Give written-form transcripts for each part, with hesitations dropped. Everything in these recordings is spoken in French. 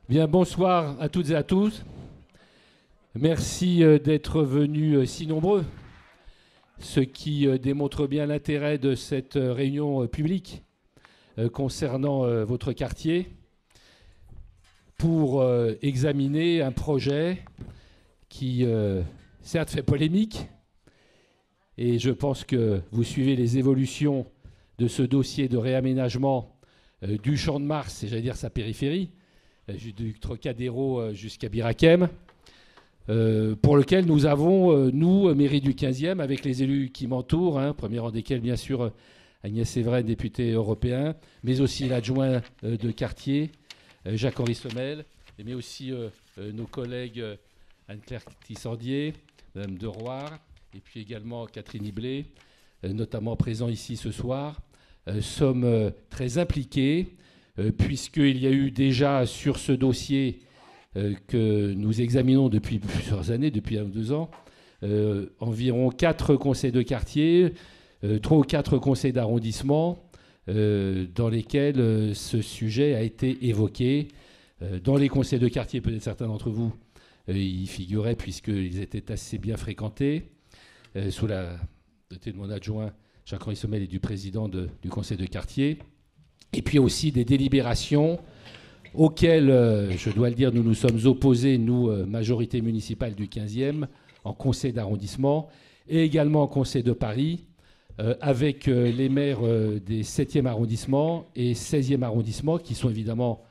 Bien, bonsoir à toutes et à tous. Merci d'être venus si nombreux, ce qui démontre bien l'intérêt de cette réunion publique concernant votre quartier pour examiner un projet qui, certes, fait polémique, et je pense que vous suivez les évolutions de ce dossier de réaménagement du Champ de Mars, et j'allais dire sa périphérie, du Trocadéro jusqu'à Birakem, pour lequel nous avons, nous, mairie du 15e, avec les élus qui m'entourent, premier rang desquels, bien sûr, Agnès Séveraine, député européen, mais aussi l'adjoint de quartier, Jacques-Henri Semel, mais aussi nos collègues Anne-Claire Tissandier, Mme de Roire, et puis également Catherine Iblé, notamment présents ici ce soir, sommes très impliqués, puisqu'il y a eu déjà sur ce dossier que nous examinons depuis plusieurs années, depuis 1 ou 2 ans, environ 4 conseils de quartier, 3 ou 4 conseils d'arrondissement, dans lesquels ce sujet a été évoqué. Dans les conseils de quartier, peut-être certains d'entre vous y figuraient, puisqu'ils étaient assez bien fréquentés, sous la autorité de mon adjoint Jacques-Henri Somel et du président du conseil de quartier. Et puis aussi des délibérations auxquelles, je dois le dire, nous nous sommes opposés, nous, majorité municipale du 15e, en conseil d'arrondissement, et également en conseil de Paris, avec les maires des 7e arrondissement et 16e arrondissement, qui sont évidemment,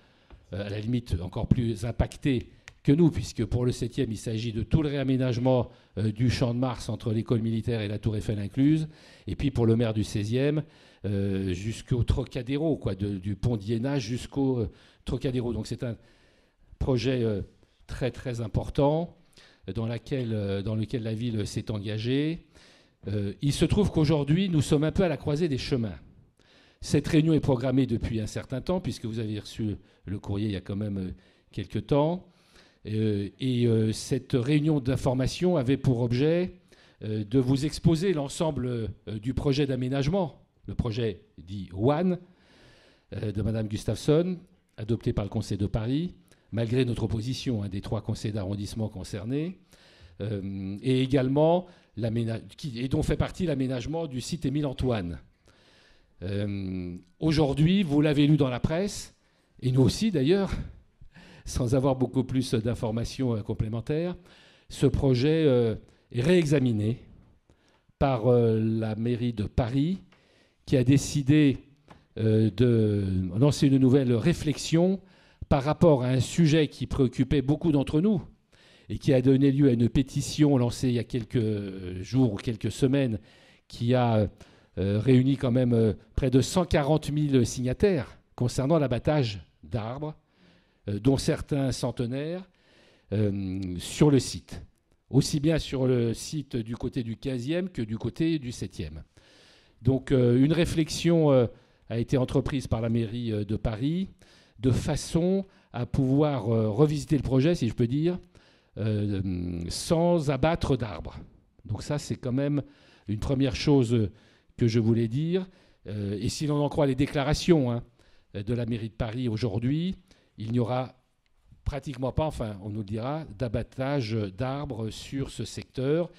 à la limite, encore plus impactés que nous, puisque pour le 7e, il s'agit de tout le réaménagement du Champ de Mars entre l'école militaire et la Tour Eiffel incluse, et puis pour le maire du 16e, jusqu'au Trocadéro, du pont d'Iéna jusqu'au Trocadéro. Donc c'est un projet très très important dans lequel la ville s'est engagée. Il se trouve qu'aujourd'hui, nous sommes un peu à la croisée des chemins. Cette réunion est programmée depuis un certain temps, puisque vous avez reçu le courrier il y a quand même quelques temps. Et cette réunion d'information avait pour objet de vous exposer l'ensemble du projet d'aménagement, le projet dit ONE, de Mme Gustafsson, adopté par le Conseil de Paris, malgré notre opposition des 3 conseils d'arrondissement concernés, et également dont fait partie l'aménagement du site Émile-Antoine. Aujourd'hui, vous l'avez lu dans la presse, et nous aussi d'ailleurs, sans avoir beaucoup plus d'informations complémentaires, ce projet est réexaminé par la mairie de Paris, qui a décidé de lancer une nouvelle réflexion par rapport à un sujet qui préoccupait beaucoup d'entre nous et qui a donné lieu à une pétition lancée il y a quelques jours ou quelques semaines qui a réuni quand même près de 140 000 signataires concernant l'abattage d'arbres, dont certains centenaires, sur le site. Aussi bien sur le site du côté du 15e que du côté du 7e. Donc une réflexion a été entreprise par la mairie de Paris de façon à pouvoir revisiter le projet, si je peux dire, sans abattre d'arbres. Donc ça, c'est quand même une première chose que je voulais dire. Et si l'on en croit les déclarations de la mairie de Paris aujourd'hui, il n'y aura pratiquement pas, enfin on nous le dira, d'abattage d'arbres sur ce secteur,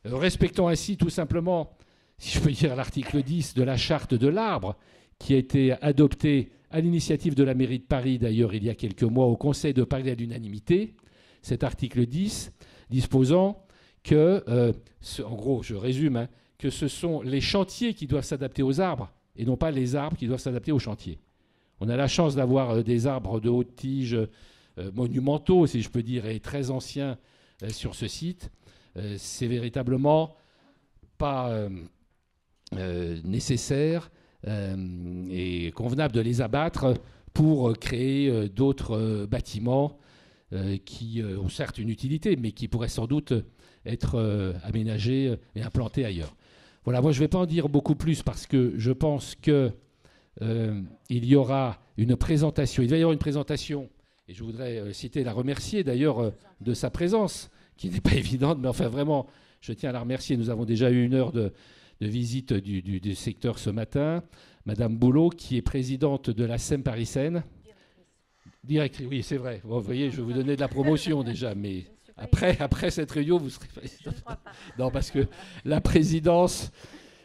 respectant ainsi tout simplement, si je peux dire, l'article 10 de la charte de l'arbre, qui a été adopté à l'initiative de la mairie de Paris, d'ailleurs, il y a quelques mois, au Conseil de Paris à l'unanimité, cet article 10, disposant que, en gros, je résume, que ce sont les chantiers qui doivent s'adapter aux arbres, et non pas les arbres qui doivent s'adapter aux chantiers. On a la chance d'avoir des arbres de haute tige monumentaux, si je peux dire, et très anciens sur ce site. C'est véritablement pas nécessaire et convenable de les abattre pour créer d'autres bâtiments qui ont certes une utilité, mais qui pourraient sans doute être aménagés et implantés ailleurs. Voilà, moi je ne vais pas en dire beaucoup plus parce que je pense qu'il y aura une présentation. Il va y avoir une présentation, et je voudrais citer, la remercier d'ailleurs de sa présence, qui n'est pas évidente, mais enfin vraiment, je tiens à la remercier. Nous avons déjà eu 1 heure de visite du secteur ce matin. Madame Boulot, qui est présidente de la SEM Paris-Seine, Directrice, oui, c'est vrai. Bon, vous voyez, je vais vous donner de la promotion déjà, mais après cette réunion, vous serez... Je ne crois pas. Non, parce que la présidence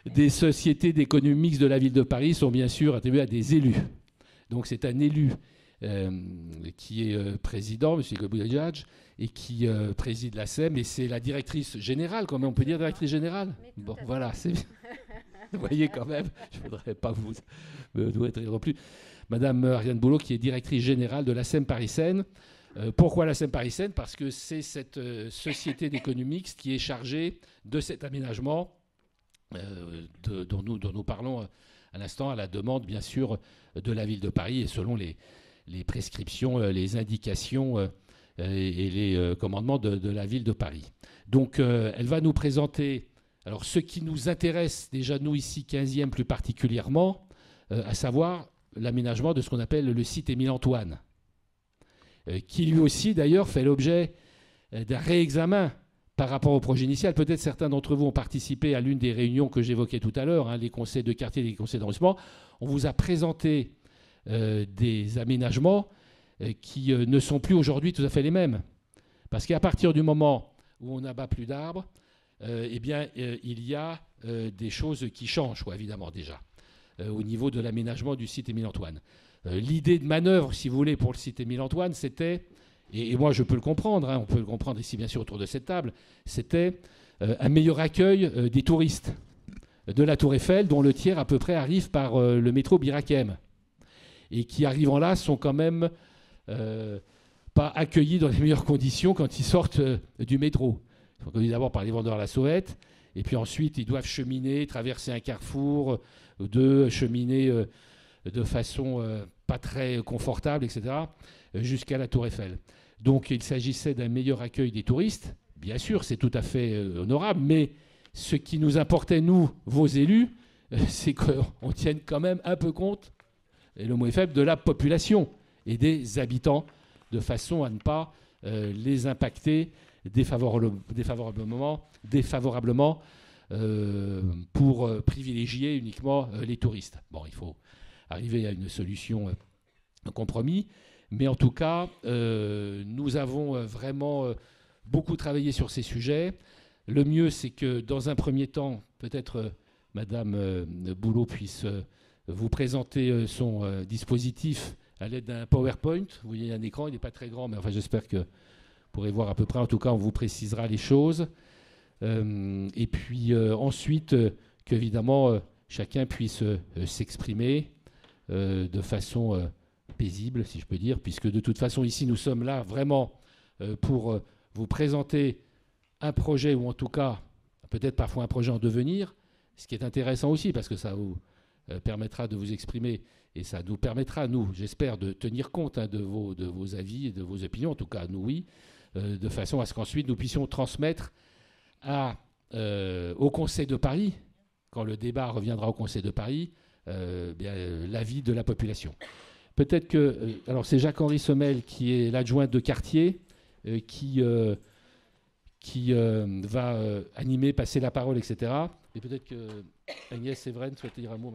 des sociétés d'économie mixte de la ville de Paris sont bien sûr attribuées à des élus. Donc c'est un élu qui est président, M. Goubouladjadj, et qui préside la SEM, et c'est la directrice générale, quand même, on peut dire directrice générale. Bon, voilà, c'est bien. Vous voyez quand même, je ne voudrais pas vous être non plus. Madame Ariane Boulot, qui est directrice générale de la SEM Paris-Seine. Pourquoi la SEM Paris-Seine ? Parce que c'est cette société d'économie mixte qui est chargée de cet aménagement dont nous parlons à l'instant, à la demande, bien sûr, de la ville de Paris et selon les prescriptions, les indications et les commandements de la ville de Paris. Donc, elle va nous présenter alors, ce qui nous intéresse déjà, nous, ici, 15e plus particulièrement, à savoir l'aménagement de ce qu'on appelle le site Émile-Antoine, qui lui aussi, d'ailleurs, fait l'objet d'un réexamen par rapport au projet initial. Peut-être certains d'entre vous ont participé à l'une des réunions que j'évoquais tout à l'heure, les conseils de quartier et les conseils d'arrondissement. On vous a présenté des aménagements qui ne sont plus aujourd'hui tout à fait les mêmes. Parce qu'à partir du moment où on n'abat plus d'arbres, il y a des choses qui changent, évidemment, déjà, au niveau de l'aménagement du site Émile-Antoine. L'idée de manœuvre, si vous voulez, pour le site Émile-Antoine, c'était, et moi je peux le comprendre, on peut le comprendre ici, bien sûr, autour de cette table, c'était un meilleur accueil des touristes de la Tour Eiffel, dont le tiers à peu près arrive par le métro Bir Hakeim, et qui, arrivant là, sont quand même pas accueillis dans les meilleures conditions quand ils sortent du métro. Ils sont accueillis d'abord par les vendeurs à la sauvette, et puis ensuite ils doivent cheminer, traverser un carrefour, cheminer de façon pas très confortable, etc., jusqu'à la Tour Eiffel. Donc il s'agissait d'un meilleur accueil des touristes. Bien sûr, c'est tout à fait honorable, mais ce qui nous importait, nous, vos élus, c'est qu'on tienne quand même un peu compte, et le mot est faible, de la population et des habitants, de façon à ne pas les impacter défavorablement pour privilégier uniquement les touristes. Bon, il faut arriver à une solution, un compromis, mais en tout cas, nous avons vraiment beaucoup travaillé sur ces sujets. Le mieux, c'est que dans un premier temps, peut-être Madame Boulot puisse vous présenter son dispositif à l'aide d'un PowerPoint. Vous voyez un écran, il n'est pas très grand, mais enfin, j'espère que vous pourrez voir à peu près. En tout cas, on vous précisera les choses. Et puis ensuite, qu'évidemment, chacun puisse s'exprimer de façon paisible, si je peux dire, puisque de toute façon, ici, nous sommes là vraiment pour vous présenter un projet, ou en tout cas, peut-être parfois un projet en devenir, ce qui est intéressant aussi, parce que ça vous permettra de vous exprimer, et ça nous permettra, nous, j'espère, de tenir compte de vos avis et de vos opinions, en tout cas, nous, oui, de façon à ce qu'ensuite, nous puissions transmettre au Conseil de Paris, quand le débat reviendra au Conseil de Paris, l'avis de la population. Peut-être que... alors, c'est Jacques-Henri Semel, qui est l'adjoint de quartier, qui va animer, passer la parole, etc. Et peut-être que Agnès Séveraine souhaite dire un mot.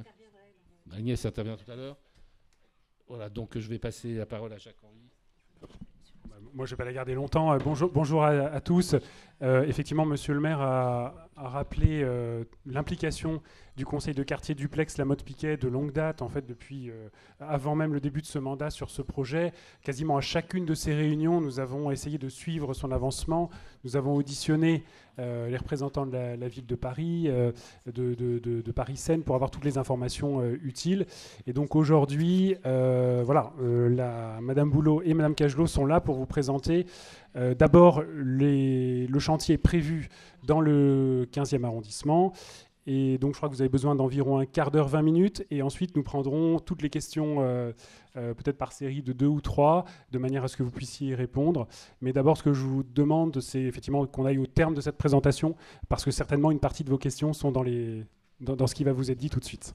Agnès intervient tout à l'heure. Voilà, donc je vais passer la parole à Jacques-Henri. Moi, je ne vais pas la garder longtemps. Bonjour à tous. Effectivement, Monsieur le maire a rappelé l'implication du conseil de quartier Duplex Lamotte-Piquet de longue date, en fait, depuis avant même le début de ce mandat sur ce projet. Quasiment à chacune de ces réunions, nous avons essayé de suivre son avancement. Nous avons auditionné les représentants de la ville de Paris, de Paris-Seine, pour avoir toutes les informations utiles. Et donc aujourd'hui, Madame Boulot et Madame Cagelot sont là pour vous présenter d'abord le chantier prévu dans le 15e arrondissement. Et donc je crois que vous avez besoin d'environ un quart d'heure, 20 minutes. Et ensuite, nous prendrons toutes les questions, peut-être par série de 2 ou 3, de manière à ce que vous puissiez y répondre. Mais d'abord, ce que je vous demande, c'est effectivement qu'on aille au terme de cette présentation, parce que certainement une partie de vos questions sont dans ce qui va vous être dit tout de suite.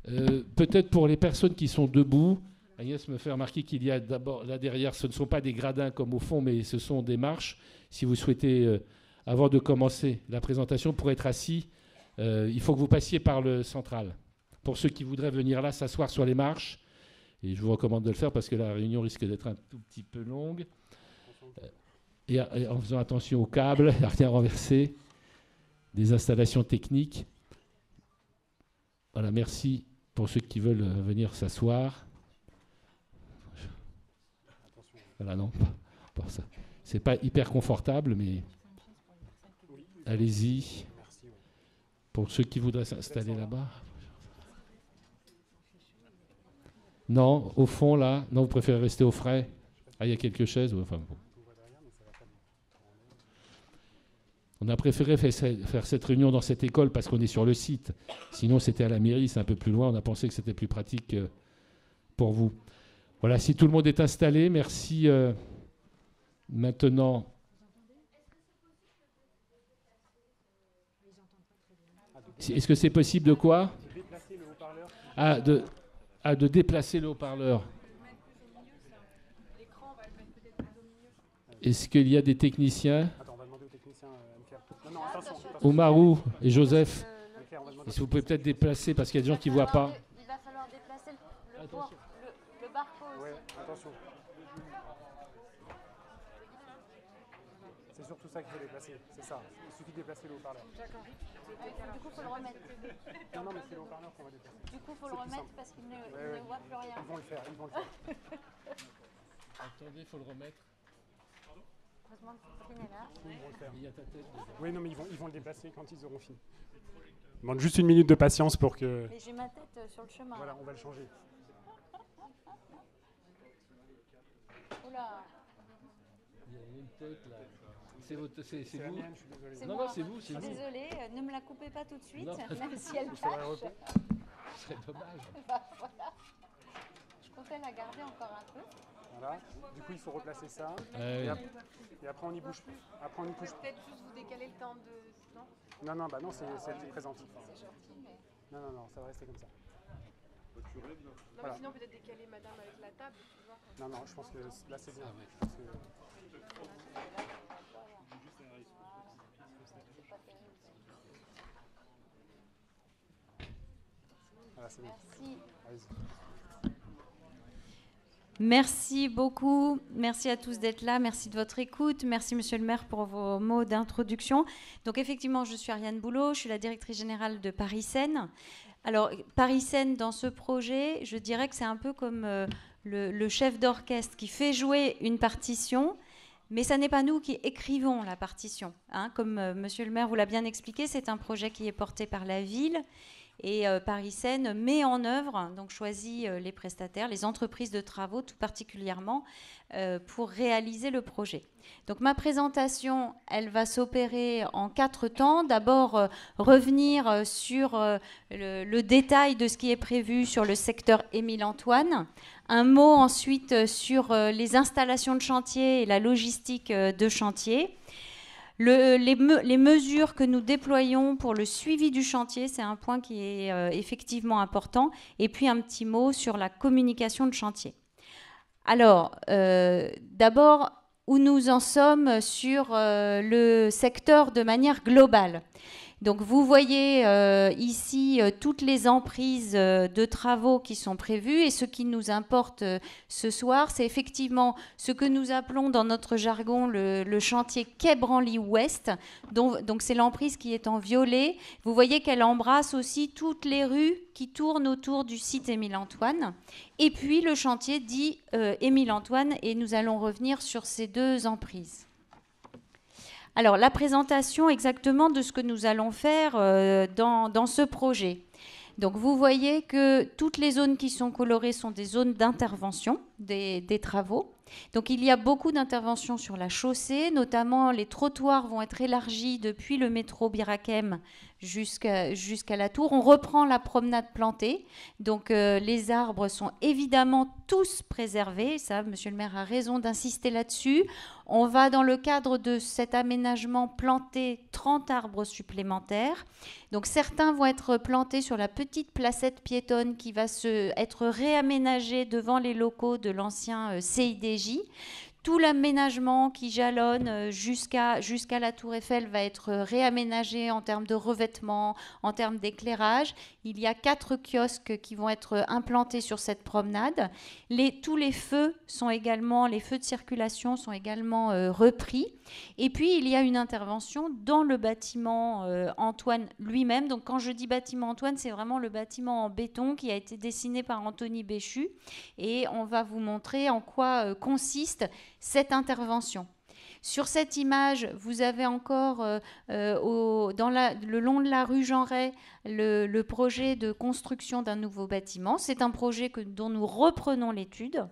Peut-être pour les personnes qui sont debout, Agnès me fait remarquer qu'il y a d'abord, là derrière, ce ne sont pas des gradins comme au fond, mais ce sont des marches. Si vous souhaitez, avant de commencer la présentation, pour être assis, il faut que vous passiez par le central. Pour ceux qui voudraient venir là, s'asseoir sur les marches, Et je vous recommande de le faire parce que la réunion risque d'être un tout petit peu longue. Et en faisant attention aux câbles, à rien renverser, des installations techniques. Voilà, merci pour ceux qui veulent venir s'asseoir. Voilà, non, pas ça. C'est pas hyper confortable, mais allez-y. Pour ceux qui voudraient s'installer là-bas. Non, au fond, là, non, vous préférez rester au frais. Ah, il y a quelques chaises. Enfin, bon. On a préféré faire cette réunion dans cette école parce qu'on est sur le site. Sinon, c'était à la mairie, c'est un peu plus loin. On a pensé que c'était plus pratique pour vous. Voilà, si tout le monde est installé, merci. Maintenant... Est-ce que c'est possible de quoi ? De déplacer le haut-parleur. Est-ce qu'il y a des techniciens ? Omarou et Joseph, si vous pouvez peut-être déplacer parce qu'il y a des gens qui ne voient pas. Il va falloir déplacer le barcode. Ouais, attention. C'est surtout ça qu'il faut déplacer, c'est ça. Il suffit de déplacer le haut-parleur. D'accord. Du coup, il faut le remettre. Non, mais c'est le haut-parleur qu'on va déplacer. Du coup, il faut le remettre parce qu'il ne voit plus rien. Ils vont le faire. Attendez, il faut le remettre. Heureusement que Catherine est là. Ils vont le faire. Il y a ta tête. Oui, non, mais ils vont le déplacer quand ils auront fini. Je demande juste une minute de patience pour que... Et j'ai ma tête sur le chemin. Voilà, on va le changer. Oula. Il y a une tête là. C'est vous la mienne, je suis désolé. C'est Non, moi. non, c'est vous. Je suis désolée, ne me la coupez pas tout de suite, Non. même si elle Il faudrait tâche. Ce serait dommage. Bah, voilà. Je comptais la garder encore un peu. Voilà. Du coup, il faut replacer ça. Ouais. Et après, on y bouge. Après, on y bouge. Peut-être juste vous décaler le temps de... Non, Non, bah non, c'est elle qui présente. C'est gentil, mais... Non, ça va rester comme ça. Non, Voilà. mais sinon peut-être décaler madame avec la table, tu vois. Non, je pense que là, c'est bien. Ah ouais. Voilà, c'est bon. Merci. Allez-y. Merci beaucoup. Merci à tous d'être là. Merci de votre écoute. Merci, monsieur le maire, pour vos mots d'introduction. Donc, effectivement, je suis Ariane Boulot. Je suis la directrice générale de Paris Seine. Alors, Paris Seine, dans ce projet, je dirais que c'est un peu comme le chef d'orchestre qui fait jouer une partition, mais ce n'est pas nous qui écrivons la partition. Hein. Comme monsieur le maire vous l'a bien expliqué, c'est un projet qui est porté par la ville. Et Paris Seine met en œuvre, donc choisit les prestataires, les entreprises de travaux tout particulièrement, pour réaliser le projet. Donc ma présentation, elle va s'opérer en 4 temps. D'abord, revenir sur le détail de ce qui est prévu sur le secteur Émile-Antoine. Un mot ensuite sur les installations de chantier et la logistique de chantier. Les mesures que nous déployons pour le suivi du chantier, c'est un point qui est effectivement important. Et puis un petit mot sur la communication de chantier. Alors, d'abord, où nous en sommes sur le secteur de manière globale. Donc vous voyez ici toutes les emprises de travaux qui sont prévues, et ce qui nous importe ce soir, c'est effectivement ce que nous appelons dans notre jargon le chantier Quai Branly Ouest. Donc c'est l'emprise qui est en violet. Vous voyez qu'elle embrasse aussi toutes les rues qui tournent autour du site Émile-Antoine. Et puis le chantier dit Émile-Antoine, et nous allons revenir sur ces 2 emprises. Alors, la présentation exactement de ce que nous allons faire dans ce projet. Donc, vous voyez que toutes les zones qui sont colorées sont des zones d'intervention des travaux. Donc, il y a beaucoup d'interventions sur la chaussée, notamment les trottoirs vont être élargis depuis le métro Birakem jusqu'à la tour. On reprend la promenade plantée. Donc, les arbres sont évidemment tous préservés. Ça, monsieur le maire a raison d'insister là-dessus. On va, dans le cadre de cet aménagement, planter 30 arbres supplémentaires. Donc, certains vont être plantés sur la petite placette piétonne qui va être réaménagée devant les locaux de l'ancien CIDJ. Tout l'aménagement qui jalonne jusqu'à la Tour Eiffel va être réaménagé en termes de revêtement, en termes d'éclairage. Il y a 4 kiosques qui vont être implantés sur cette promenade. Tous les feux de circulation sont également repris. Et puis, il y a une intervention dans le bâtiment Antoine lui-même. Donc, quand je dis bâtiment Antoine, c'est vraiment le bâtiment en béton qui a été dessiné par Anthony Béchu. Et on va vous montrer en quoi consiste cette intervention. Sur cette image, vous avez encore le long de la rue Jean Ray le projet de construction d'un nouveau bâtiment. C'est un projet dont nous reprenons l'étude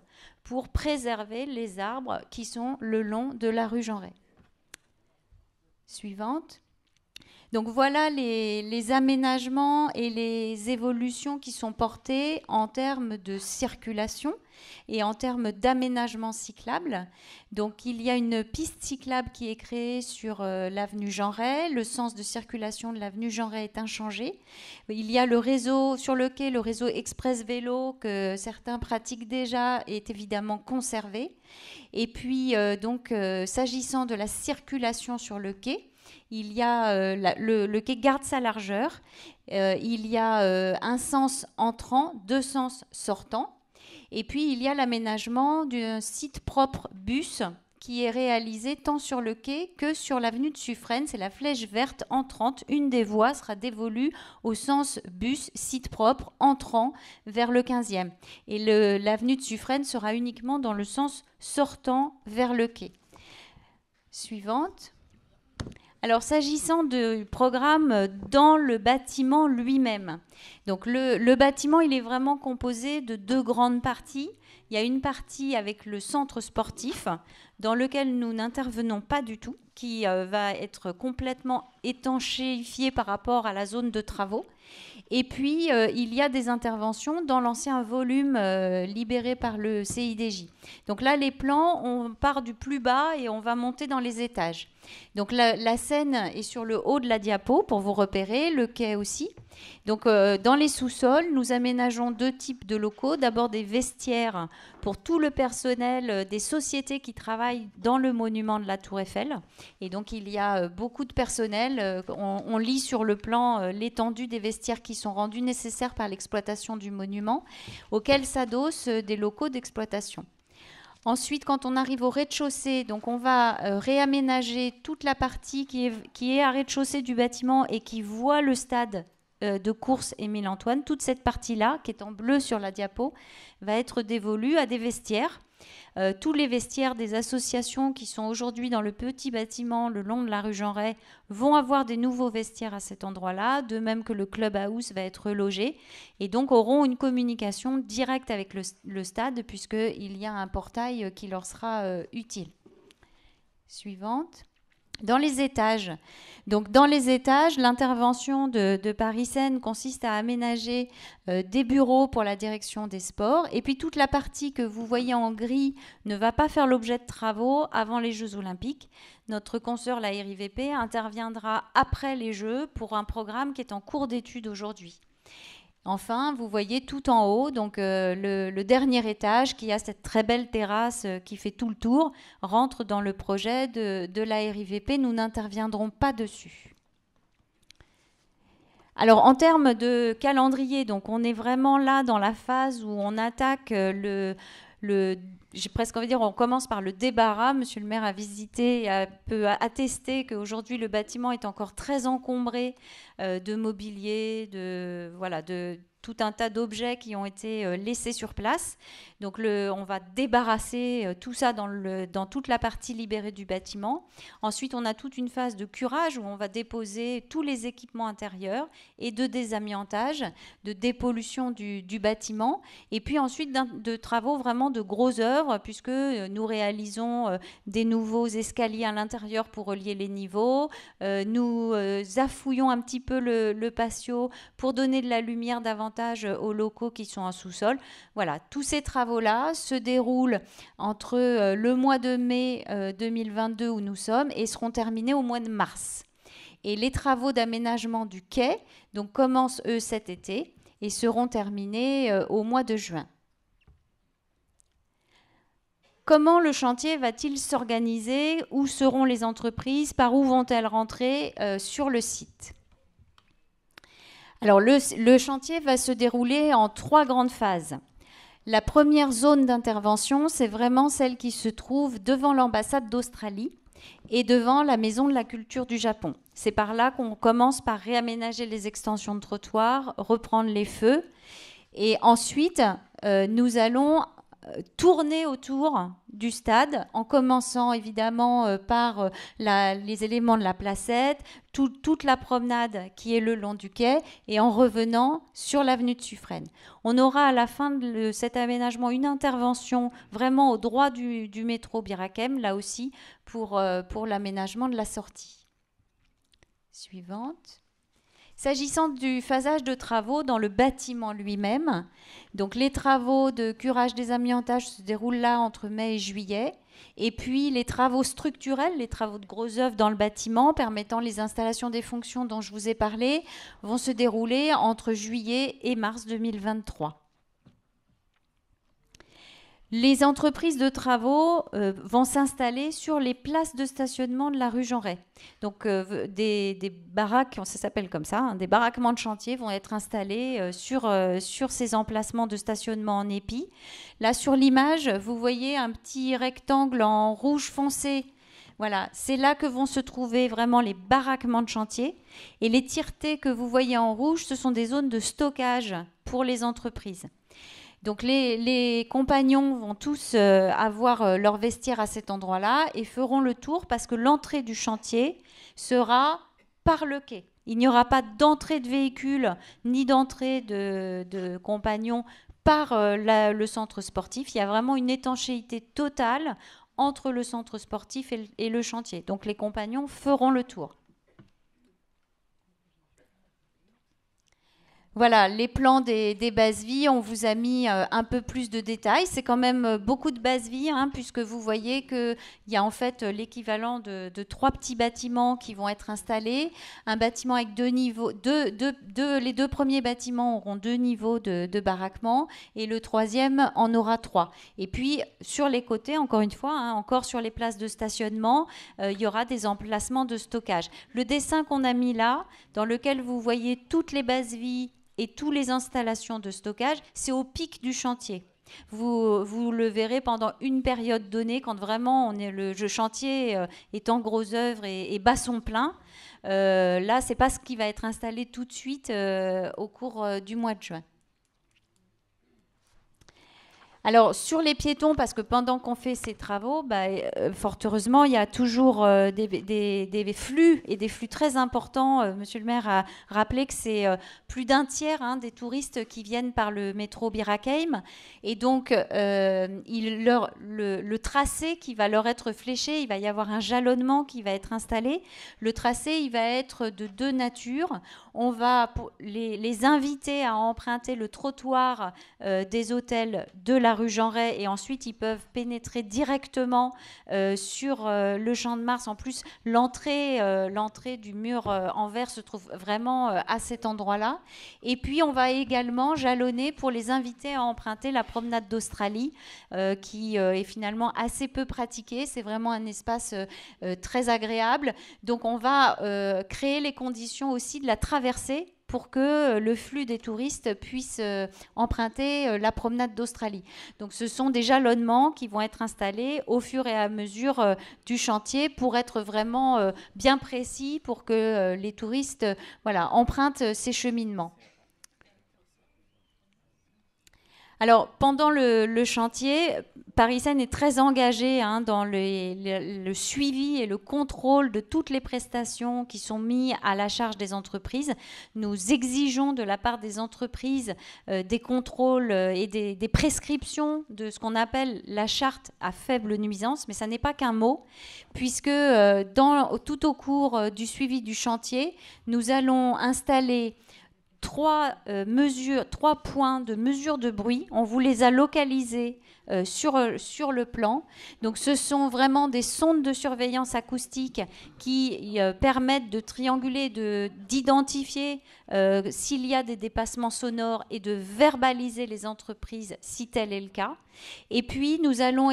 pour préserver les arbres qui sont le long de la rue Jean Ray. Suivante. Donc voilà les aménagements et les évolutions qui sont portées en termes de circulation et en termes d'aménagement cyclable. Donc il y a une piste cyclable qui est créée sur l'avenue Jean Ray. Le sens de circulation de l'avenue Jean Ray est inchangé. Il y a le réseau sur le quai, le réseau express vélo que certains pratiquent déjà est évidemment conservé. Et puis s'agissant de la circulation sur le quai, il y a le quai garde sa largeur. Il y a un sens entrant, 2 sens sortants. Et puis, il y a l'aménagement d'un site propre bus qui est réalisé tant sur le quai que sur l'avenue de Suffren. C'est la flèche verte entrante. Une des voies sera dévolue au sens bus, site propre, entrant vers le 15e. Et l'avenue de Suffren sera uniquement dans le sens sortant vers le quai. Suivante. Alors, s'agissant du programme dans le bâtiment lui-même, donc le bâtiment, il est vraiment composé de 2 grandes parties. Il y a une partie avec le centre sportif, dans lequel nous n'intervenons pas du tout, qui va être complètement étanchéifié par rapport à la zone de travaux. Et puis, il y a des interventions dans l'ancien volume libéré par le CIDJ. Donc là, les plans, on part du plus bas et on va monter dans les étages. Donc la scène est sur le haut de la diapo pour vous repérer, le quai aussi. Donc dans les sous-sols, nous aménageons 2 types de locaux. D'abord des vestiaires pour tout le personnel des sociétés qui travaillent dans le monument de la Tour Eiffel. Et donc il y a beaucoup de personnel. On lit sur le plan l'étendue des vestiaires qui sont rendus nécessaires par l'exploitation du monument, auxquels s'adossent des locaux d'exploitation. Ensuite, quand on arrive au rez-de-chaussée, donc on va réaménager toute la partie qui est à rez-de-chaussée du bâtiment et qui voit le stade de course Émile-Antoine. Toute cette partie-là, qui est en bleu sur la diapo, va être dévolue à des vestiaires. Tous les vestiaires des associations qui sont aujourd'hui dans le petit bâtiment le long de la rue Jean Ray vont avoir des nouveaux vestiaires à cet endroit-là, de même que le clubhouse va être logé, et donc auront une communication directe avec le stade, puisqu'il y a un portail qui leur sera utile. Suivante. Dans les étages. Donc, dans les étages, l'intervention de Paris Seine consiste à aménager des bureaux pour la direction des sports. Et puis, toute la partie que vous voyez en gris ne va pas faire l'objet de travaux avant les Jeux Olympiques. Notre consoeur, la RIVP, interviendra après les Jeux pour un programme qui est en cours d'étude aujourd'hui. Enfin, vous voyez tout en haut, donc le dernier étage qui a cette très belle terrasse qui fait tout le tour, rentre dans le projet de la RIVP. Nous n'interviendrons pas dessus. Alors, en termes de calendrier, donc on est vraiment là dans la phase où on attaque j'ai presque envie de dire, on commence par le débarras. Monsieur le maire a visité et peut attester qu'aujourd'hui, le bâtiment est encore très encombré de mobilier, de tout un tas d'objets qui ont été laissés sur place. Donc, on va débarrasser tout ça dans toute la partie libérée du bâtiment. Ensuite, on a toute une phase de curage où on va déposer tous les équipements intérieurs et de désamiantage, de dépollution du bâtiment. Et puis ensuite, de travaux vraiment de gros œuvres, puisque nous réalisons des nouveaux escaliers à l'intérieur pour relier les niveaux. Nous affouillons un petit peu le patio pour donner de la lumière davantage aux locaux qui sont en sous-sol. Voilà, tous ces travaux-là se déroulent entre le mois de mai 2022 où nous sommes et seront terminés au mois de mars. Et les travaux d'aménagement du quai donc, commencent, eux, cet été et seront terminés au mois de juin. Comment le chantier va-t-il s'organiser? Où seront les entreprises? Par où vont-elles rentrer sur le site? Alors, le chantier va se dérouler en 3 grandes phases. La première zone d'intervention, c'est vraiment celle qui se trouve devant l'ambassade d'Australie et devant la Maison de la Culture du Japon. C'est par là qu'on commence par réaménager les extensions de trottoirs, reprendre les feux. Et ensuite, nous allons tourner autour du stade, en commençant évidemment par les éléments de la placette, toute la promenade qui est le long du quai, et en revenant sur l'avenue de Suffren. On aura à la fin de cet aménagement une intervention vraiment au droit du métro Bir Hakeim, là aussi pour l'aménagement de la sortie. Suivante. S'agissant du phasage de travaux dans le bâtiment lui-même, donc les travaux de curage des amiantages se déroulent là entre mai et juillet, et puis les travaux structurels, les travaux de gros œuvres dans le bâtiment permettant les installations des fonctions dont je vous ai parlé, vont se dérouler entre juillet et mars 2023. Les entreprises de travaux vont s'installer sur les places de stationnement de la rue Jean Ray. Donc des baraques, ça s'appelle comme ça, hein, des baraquements de chantier vont être installés sur ces emplacements de stationnement en épi. Là sur l'image, vous voyez un petit rectangle en rouge foncé. Voilà, c'est là que vont se trouver vraiment les baraquements de chantier. Et les tiretés que vous voyez en rouge, ce sont des zones de stockage pour les entreprises. Donc les compagnons vont tous avoir leur vestiaire à cet endroit-là et feront le tour parce que l'entrée du chantier sera par le quai. Il n'y aura pas d'entrée de véhicules ni d'entrée de compagnons par le centre sportif. Il y a vraiment une étanchéité totale entre le centre sportif et le chantier. Donc les compagnons feront le tour. Voilà, les plans des bases-vies, on vous a mis un peu plus de détails. C'est quand même beaucoup de bases-vies, hein, puisque vous voyez qu'il y a en fait l'équivalent de 3 petits bâtiments qui vont être installés. Un bâtiment avec 2 niveaux, les 2 premiers bâtiments auront 2 niveaux de baraquement et le 3e en aura 3. Et puis sur les côtés, encore une fois, hein, encore sur les places de stationnement, il y aura des emplacements de stockage. Le dessin qu'on a mis là, dans lequel vous voyez toutes les bases-vies et toutes les installations de stockage, c'est au pic du chantier. Vous le verrez pendant une période donnée, quand vraiment le chantier est en gros œuvre et bat son plein. Là, ce n'est pas ce qui va être installé tout de suite au cours du mois de juin. Alors, sur les piétons, parce que pendant qu'on fait ces travaux, fort heureusement, il y a toujours des flux, et des flux très importants. Monsieur le maire a rappelé que c'est plus d'un tiers des touristes qui viennent par le métro Bir Hakeim. Et donc, le tracé qui va leur être fléché, il va y avoir un jalonnement qui va être installé. Le tracé, il va être de 2 natures. On va les inviter à emprunter le trottoir des hôtels de la rue Jean Ray et ensuite ils peuvent pénétrer directement sur le Champ de Mars. En plus, l'entrée du mur en verre se trouve vraiment à cet endroit-là. Et puis, on va également jalonner pour les inviter à emprunter la promenade d'Australie qui est finalement assez peu pratiquée. C'est vraiment un espace très agréable. Donc, on va créer les conditions aussi de la traversée pour que le flux des touristes puisse emprunter la promenade d'Australie. Donc ce sont des jalonnements qui vont être installés au fur et à mesure du chantier pour être vraiment bien précis pour que les touristes empruntent ces cheminements. Alors, pendant le chantier, Paris Seine est très engagé dans le suivi et le contrôle de toutes les prestations qui sont mises à la charge des entreprises. Nous exigeons de la part des entreprises des contrôles et des prescriptions de ce qu'on appelle la charte à faible nuisance, mais ça n'est pas qu'un mot, puisque tout au cours du suivi du chantier, nous allons installer 3 points de mesure de bruit. On vous les a localisés sur le plan. Donc ce sont vraiment des sondes de surveillance acoustique qui permettent de trianguler, d'identifier s'il y a des dépassements sonores et de verbaliser les entreprises si tel est le cas. Et puis nous avons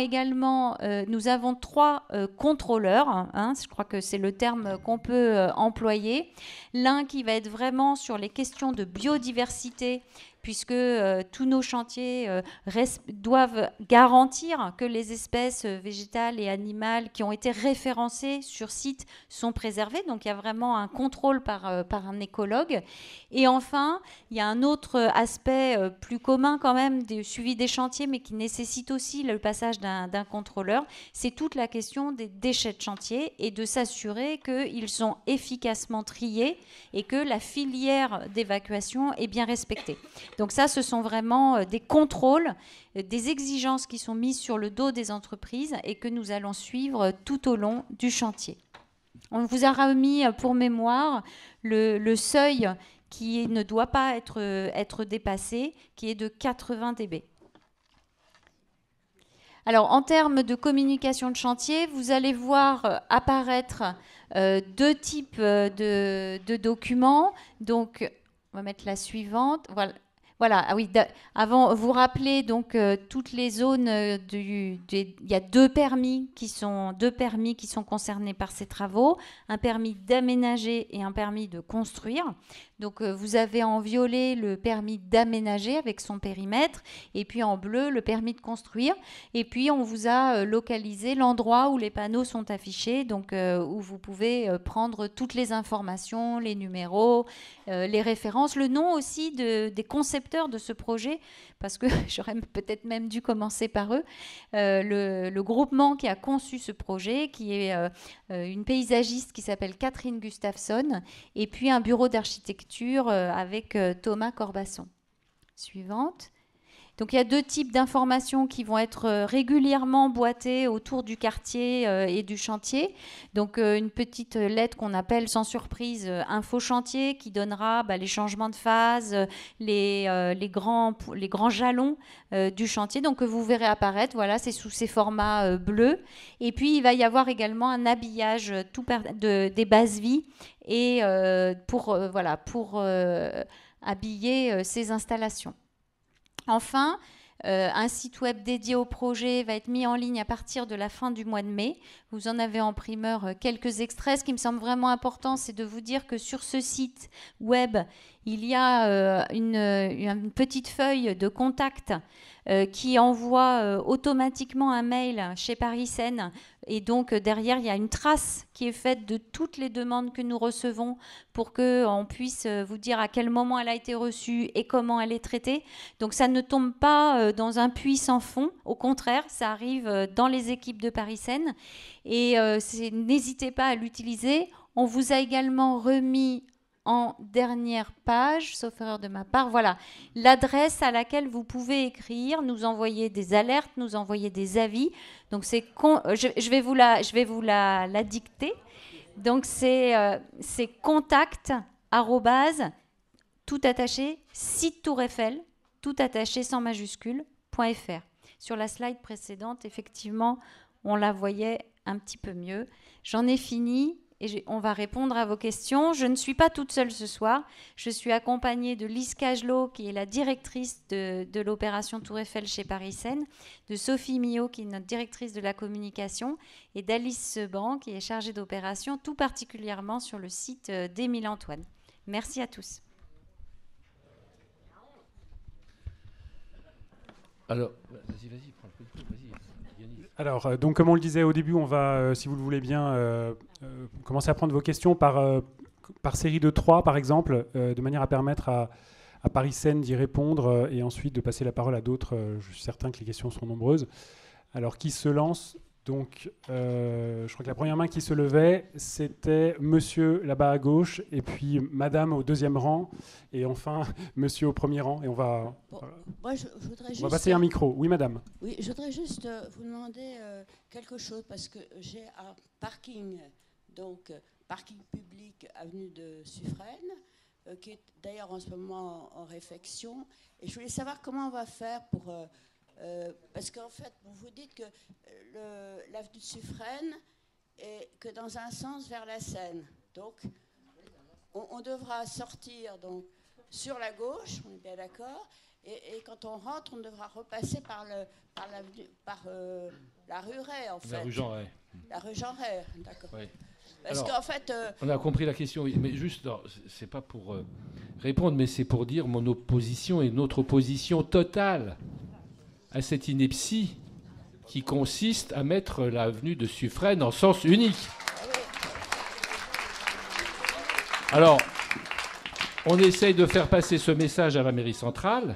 3 contrôleurs, hein, je crois que c'est le terme qu'on peut employer. L'un qui va être vraiment sur les questions de biodiversité, puisque tous nos chantiers doivent garantir que les espèces végétales et animales qui ont été référencées sur site sont préservées. Donc il y a vraiment un contrôle par un écologue. Et enfin, il y a un autre aspect plus commun quand même du suivi des chantiers, mais qui nécessite aussi le passage d'un contrôleur. C'est toute la question des déchets de chantier et de s'assurer qu'ils sont efficacement triés et que la filière d'évacuation est bien respectée. Donc ça, ce sont vraiment des contrôles, des exigences qui sont mises sur le dos des entreprises et que nous allons suivre tout au long du chantier. On vous a remis pour mémoire le seuil qui ne doit pas être dépassé, qui est de 80 dB. Alors, en termes de communication de chantier, vous allez voir apparaître 2 types de documents. Donc, on va mettre la suivante. Voilà, ah oui, avant, vous rappelez donc toutes les zones, il y a 2 permis qui sont concernés par ces travaux, un permis d'aménager et un permis de construire. Donc vous avez en violet le permis d'aménager avec son périmètre et puis en bleu le permis de construire. Et puis on vous a localisé l'endroit où les panneaux sont affichés, donc où vous pouvez prendre toutes les informations, les numéros, les références, le nom aussi des concepteurs de ce projet, parce que j'aurais peut-être même dû commencer par eux. Le groupement qui a conçu ce projet, qui est une paysagiste qui s'appelle Catherine Gustafsson, et puis un bureau d'architecture avec Thomas Corbasson. Suivante. Donc il y a 2 types d'informations qui vont être régulièrement boîtées autour du quartier et du chantier. Donc une petite lettre qu'on appelle sans surprise info chantier qui donnera les changements de phase, les grands jalons du chantier. Donc que vous verrez apparaître, voilà, c'est sous ces formats bleus. Et puis il va y avoir également un habillage des bases vie et pour habiller ces installations. Enfin, un site web dédié au projet va être mis en ligne à partir de la fin du mois de mai. Vous en avez en primeur quelques extraits. Ce qui me semble vraiment important, c'est de vous dire que sur ce site web, il y a une petite feuille de contact qui envoie automatiquement un mail chez Paris Seine. Et donc, derrière, il y a une trace qui est faite de toutes les demandes que nous recevons pour qu'on puisse vous dire à quel moment elle a été reçue et comment elle est traitée. Donc, ça ne tombe pas dans un puits sans fond. Au contraire, ça arrive dans les équipes de Paris Seine. Et n'hésitez pas à l'utiliser. On vous a également remis en dernière page, sauf erreur de ma part, voilà, l'adresse à laquelle vous pouvez écrire, nous envoyer des alertes, nous envoyer des avis. Donc je vais vous la dicter. Donc c'est contact @ tout attaché site Tour Eiffel, tout attaché sans majuscule .fr. Sur la slide précédente, effectivement, on la voyait un petit peu mieux. J'en ai fini. Et on va répondre à vos questions. Je ne suis pas toute seule ce soir. Je suis accompagnée de Lise Cagelot, qui est la directrice de l'opération Tour Eiffel chez Paris Seine, de Sophie Millot, qui est notre directrice de la communication, et d'Alice Seban, qui est chargée d'opération, tout particulièrement sur le site d'Émile-Antoine. Merci à tous. Alors, vas-y, prends le coup, vas-y. Alors, donc, comme on le disait au début, on va, si vous le voulez bien, commencer à prendre vos questions par série de 3, par exemple, de manière à permettre à Paris Seine d'y répondre et ensuite de passer la parole à d'autres. Je suis certain que les questions sont nombreuses. Alors, qui se lance? Donc, je crois que la première main qui se levait, c'était monsieur là-bas à gauche, et puis madame au 2e rang, et enfin monsieur au 1er rang. Et on va, moi, je voudrais juste, on va passer un micro. Oui, madame. Oui, je voudrais juste vous demander quelque chose, parce que j'ai un parking, donc parking public, avenue de Suffren, qui est d'ailleurs en ce moment en réfection. Et je voulais savoir comment on va faire pour Parce qu'en fait, vous dites que l'avenue de Suffren est que dans un sens vers la Seine. Donc, on devra sortir donc, sur la gauche, on est bien d'accord, et quand on rentre, on devra repasser par la rue Ray, en fait. La rue Jean Ray. La rue Jean Ray, d'accord. Oui. Parce Alors, qu'en fait... on a compris la question, oui. Mais juste, c'est pas pour répondre, mais c'est pour dire mon opposition et notre opposition totale à cette ineptie qui consiste à mettre l'avenue de Suffren en sens unique. Alors, on essaye de faire passer ce message à la mairie centrale.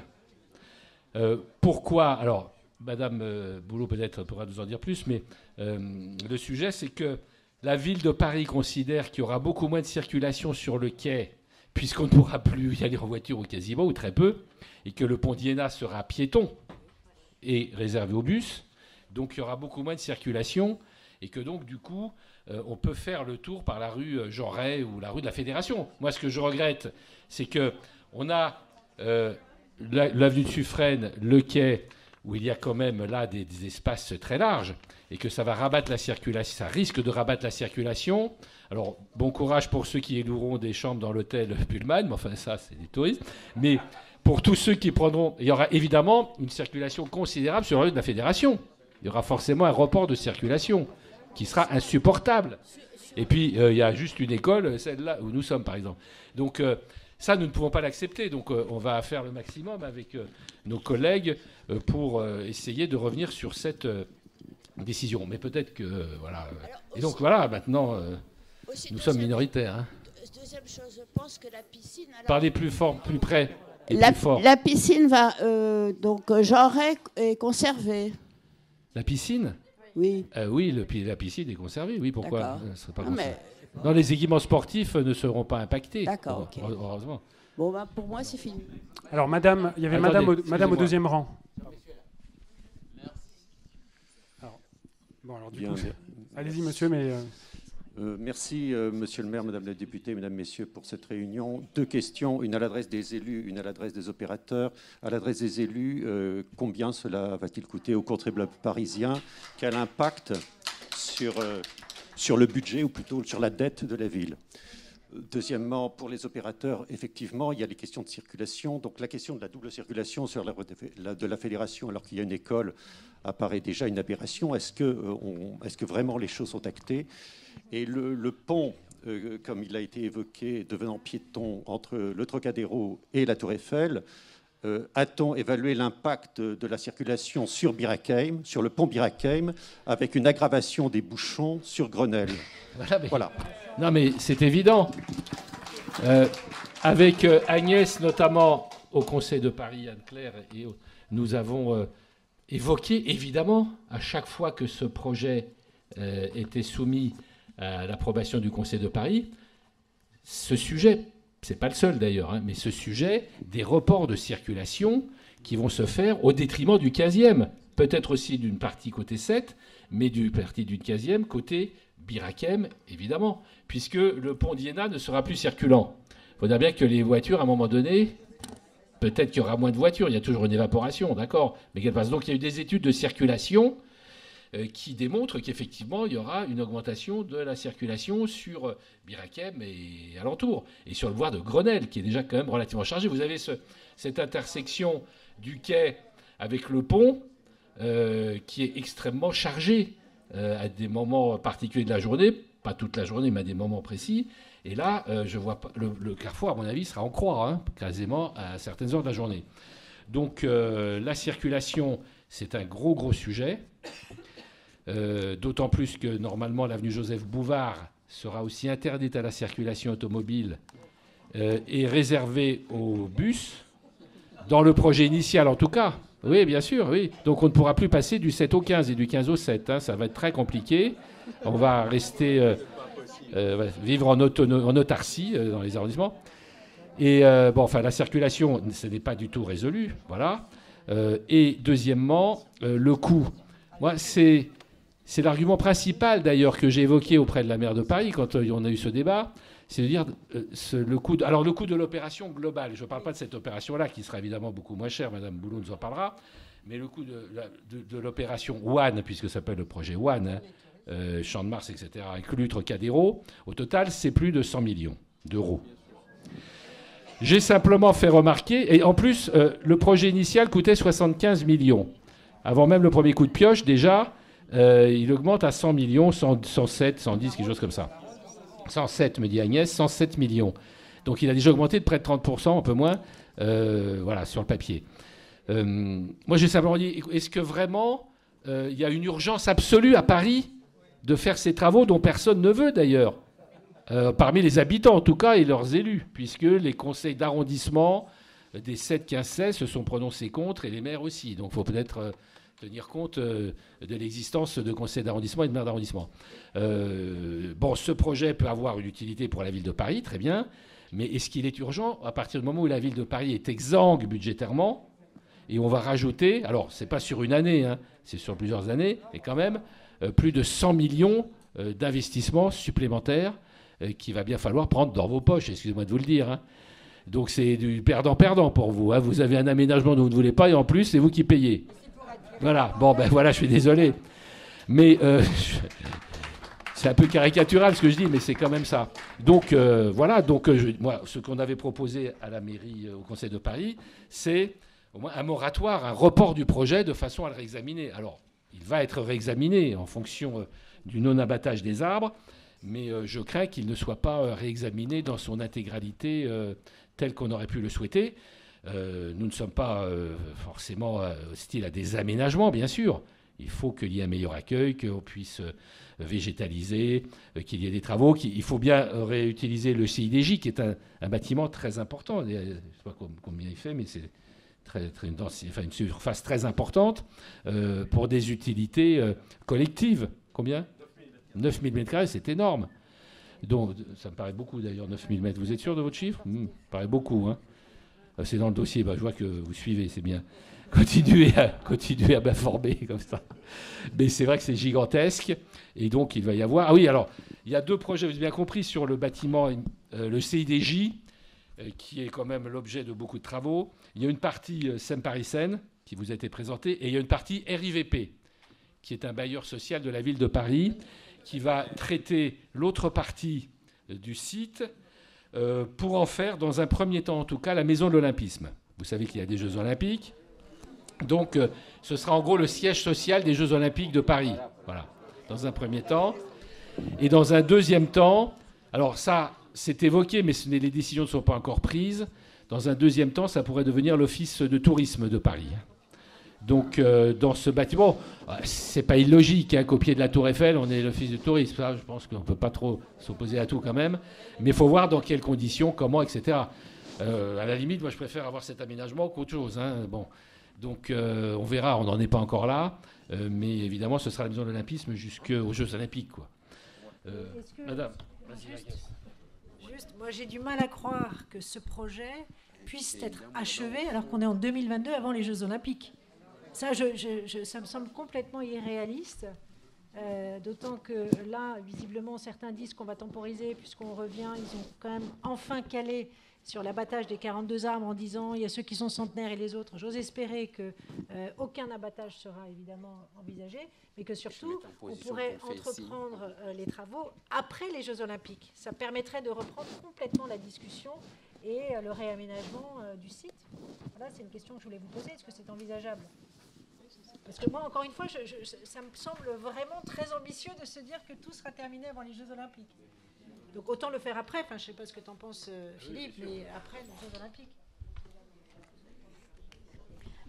Pourquoi ? Alors, Madame Boulot peut-être pourra nous en dire plus, mais le sujet, c'est que la ville de Paris considère qu'il y aura beaucoup moins de circulation sur le quai, puisqu'on ne pourra plus y aller en voiture ou quasiment, ou très peu, et que le pont d'Iéna sera piéton et réservé aux bus. Donc il y aura beaucoup moins de circulation, et que donc, du coup, on peut faire le tour par la rue Jean Ray ou la rue de la Fédération. Moi, ce que je regrette, c'est qu'on a l'avenue de Suffren, le quai, où il y a quand même là des espaces très larges, et que ça va rabattre la circulation, ça risque de rabattre la circulation. Alors, bon courage pour ceux qui loueront des chambres dans l'hôtel Pullman, mais enfin ça, c'est des touristes. Mais pour tous ceux qui prendront, il y aura évidemment une circulation considérable sur la rue de la Fédération. Il y aura forcément un report de circulation qui sera insupportable. Et puis, il y a juste une école, celle-là où nous sommes, par exemple. Donc, ça, nous ne pouvons pas l'accepter. Donc, on va faire le maximum avec nos collègues pour essayer de revenir sur cette décision. Mais peut-être que... voilà. Et donc, voilà, maintenant, nous sommes minoritaires. Hein. Deuxième chose, je pense que la piscine... Alors, parlez plus fort, plus près. Plus fort. La piscine va... donc, Jean Ray est conservée. La piscine ? Oui. Oui, la piscine est conservée. Oui, pourquoi serait pas conservé. Mais... Non, les équipements sportifs ne seront pas impactés. D'accord, ok. Heureusement. Bon, bah, pour moi, c'est fini. Alors, madame, il y avait Attendez, madame au deuxième rang. Alors, bon, alors du coup, allez-y, monsieur, mais... Merci, monsieur le maire, madame la députée, mesdames, messieurs, pour cette réunion. Deux questions, une à l'adresse des élus, une à l'adresse des opérateurs. À l'adresse des élus, combien cela va-t-il coûter aux contribuables parisiens ? Quel impact sur le budget, ou plutôt sur la dette de la ville ? Deuxièmement, pour les opérateurs, effectivement, il y a les questions de circulation. Donc la question de la double circulation sur la route de la Fédération, alors qu'il y a une école, apparaît déjà une aberration. Est-ce que vraiment les choses sont actées ? Et le pont, comme il a été évoqué, devenant piéton entre le Trocadéro et la Tour Eiffel, a-t-on évalué l'impact de la circulation sur Bir-Hakeim, sur le pont Bir-Hakeim, avec une aggravation des bouchons sur Grenelle ? Voilà. Non, mais c'est évident. Avec Agnès, notamment au Conseil de Paris, Anne-Claire, nous avons évoqué, évidemment, à chaque fois que ce projet était soumis à l'approbation du Conseil de Paris, ce sujet, c'est pas le seul d'ailleurs, hein, mais ce sujet des reports de circulation qui vont se faire au détriment du 15e, peut-être aussi d'une partie côté 7, mais d'une partie d'une 15e côté Bir-Hakeim, évidemment, puisque le pont d'Iéna ne sera plus circulant. Il faudra bien que les voitures, à un moment donné, peut-être qu'il y aura moins de voitures, il y a toujours une évaporation, d'accord, mais qu'elle passe. Donc il y a eu des études de circulation qui démontrent qu'effectivement, il y aura une augmentation de la circulation sur Bir-Hakeim et alentour, et sur le boulevard de Grenelle, qui est déjà quand même relativement chargé. Vous avez cette intersection du quai avec le pont qui est extrêmement chargée à des moments particuliers de la journée, pas toute la journée, mais à des moments précis. Et là, je vois pas, le carrefour, à mon avis, sera en croix, hein, quasiment à certaines heures de la journée. Donc la circulation, c'est un gros sujet. D'autant plus que normalement l'avenue Joseph Bouvard sera aussi interdite à la circulation automobile et réservée aux bus, dans le projet initial en tout cas. Oui, bien sûr, oui. Donc on ne pourra plus passer du 7 au 15 et du 15 au 7. Hein. Ça va être très compliqué. On va rester vivre en autarcie dans les arrondissements. Et la circulation, ce n'est pas du tout résolu. Voilà. Et deuxièmement, le coût. Moi, c'est l'argument principal d'ailleurs que j'ai évoqué auprès de la maire de Paris quand on a eu ce débat. C'est de dire le coût de l'opération globale. Je ne parle pas de cette opération-là qui sera évidemment beaucoup moins chère. Madame Boulot nous en parlera. Mais le coût de l'opération One, puisque ça s'appelle le projet One, Champ de Mars, etc., inclus Trocadéro, au total, c'est plus de 100 millions d'euros. J'ai simplement fait remarquer, et en plus, le projet initial coûtait 75 millions. Avant même le premier coup de pioche, déjà, il augmente à 100 millions, 107, 110, quelque chose comme ça. 107, me dit Agnès, 107 millions. Donc il a déjà augmenté de près de 30%, un peu moins, voilà, sur le papier. Moi, j'ai simplement dit, est-ce que vraiment il y a une urgence absolue à Paris de faire ces travaux dont personne ne veut d'ailleurs, parmi les habitants en tout cas et leurs élus, puisque les conseils d'arrondissement des 7, 15, 16 se sont prononcés contre et les maires aussi. Donc il faut peut-être tenir compte de l'existence de conseils d'arrondissement et de maires d'arrondissement. Bon, ce projet peut avoir une utilité pour la ville de Paris, très bien, mais est-ce qu'il est urgent à partir du moment où la ville de Paris est exsangue budgétairement et on va rajouter, alors c'est pas sur une année, hein, c'est sur plusieurs années, mais quand même plus de 100 millions d'investissements supplémentaires qu'il va bien falloir prendre dans vos poches, excusez-moi de vous le dire. Hein. Donc c'est du perdant-perdant pour vous. Hein. Vous avez un aménagement dont vous ne voulez pas et en plus c'est vous qui payez. Voilà, bon ben voilà, je suis désolé. Mais c'est un peu caricatural ce que je dis, mais c'est quand même ça. Donc voilà, donc moi, ce qu'on avait proposé à la mairie, au Conseil de Paris, c'est au moins un moratoire, un report du projet de façon à le réexaminer. Alors, il va être réexaminé en fonction du non-abattage des arbres, mais je crains qu'il ne soit pas réexaminé dans son intégralité telle qu'on aurait pu le souhaiter. Nous ne sommes pas forcément hostiles à des aménagements, bien sûr. Il faut qu'il y ait un meilleur accueil, qu'on puisse végétaliser, qu'il y ait des travaux. Il faut bien réutiliser le CIDJ, qui est un bâtiment très important. Je ne sais pas combien il fait, mais c'est une surface très importante pour des utilités collectives. Combien ? 9000 m², c'est énorme. Donc, ça me paraît beaucoup d'ailleurs, 9000 m². Vous êtes sûr de votre chiffre ? Ça me paraît beaucoup. Hein. C'est dans le dossier, je vois que vous suivez, c'est bien. Continuez à m'informer comme ça. Mais c'est vrai que c'est gigantesque. Et donc, il va y avoir... Ah oui, alors, il y a deux projets, vous avez bien compris, sur le bâtiment, le CIDJ, qui est quand même l'objet de beaucoup de travaux. Il y a une partie Seine-Paris-Seine, qui vous a été présentée, et il y a une partie RIVP, qui est un bailleur social de la ville de Paris, qui va traiter l'autre partie du site pour en faire, dans un premier temps en tout cas, la maison de l'Olympisme. Vous savez qu'il y a des Jeux Olympiques. Donc, ce sera en gros le siège social des Jeux Olympiques de Paris. Voilà, dans un premier temps. Et dans un deuxième temps, alors ça, c'est évoqué, mais les décisions ne sont pas encore prises. Dans un deuxième temps, ça pourrait devenir l'Office de tourisme de Paris. Donc, dans ce bâtiment, c'est pas illogique qu'au pied de la Tour Eiffel, on ait l'Office de tourisme. Ça, je pense qu'on ne peut pas trop s'opposer à tout quand même. Mais il faut voir dans quelles conditions, comment, etc. À la limite, moi, je préfère avoir cet aménagement qu'autre chose. Hein. Bon. Donc, on verra, on n'en est pas encore là. Mais évidemment, ce sera la maison de l'Olympisme jusqu'aux Jeux Olympiques. Quoi. Madame, juste, moi, j'ai du mal à croire que ce projet puisse être achevé alors qu'on est en 2022 avant les Jeux Olympiques. Ça, ça me semble complètement irréaliste, d'autant que là, visiblement, certains disent qu'on va temporiser puisqu'on revient. Ils ont quand même enfin calé sur l'abattage des 42 arbres en disant il y a ceux qui sont centenaires et les autres. J'ose espérer qu'aucun abattage sera évidemment envisagé, mais que surtout, on pourrait entreprendre les travaux après les Jeux Olympiques. Ça permettrait de reprendre complètement la discussion et le réaménagement du site. Voilà, c'est une question que je voulais vous poser. Est-ce que c'est envisageable ? Parce que moi, encore une fois, ça me semble vraiment très ambitieux de se dire que tout sera terminé avant les Jeux Olympiques. Donc autant le faire après. Enfin, je ne sais pas ce que tu en penses, Philippe, mais après les Jeux Olympiques.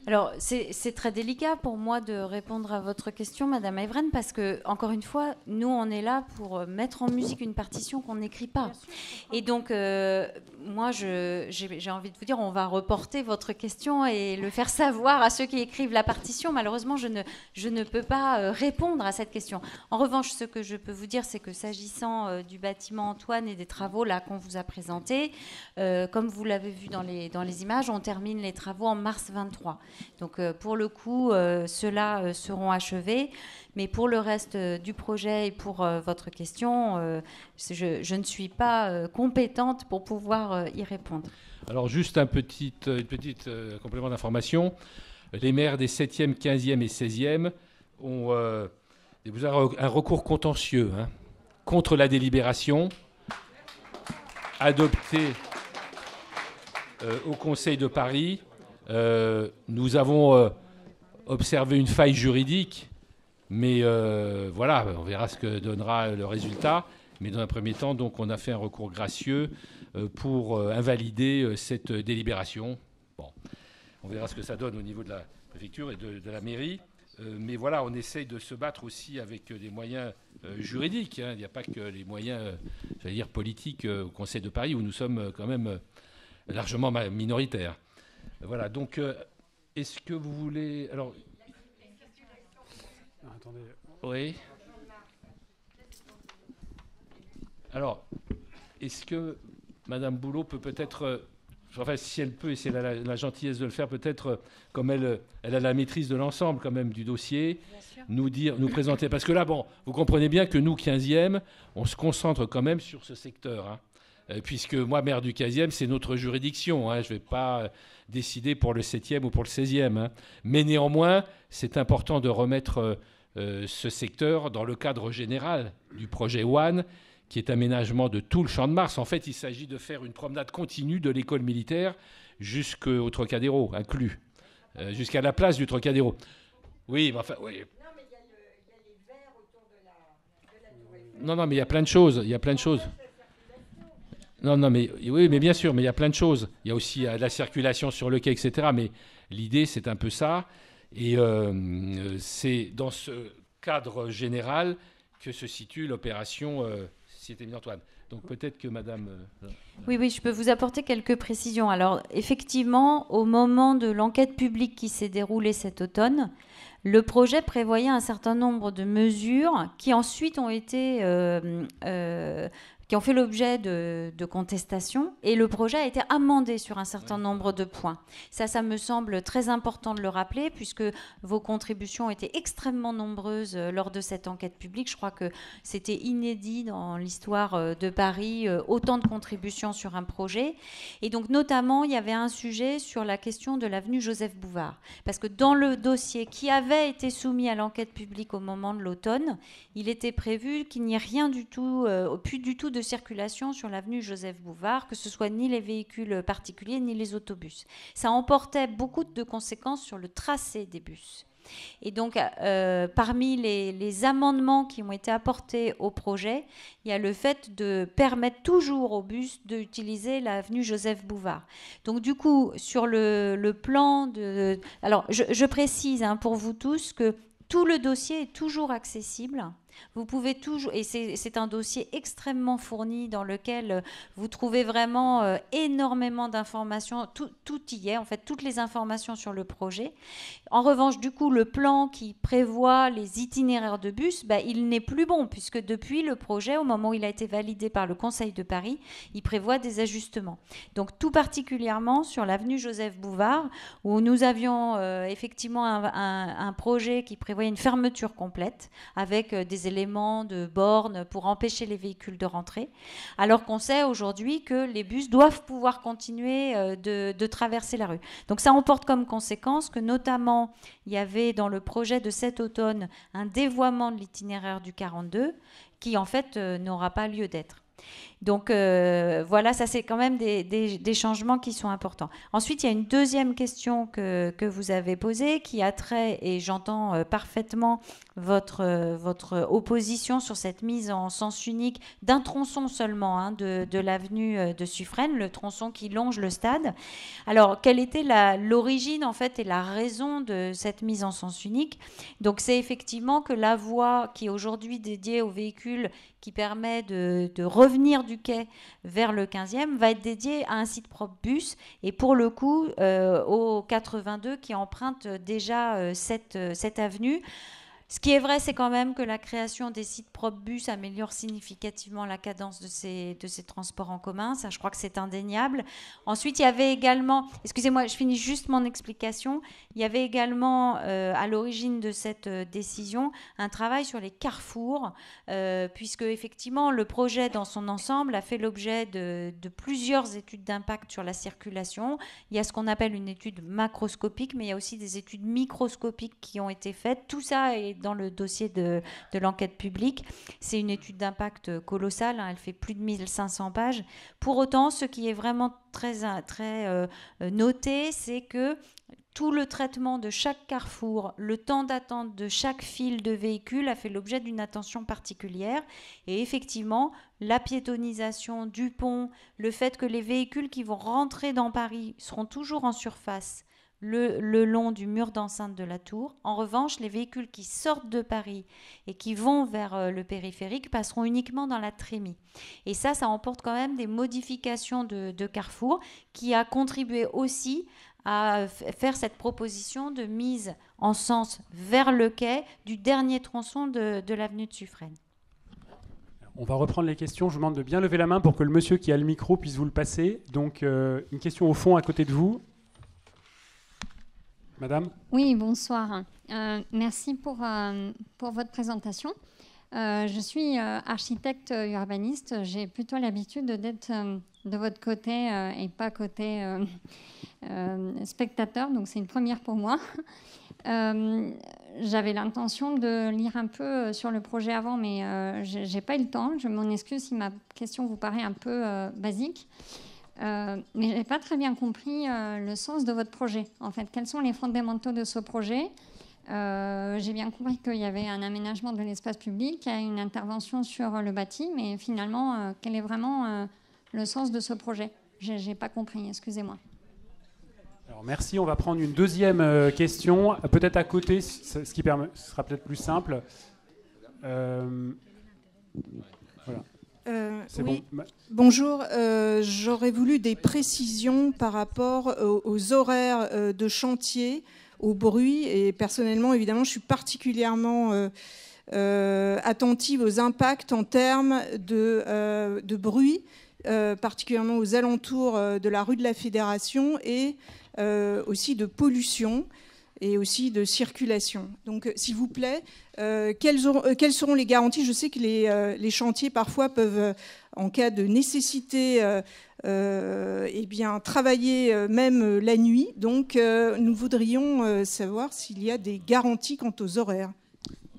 Alors, c'est très délicat pour moi de répondre à votre question, Madame Evren, parce que, encore une fois, nous, on est là pour mettre en musique une partition qu'on n'écrit pas. Et donc, moi, j'ai envie de vous dire, on va reporter votre question et le faire savoir à ceux qui écrivent la partition. Malheureusement, je ne peux pas répondre à cette question. En revanche, ce que je peux vous dire, c'est que s'agissant du bâtiment Antoine et des travaux là qu'on vous a présentés, comme vous l'avez vu dans les images, on termine les travaux en mars 23. Donc pour le coup, ceux-là seront achevés. Mais pour le reste du projet et pour votre question, je ne suis pas compétente pour pouvoir y répondre. Alors juste un petit complément d'information. les maires des 7e, 15e et 16e ont un recours contentieux contre la délibération adoptée au Conseil de Paris. Nous avons observé une faille juridique, mais voilà, on verra ce que donnera le résultat. Mais dans un premier temps, donc, on a fait un recours gracieux pour invalider cette délibération. Bon, on verra ce que ça donne au niveau de la préfecture et de la mairie. Mais voilà, on essaye de se battre aussi avec des moyens juridiques. Il n'y a pas que les moyens, j'allais dire, politiques au Conseil de Paris, où nous sommes quand même largement minoritaires. Voilà, donc, est-ce que vous voulez... Alors... Attendez. Oui. Alors, est-ce que Madame Boulot peut peut-être... Enfin, si elle peut, et si elle a la gentillesse de le faire, peut-être, comme elle a la maîtrise de l'ensemble quand même du dossier, nous présenter. Parce que là, bon, vous comprenez bien que nous, 15e, on se concentre quand même sur ce secteur. Puisque moi, maire du 15e, c'est notre juridiction. Je ne vais pas décider pour le 7e ou pour le 16e. Mais néanmoins, c'est important de remettre ce secteur dans le cadre général du projet ONE, qui est aménagement de tout le Champ de Mars. En fait, il s'agit de faire une promenade continue de l'école militaire jusqu'au Trocadéro, inclus, jusqu'à la place du Trocadéro. Oui, mais enfin, oui. Non, mais il y a les verts autour de la tour. Non, mais il y a plein de choses. Il y a plein de choses. Non, mais oui, mais bien sûr, mais il y a plein de choses. Il y a aussi la circulation sur le quai, etc. Mais l'idée, c'est un peu ça. Et c'est dans ce cadre général que se situe l'opération Cité Mille-Antoine. Donc peut-être que Madame... Oui, je peux vous apporter quelques précisions. Alors effectivement, au moment de l'enquête publique qui s'est déroulée cet automne, le projet prévoyait un certain nombre de mesures qui ensuite ont été... qui ont fait l'objet de contestations, et le projet a été amendé sur un certain nombre de points. Ça me semble très important de le rappeler, puisque vos contributions étaient extrêmement nombreuses lors de cette enquête publique. Je crois que c'était inédit dans l'histoire de Paris, autant de contributions sur un projet. Et donc, notamment, il y avait un sujet sur la question de l'avenue Joseph-Bouvard. Parce que dans le dossier qui avait été soumis à l'enquête publique au moment de l'automne, il était prévu qu'il n'y ait rien du tout, plus du tout de circulation sur l'avenue Joseph-Bouvard, que ce soit ni les véhicules particuliers ni les autobus. Ça emportait beaucoup de conséquences sur le tracé des bus. Et donc, parmi les amendements qui ont été apportés au projet, il y a le fait de permettre toujours aux bus d'utiliser l'avenue Joseph-Bouvard. Donc, du coup, sur le plan de... Alors, je précise pour vous tous que tout le dossier est toujours accessible. Vous pouvez toujours, et c'est un dossier extrêmement fourni dans lequel vous trouvez vraiment énormément d'informations. Tout y est, en fait, toutes les informations sur le projet. En revanche, du coup, le plan qui prévoit les itinéraires de bus, il n'est plus bon, puisque depuis le projet, au moment où il a été validé par le Conseil de Paris, il prévoit des ajustements. Donc, tout particulièrement sur l'avenue Joseph-Bouvard, où nous avions effectivement un projet qui prévoyait une fermeture complète, avec des éléments de bornes pour empêcher les véhicules de rentrer, alors qu'on sait aujourd'hui que les bus doivent pouvoir continuer de traverser la rue. Donc ça emporte comme conséquence que notamment il y avait dans le projet de cet automne un dévoiement de l'itinéraire du 42 qui en fait n'aura pas lieu d'être. Donc voilà, ça c'est quand même des changements qui sont importants. Ensuite, il y a une deuxième question que vous avez posée qui a trait, et j'entends parfaitement votre opposition sur cette mise en sens unique d'un tronçon seulement de l'avenue de Suffren, le tronçon qui longe le stade. Alors, quelle était l'origine en fait et la raison de cette mise en sens unique? Donc, c'est effectivement que la voie qui est aujourd'hui dédiée aux véhicules qui permet de revenir du quai vers le 15e, va être dédiée à un site propre bus, et pour le coup, au 82 qui emprunte déjà cette avenue. Ce qui est vrai, c'est quand même que la création des sites propres bus améliore significativement la cadence de ces transports en commun. Ça, je crois que c'est indéniable. Ensuite, il y avait également, excusez-moi, je finis juste mon explication, il y avait également à l'origine de cette décision un travail sur les carrefours, puisque effectivement le projet dans son ensemble a fait l'objet de plusieurs études d'impact sur la circulation. Il y a ce qu'on appelle une étude macroscopique, mais il y a aussi des études microscopiques qui ont été faites. Tout ça est dans le dossier de l'enquête publique. C'est une étude d'impact colossale, hein, elle fait plus de 1500 pages. Pour autant, ce qui est vraiment très noté, c'est que tout le traitement de chaque carrefour, le temps d'attente de chaque file de véhicules a fait l'objet d'une attention particulière. Et effectivement, la piétonisation du pont, le fait que les véhicules qui vont rentrer dans Paris seront toujours en surface le long du mur d'enceinte de la tour. En revanche, les véhicules qui sortent de Paris et qui vont vers le périphérique passeront uniquement dans la trémie. Et ça emporte quand même des modifications de carrefour qui a contribué aussi à faire cette proposition de mise en sens vers le quai du dernier tronçon de l'avenue de Suffren. On va reprendre les questions. Je vous demande de bien lever la main pour que le monsieur qui a le micro puisse vous le passer. Donc, une question au fond à côté de vous. Madame ? Oui, bonsoir. Merci pour votre présentation. Je suis architecte urbaniste. J'ai plutôt l'habitude d'être de votre côté et pas côté spectateur, donc c'est une première pour moi. J'avais l'intention de lire un peu sur le projet avant, mais j'ai pas eu le temps. Je m'en excuse si ma question vous paraît un peu basique. Mais je n'ai pas très bien compris le sens de votre projet. En fait, quels sont les fondamentaux de ce projet ? J'ai bien compris qu'il y avait un aménagement de l'espace public, une intervention sur le bâti, mais finalement, quel est vraiment le sens de ce projet ? Je n'ai pas compris, excusez-moi. Alors, merci. On va prendre une deuxième question, peut-être à côté, ce qui sera peut-être plus simple. Voilà. Oui. Bon. Bonjour, j'aurais voulu des précisions par rapport aux horaires de chantier, au bruit, et personnellement, évidemment, je suis particulièrement attentive aux impacts en termes de bruit, particulièrement aux alentours de la rue de la Fédération, et aussi de pollution et aussi de circulation. Donc, s'il vous plaît, quelles seront les garanties ? Je sais que les chantiers, parfois, peuvent, en cas de nécessité, eh bien, travailler même la nuit. Donc, nous voudrions savoir s'il y a des garanties quant aux horaires.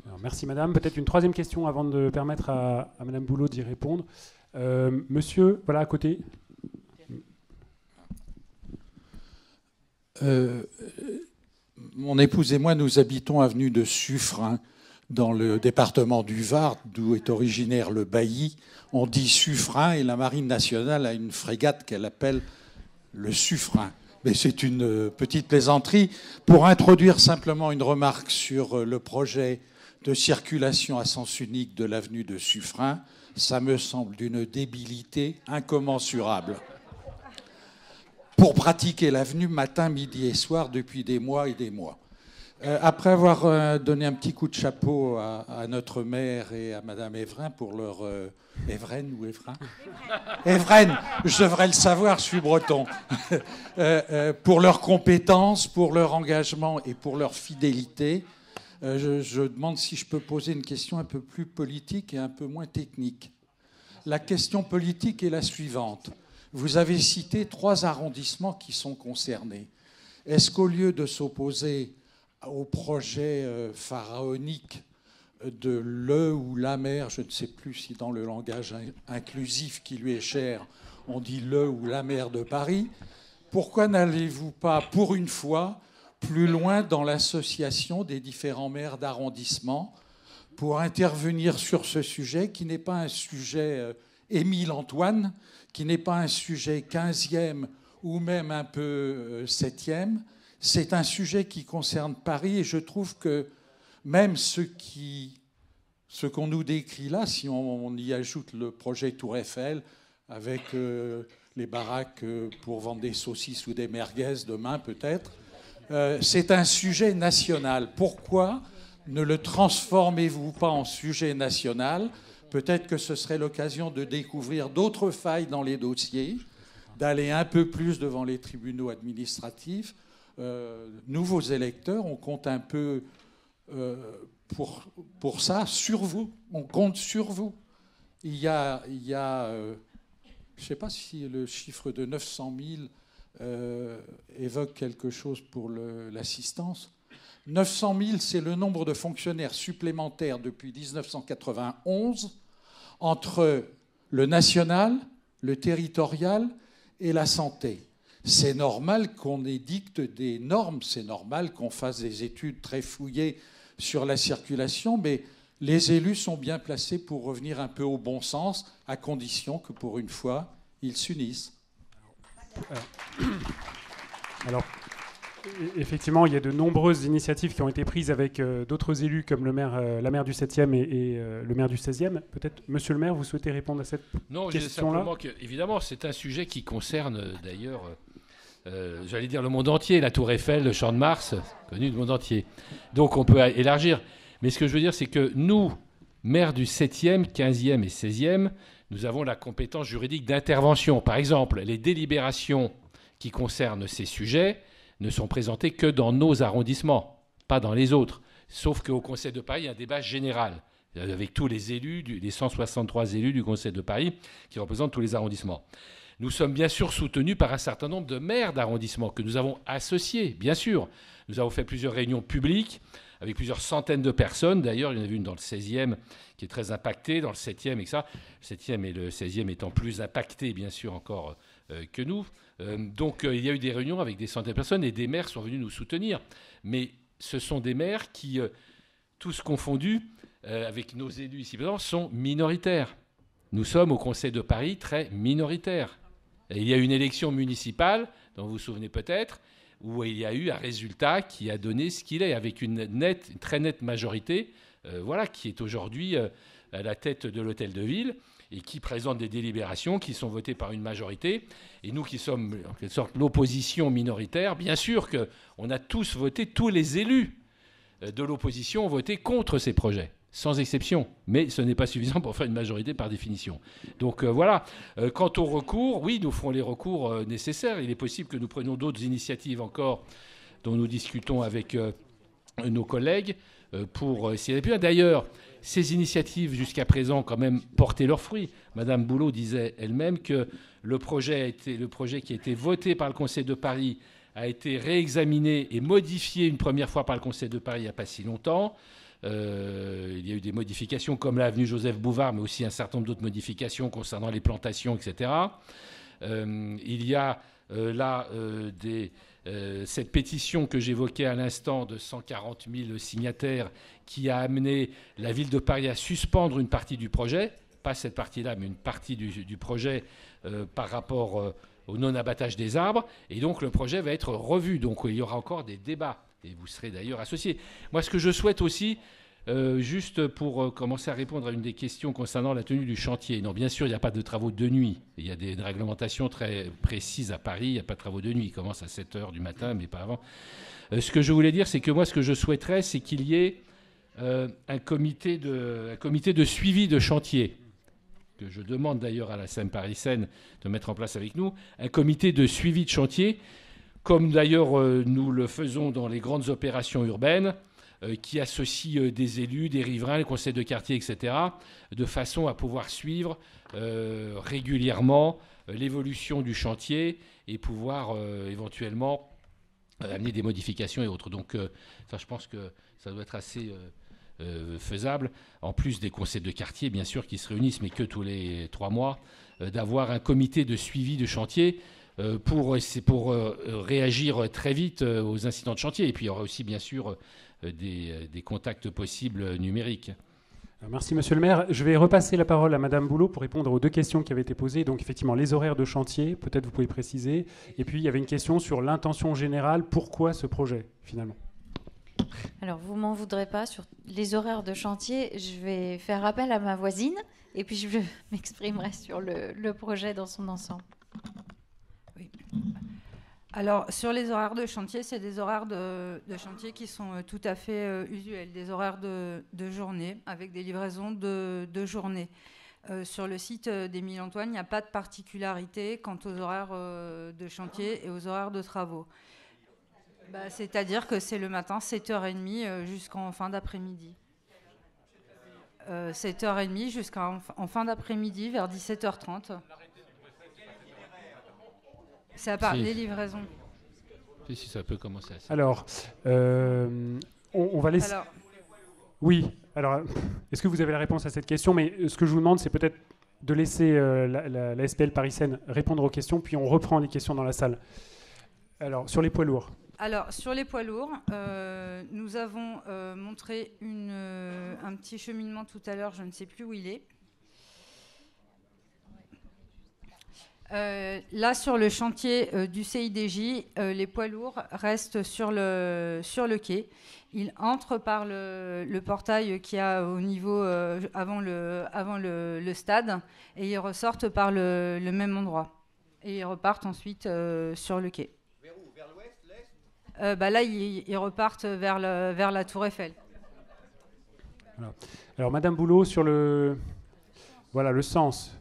Alors, merci, madame. Peut-être une troisième question avant de permettre à madame Boulot d'y répondre. Monsieur, voilà, à côté. Mon épouse et moi, nous habitons avenue de Suffren, dans le département du Var, d'où est originaire le bailli. On dit Suffren et la Marine nationale a une frégate qu'elle appelle le Suffren. Mais c'est une petite plaisanterie. Pour introduire simplement une remarque sur le projet de circulation à sens unique de l'avenue de Suffren, ça me semble d'une débilité incommensurable. Pour pratiquer l'avenue matin, midi et soir depuis des mois et des mois. Après avoir donné un petit coup de chapeau à notre maire et à Madame Evren pour leur... Evren ou Evren ? Evren, je devrais le savoir, je suis breton. Pour leurs compétences, pour leur engagement et pour leur fidélité, je demande si je peux poser une question un peu plus politique et un peu moins technique. La question politique est la suivante. Vous avez cité 3 arrondissements qui sont concernés. Est-ce qu'au lieu de s'opposer au projet pharaonique de le ou la maire, je ne sais plus si dans le langage inclusif qui lui est cher, on dit le ou la maire de Paris, pourquoi n'allez-vous pas, pour une fois, plus loin dans l'association des différents maires d'arrondissement pour intervenir sur ce sujet qui n'est pas un sujet Émile Antoine, qui n'est pas un sujet 15e ou même un peu 7e. C'est un sujet qui concerne Paris et je trouve que même ce qu'on nous décrit là, si on y ajoute le projet Tour Eiffel avec les baraques pour vendre des saucisses ou des merguez demain peut-être, c'est un sujet national. Pourquoi ne le transformez-vous pas en sujet national? Peut-être que ce serait l'occasion de découvrir d'autres failles dans les dossiers, d'aller un peu plus devant les tribunaux administratifs. Nouveaux électeurs, on compte un peu pour ça, sur vous. On compte sur vous. Il y a je ne sais pas si le chiffre de 900 000 évoque quelque chose pour l'assistance. 900 000, c'est le nombre de fonctionnaires supplémentaires depuis 1991 entre le national, le territorial et la santé. C'est normal qu'on édicte des normes, c'est normal qu'on fasse des études très fouillées sur la circulation, mais les élus sont bien placés pour revenir un peu au bon sens, à condition que pour une fois, ils s'unissent. Alors, effectivement, il y a de nombreuses initiatives qui ont été prises avec d'autres élus comme la maire du 7e et le maire du 16e. Peut-être, monsieur le maire, vous souhaitez répondre à cette question-là? Non, je dis simplement que, évidemment, c'est un sujet qui concerne d'ailleurs, j'allais dire le monde entier, la Tour Eiffel, le Champ de Mars, connu du monde entier. Donc on peut élargir. Mais ce que je veux dire, c'est que nous, maires du 7e, 15e et 16e, nous avons la compétence juridique d'intervention. Par exemple, les délibérations qui concernent ces sujets ne sont présentées que dans nos arrondissements, pas dans les autres. Sauf qu'au Conseil de Paris, il y a un débat général avec tous les élus, les 163 élus du Conseil de Paris qui représentent tous les arrondissements. Nous sommes bien sûr soutenus par un certain nombre de maires d'arrondissement que nous avons associés, bien sûr. Nous avons fait plusieurs réunions publiques avec plusieurs centaines de personnes. D'ailleurs, il y en a une dans le 16e qui est très impactée, dans le 7e et ça. Le 7e et le 16e étant plus impactés, bien sûr, encore que nous. Donc, il y a eu des réunions avec des centaines de personnes et des maires sont venus nous soutenir. Mais ce sont des maires qui, tous confondus, avec nos élus ici présents, sont minoritaires. Nous sommes au Conseil de Paris très minoritaires. Et il y a une élection municipale, dont vous vous souvenez peut-être, où il y a eu un résultat qui a donné ce qu'il est, avec une très nette majorité, qui est aujourd'hui à la tête de l'Hôtel de Ville et qui présente des délibérations qui sont votées par une majorité. Et nous qui sommes en quelque sorte l'opposition minoritaire, bien sûr qu'on a tous voté, tous les élus de l'opposition ont voté contre ces projets, sans exception. Mais ce n'est pas suffisant pour faire une majorité par définition. Donc voilà. Quant au recours, oui, nous ferons les recours nécessaires. Il est possible que nous prenions d'autres initiatives encore dont nous discutons avec nos collègues pour essayer plus. D'ailleurs, ces initiatives, jusqu'à présent, quand même, portaient leurs fruits. Madame Boulot disait elle-même que le projet qui a été voté par le Conseil de Paris a été réexaminé et modifié une première fois par le Conseil de Paris il n'y a pas si longtemps. Il y a eu des modifications comme l'avenue Joseph Bouvard, mais aussi un certain nombre d'autres modifications concernant les plantations, etc. Il y a cette pétition que j'évoquais à l'instant de 140 000 signataires qui a amené la ville de Paris à suspendre une partie du projet, pas cette partie-là, mais une partie du projet par rapport au non-abattage des arbres. Et donc le projet va être revu. Donc il y aura encore des débats. Et vous serez d'ailleurs associés. Moi, ce que je souhaite aussi, juste pour commencer à répondre à une des questions concernant la tenue du chantier. Non, bien sûr, il n'y a pas de travaux de nuit. Il y a des réglementations très précises à Paris. Il n'y a pas de travaux de nuit. Ils commencent à 7 h du matin, mais pas avant. Ce que je voulais dire, c'est que moi, ce que je souhaiterais, c'est qu'il y ait un comité de suivi de chantier, que je demande d'ailleurs à la SEM Paris-Seine de mettre en place avec nous, un comité de suivi de chantier, comme d'ailleurs nous le faisons dans les grandes opérations urbaines, qui associe des élus, des riverains, les conseils de quartier, etc., de façon à pouvoir suivre régulièrement l'évolution du chantier et pouvoir éventuellement amener des modifications et autres. Donc ça, je pense que ça doit être assez faisable, en plus des conseils de quartier, bien sûr, qui se réunissent, mais que tous les 3 mois, d'avoir un comité de suivi de chantier pour réagir très vite aux incidents de chantier. Et puis il y aura aussi, bien sûr, des contacts possibles numériques. Merci, monsieur le maire. Je vais repasser la parole à madame Boulot pour répondre aux 2 questions qui avaient été posées. Donc, effectivement, les horaires de chantier, peut-être vous pouvez préciser. Et puis, il y avait une question sur l'intention générale. Pourquoi ce projet, finalement ? Alors, vous m'en voudrez pas sur les horaires de chantier. Je vais faire appel à ma voisine et puis je m'exprimerai sur le projet dans son ensemble. Oui. Alors, sur les horaires de chantier, c'est des horaires de chantier qui sont tout à fait usuels, des horaires de journée, avec des livraisons de journée. Sur le site d'Émile-Antoine, il n'y a pas de particularité quant aux horaires de chantier et aux horaires de travaux. C'est-à-dire que c'est le matin, 7h30 jusqu'en fin d'après-midi. 7h30 jusqu'en fin d'après-midi, vers 17h30. C'est à part les livraisons. Si ça peut commencer à ça. Alors, on va laisser... Alors, oui, alors, est-ce que vous avez la réponse à cette question? Mais ce que je vous demande, c'est peut-être de laisser la SPL Paris Seine répondre aux questions, puis on reprend les questions dans la salle. Alors, sur les poids lourds. Alors, sur les poids lourds, nous avons montré un petit cheminement tout à l'heure, je ne sais plus où il est. Là, sur le chantier du CIDJ, les poids lourds restent sur le quai. Ils entrent par le portail qu'il y a au niveau avant le stade et ils ressortent par le même endroit. Et ils repartent ensuite sur le quai. Vers où? Vers l'ouest, l'est? Là, ils repartent vers la Tour Eiffel. Voilà. Alors, Madame Boulot, sur le sens.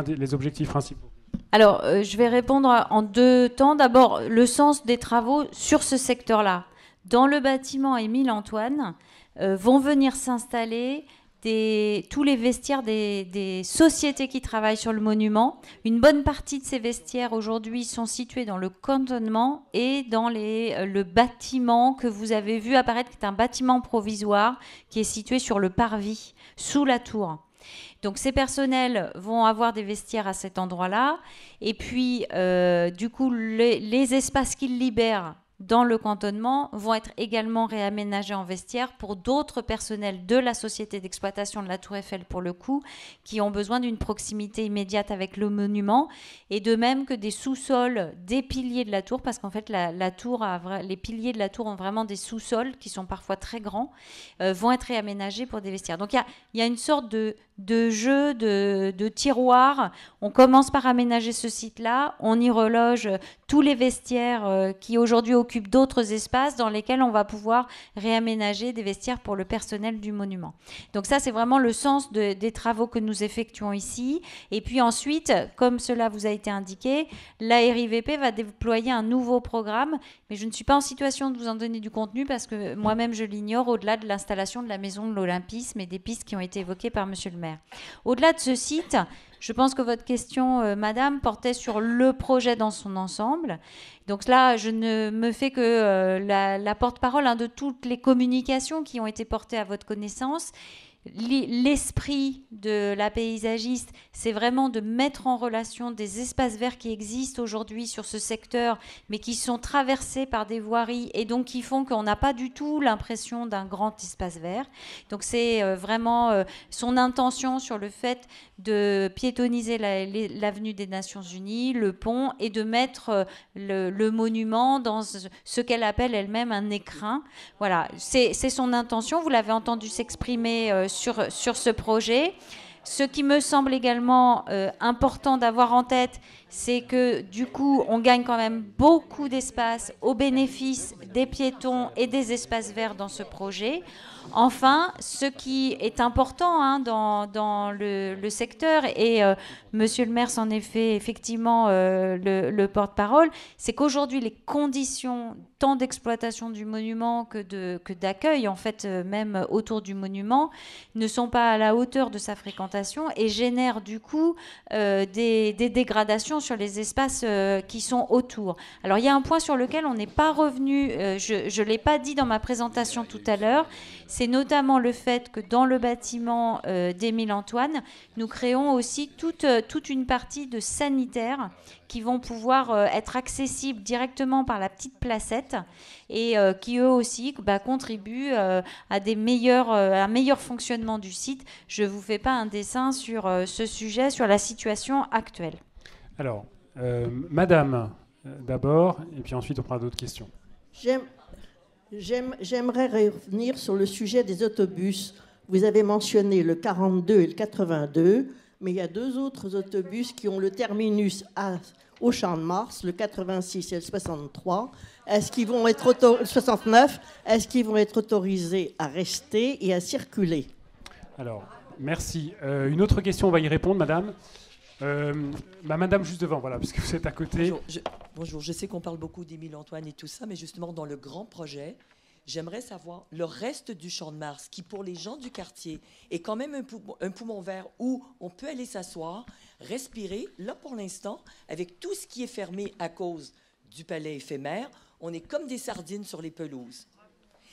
Les objectifs principaux. Alors, je vais répondre en deux temps. D'abord, le sens des travaux sur ce secteur-là. Dans le bâtiment Émile-Antoine, vont venir s'installer tous les vestiaires des sociétés qui travaillent sur le monument. Une bonne partie de ces vestiaires aujourd'hui sont situés dans le cantonnement et dans le bâtiment que vous avez vu apparaître, qui est un bâtiment provisoire qui est situé sur le parvis, sous la tour. Donc ces personnels vont avoir des vestiaires à cet endroit-là. Et puis, du coup, les espaces qu'ils libèrent dans le cantonnement vont être également réaménagés en vestiaires pour d'autres personnels de la société d'exploitation de la Tour Eiffel, pour le coup, qui ont besoin d'une proximité immédiate avec le monument. Et de même que des sous-sols des piliers de la tour, parce qu'en fait, les piliers de la tour ont vraiment des sous-sols qui sont parfois très grands, vont être réaménagés pour des vestiaires. Donc il y a une sorte de jeu, de tiroir. On commence par aménager ce site-là, on y reloge tous les vestiaires qui aujourd'hui occupent d'autres espaces dans lesquels on va pouvoir réaménager des vestiaires pour le personnel du monument. Donc ça, c'est vraiment le sens des travaux que nous effectuons ici. Et puis ensuite, comme cela vous a été indiqué, la RIVP va déployer un nouveau programme, mais je ne suis pas en situation de vous en donner du contenu parce que moi-même je l'ignore, au-delà de l'installation de la maison de l'Olympisme et des pistes qui ont été évoquées par Monsieur le maire. Au-delà de ce site, je pense que votre question, madame, portait sur le projet dans son ensemble. Donc là, je ne me fais que la porte-parole de toutes les communications qui ont été portées à votre connaissance. L'esprit de la paysagiste, c'est vraiment de mettre en relation des espaces verts qui existent aujourd'hui sur ce secteur, mais qui sont traversés par des voiries et donc qui font qu'on n'a pas du tout l'impression d'un grand espace vert. Donc c'est vraiment son intention sur le fait de piétoniser l'avenue des Nations Unies, le pont, et de mettre le monument dans ce qu'elle appelle elle-même un écrin. Voilà, c'est son intention. Vous l'avez entendu s'exprimer sur ce projet. Ce qui me semble également important d'avoir en tête, c'est que du coup, on gagne quand même beaucoup d'espace au bénéfice des piétons et des espaces verts dans ce projet. Enfin, ce qui est important dans le secteur, et Monsieur le maire s'en est fait effectivement le porte-parole, c'est qu'aujourd'hui, les conditions tant d'exploitation du monument que d'accueil, en fait, même autour du monument, ne sont pas à la hauteur de sa fréquentation et génèrent du coup des dégradations sur les espaces qui sont autour. Alors, il y a un point sur lequel on n'est pas revenu, je ne l'ai pas dit dans ma présentation tout à l'heure, c'est notamment le fait que dans le bâtiment d'Émile-Antoine, nous créons aussi toute une partie de sanitaires qui vont pouvoir être accessibles directement par la petite placette et qui eux aussi contribuent à un meilleur fonctionnement du site. Je ne vous fais pas un dessin sur ce sujet, sur la situation actuelle. Alors, madame, d'abord, et puis ensuite on prendra d'autres questions. J'aimerais revenir sur le sujet des autobus. Vous avez mentionné le 42 et le 82, mais il y a deux autres autobus qui ont le terminus au Champ de Mars, le 86 et le 63. Est-ce qu'ils vont être 69, est-ce qu'ils vont être autorisés à rester et à circuler? Alors, merci. Une autre question, on va y répondre, madame. Madame juste devant, voilà, puisque vous êtes à côté. Bonjour, je sais qu'on parle beaucoup d'Émile-Antoine et tout ça, mais justement, dans le grand projet, j'aimerais savoir le reste du Champ de Mars, qui pour les gens du quartier est quand même un poumon vert où on peut aller s'asseoir, respirer. Là, pour l'instant, avec tout ce qui est fermé à cause du palais éphémère, on est comme des sardines sur les pelouses.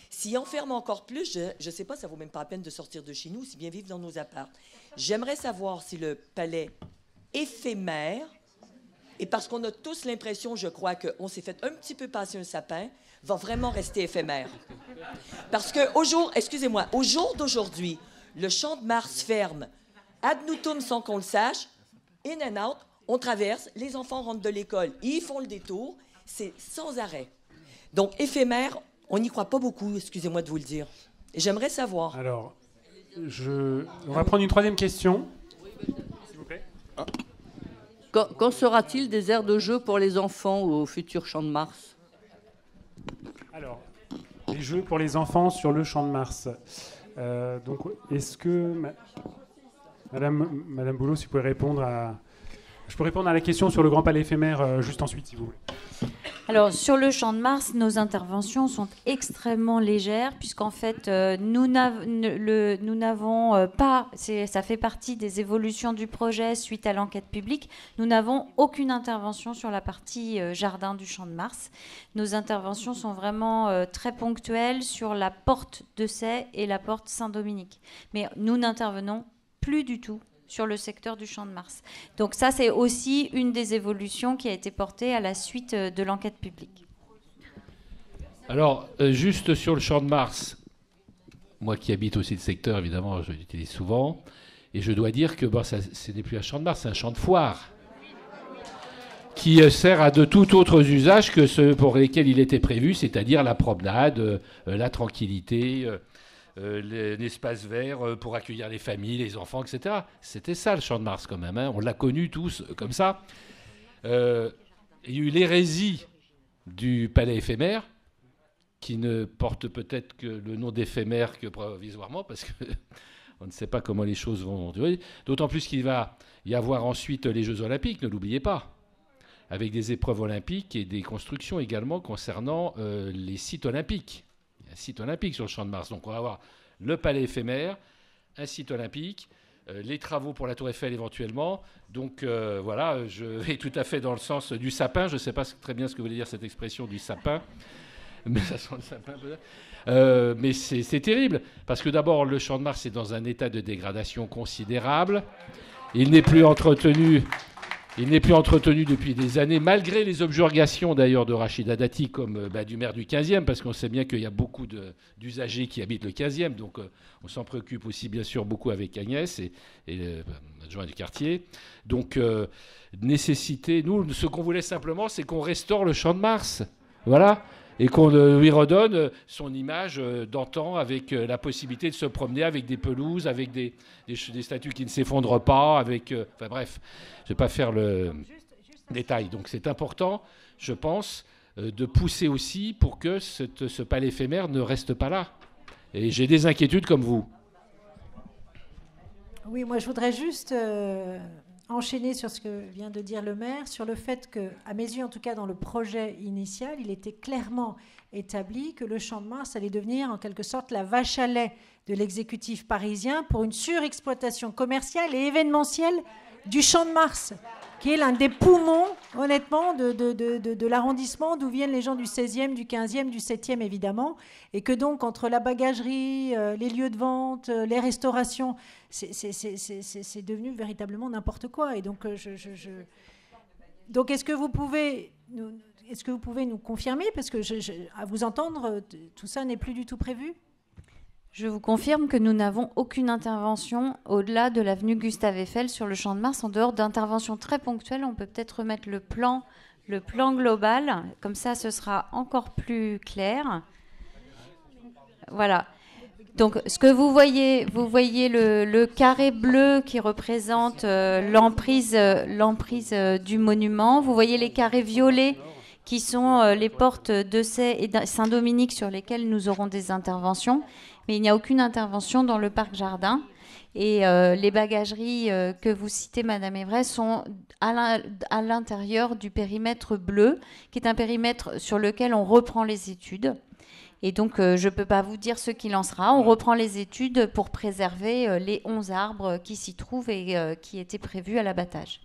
Si on ferme encore plus, je ne sais pas, ça vaut même pas la peine de sortir de chez nous, si bien vivre dans nos apparts. J'aimerais savoir si le palais éphémère, et parce qu'on a tous l'impression, je crois, qu'on s'est fait un petit peu passer un sapin, va vraiment rester éphémère. Parce qu'au jour d'aujourd'hui, le Champ de Mars ferme, ad nutum sans qu'on le sache, in and out, on traverse, les enfants rentrent de l'école, ils font le détour, c'est sans arrêt. Donc éphémère, on n'y croit pas beaucoup, excusez-moi de vous le dire. Et j'aimerais savoir. Alors, on va prendre une troisième question. S'il vous plaît. Qu'en sera-t-il des aires de jeu pour les enfants au futur Champ de Mars? Alors, les jeux pour les enfants sur le Champ de Mars. Donc, est-ce que Madame Boulot, si vous pouvez répondre à... Je peux répondre à la question sur le Grand Palais éphémère juste ensuite, si vous voulez. Alors, sur le Champ de Mars, nos interventions sont extrêmement légères, puisqu'en fait, nous n'avons pas, ça fait partie des évolutions du projet suite à l'enquête publique, nous n'avons aucune intervention sur la partie jardin du Champ de Mars. Nos interventions sont vraiment très ponctuelles sur la porte de Sey et la porte Saint-Dominique. Mais nous n'intervenons plus du tout sur le secteur du Champ de Mars. Donc ça, c'est aussi une des évolutions qui a été portée à la suite de l'enquête publique. Alors, juste sur le Champ de Mars, moi qui habite aussi le secteur, évidemment, je l'utilise souvent, et je dois dire que ce n'est plus un Champ de Mars, c'est un champ de foire, qui sert à de tout autres usages que ceux pour lesquels il était prévu, c'est-à-dire la promenade, la tranquillité, l'espace vert pour accueillir les familles, les enfants, etc. C'était ça le Champ de Mars quand même, hein. On l'a connu tous comme ça. Il y a eu l'hérésie du palais éphémère, qui ne porte peut-être que le nom d'éphémère que provisoirement, parce qu'on ne sait pas comment les choses vont durer. D'autant plus qu'il va y avoir ensuite les Jeux Olympiques, ne l'oubliez pas, avec des épreuves olympiques et des constructions également concernant les sites olympiques. Un site olympique sur le Champ de Mars. Donc on va avoir le palais éphémère, un site olympique, les travaux pour la Tour Eiffel éventuellement. Donc voilà, je vais tout à fait dans le sens du sapin. Je ne sais pas très bien ce que voulait dire cette expression du sapin. Mais ça sent le sapin peut-être. Mais c'est terrible, parce que d'abord le Champ de Mars est dans un état de dégradation considérable. Il n'est plus entretenu. Il n'est plus entretenu depuis des années, malgré les objurgations d'ailleurs de Rachida Dati, comme du maire du 15e, parce qu'on sait bien qu'il y a beaucoup d'usagers qui habitent le 15e, donc on s'en préoccupe aussi bien sûr beaucoup avec Agnès et l'adjoint du quartier. Donc nécessité, nous ce qu'on voulait simplement, c'est qu'on restaure le Champ de Mars, voilà, et qu'on lui redonne son image d'antan, avec la possibilité de se promener avec des pelouses, avec des statues qui ne s'effondrent pas, avec... enfin bref, je ne vais pas faire le détail. Donc c'est important, je pense, de pousser aussi pour que ce palais éphémère ne reste pas là. Et j'ai des inquiétudes comme vous. Oui, moi je voudrais juste enchaîner sur ce que vient de dire le maire, sur le fait que, à mes yeux en tout cas dans le projet initial, il était clairement établi que le Champ de Mars allait devenir en quelque sorte la vache à lait de l'exécutif parisien pour une surexploitation commerciale et événementielle du Champ de Mars, qui est l'un des poumons, honnêtement, de l'arrondissement, d'où viennent les gens du 16e, du 15e, du 7e, évidemment, et que donc, entre la bagagerie, les lieux de vente, les restaurations, c'est devenu véritablement n'importe quoi. Et donc, donc est-ce que vous pouvez nous confirmer, parce que à vous entendre, tout ça n'est plus du tout prévu? Je vous confirme que nous n'avons aucune intervention au-delà de l'avenue Gustave Eiffel sur le Champ de Mars, en dehors d'interventions très ponctuelles. On peut peut-être remettre le plan global, comme ça ce sera encore plus clair. Voilà. Donc, ce que vous voyez le carré bleu qui représente l'emprise du monument. Vous voyez les carrés violets qui sont les portes de Sey et Saint-Dominique sur lesquelles nous aurons des interventions. Mais il n'y a aucune intervention dans le parc jardin. Et les bagageries que vous citez, Madame Évray, sont à l'intérieur du périmètre bleu, qui est un périmètre sur lequel on reprend les études. Et donc, je ne peux pas vous dire ce qu'il en sera. On reprend les études pour préserver les 11 arbres qui s'y trouvent et qui étaient prévus à l'abattage.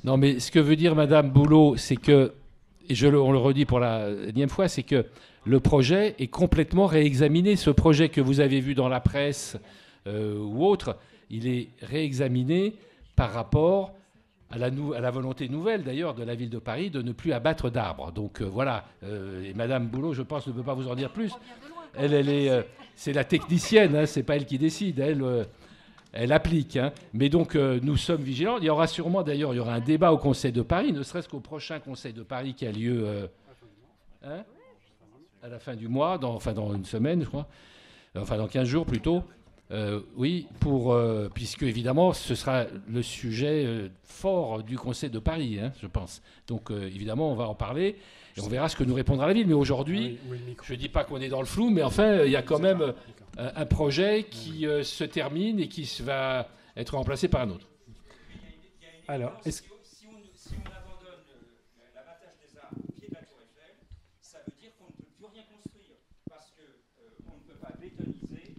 Non, mais ce que veut dire Madame Boulot, c'est que, et on le redit pour la énième fois, c'est que le projet est complètement réexaminé. Ce projet que vous avez vu dans la presse ou autre, il est réexaminé par rapport à la volonté nouvelle, d'ailleurs, de la ville de Paris de ne plus abattre d'arbres. Donc voilà, et Madame Boulot, je pense, ne peut pas vous en dire plus. C'est la technicienne, hein, c'est pas elle qui décide, elle applique. Hein. Mais donc, nous sommes vigilants. Il y aura sûrement, d'ailleurs, un débat au Conseil de Paris, ne serait-ce qu'au prochain Conseil de Paris qui a lieu à la fin du mois, dans une semaine, je crois, enfin dans 15 jours plutôt. Oui, puisque évidemment, ce sera le sujet fort du Conseil de Paris, hein, je pense. Donc évidemment, on va en parler et on verra ce que nous répondra la ville. Mais aujourd'hui, je ne dis pas qu'on est dans le flou, mais enfin, il y a quand même un projet qui se termine et qui va être remplacé par un autre. Alors, est-ce si on abandonne l'abattage des arbres au pied de la Tour Eiffel, ça veut dire qu'on ne peut plus rien construire parce qu'on ne peut pas bétoniser.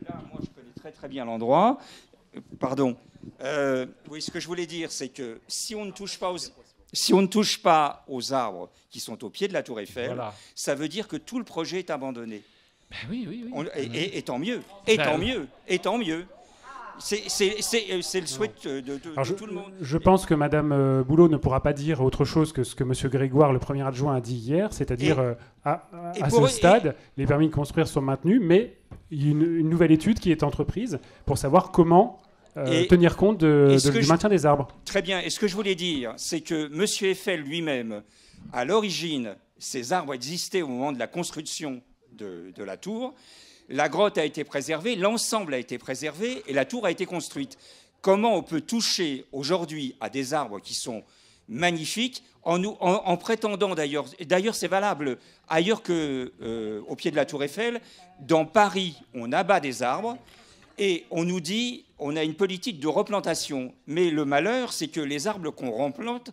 Là, moi, je connais très bien l'endroit. Pardon. Oui, ce que je voulais dire, c'est que si on ne touche pas aux arbres qui sont au pied de la Tour Eiffel, voilà, ça veut dire que tout le projet est abandonné. Ben oui. Et tant mieux. Et tant mieux. C'est le souhait de tout le monde. Je pense que Madame Boulot ne pourra pas dire autre chose que ce que Monsieur Grégoire, le premier adjoint, a dit hier, c'est-à-dire à ce stade, les permis de construire sont maintenus, mais il y a une nouvelle étude qui est entreprise pour savoir comment tenir compte du maintien des arbres. Très bien. Et ce que je voulais dire, c'est que Monsieur Eiffel lui-même, à l'origine, ces arbres existaient au moment de la construction de la tour. La grotte a été préservée, l'ensemble a été préservé et la tour a été construite. Comment on peut toucher aujourd'hui à des arbres qui sont magnifiques en prétendant d'ailleurs c'est valable ailleurs qu'au pied de la Tour Eiffel, dans Paris, on abat des arbres et on nous dit on a une politique de replantation. Mais le malheur, c'est que les arbres qu'on replante,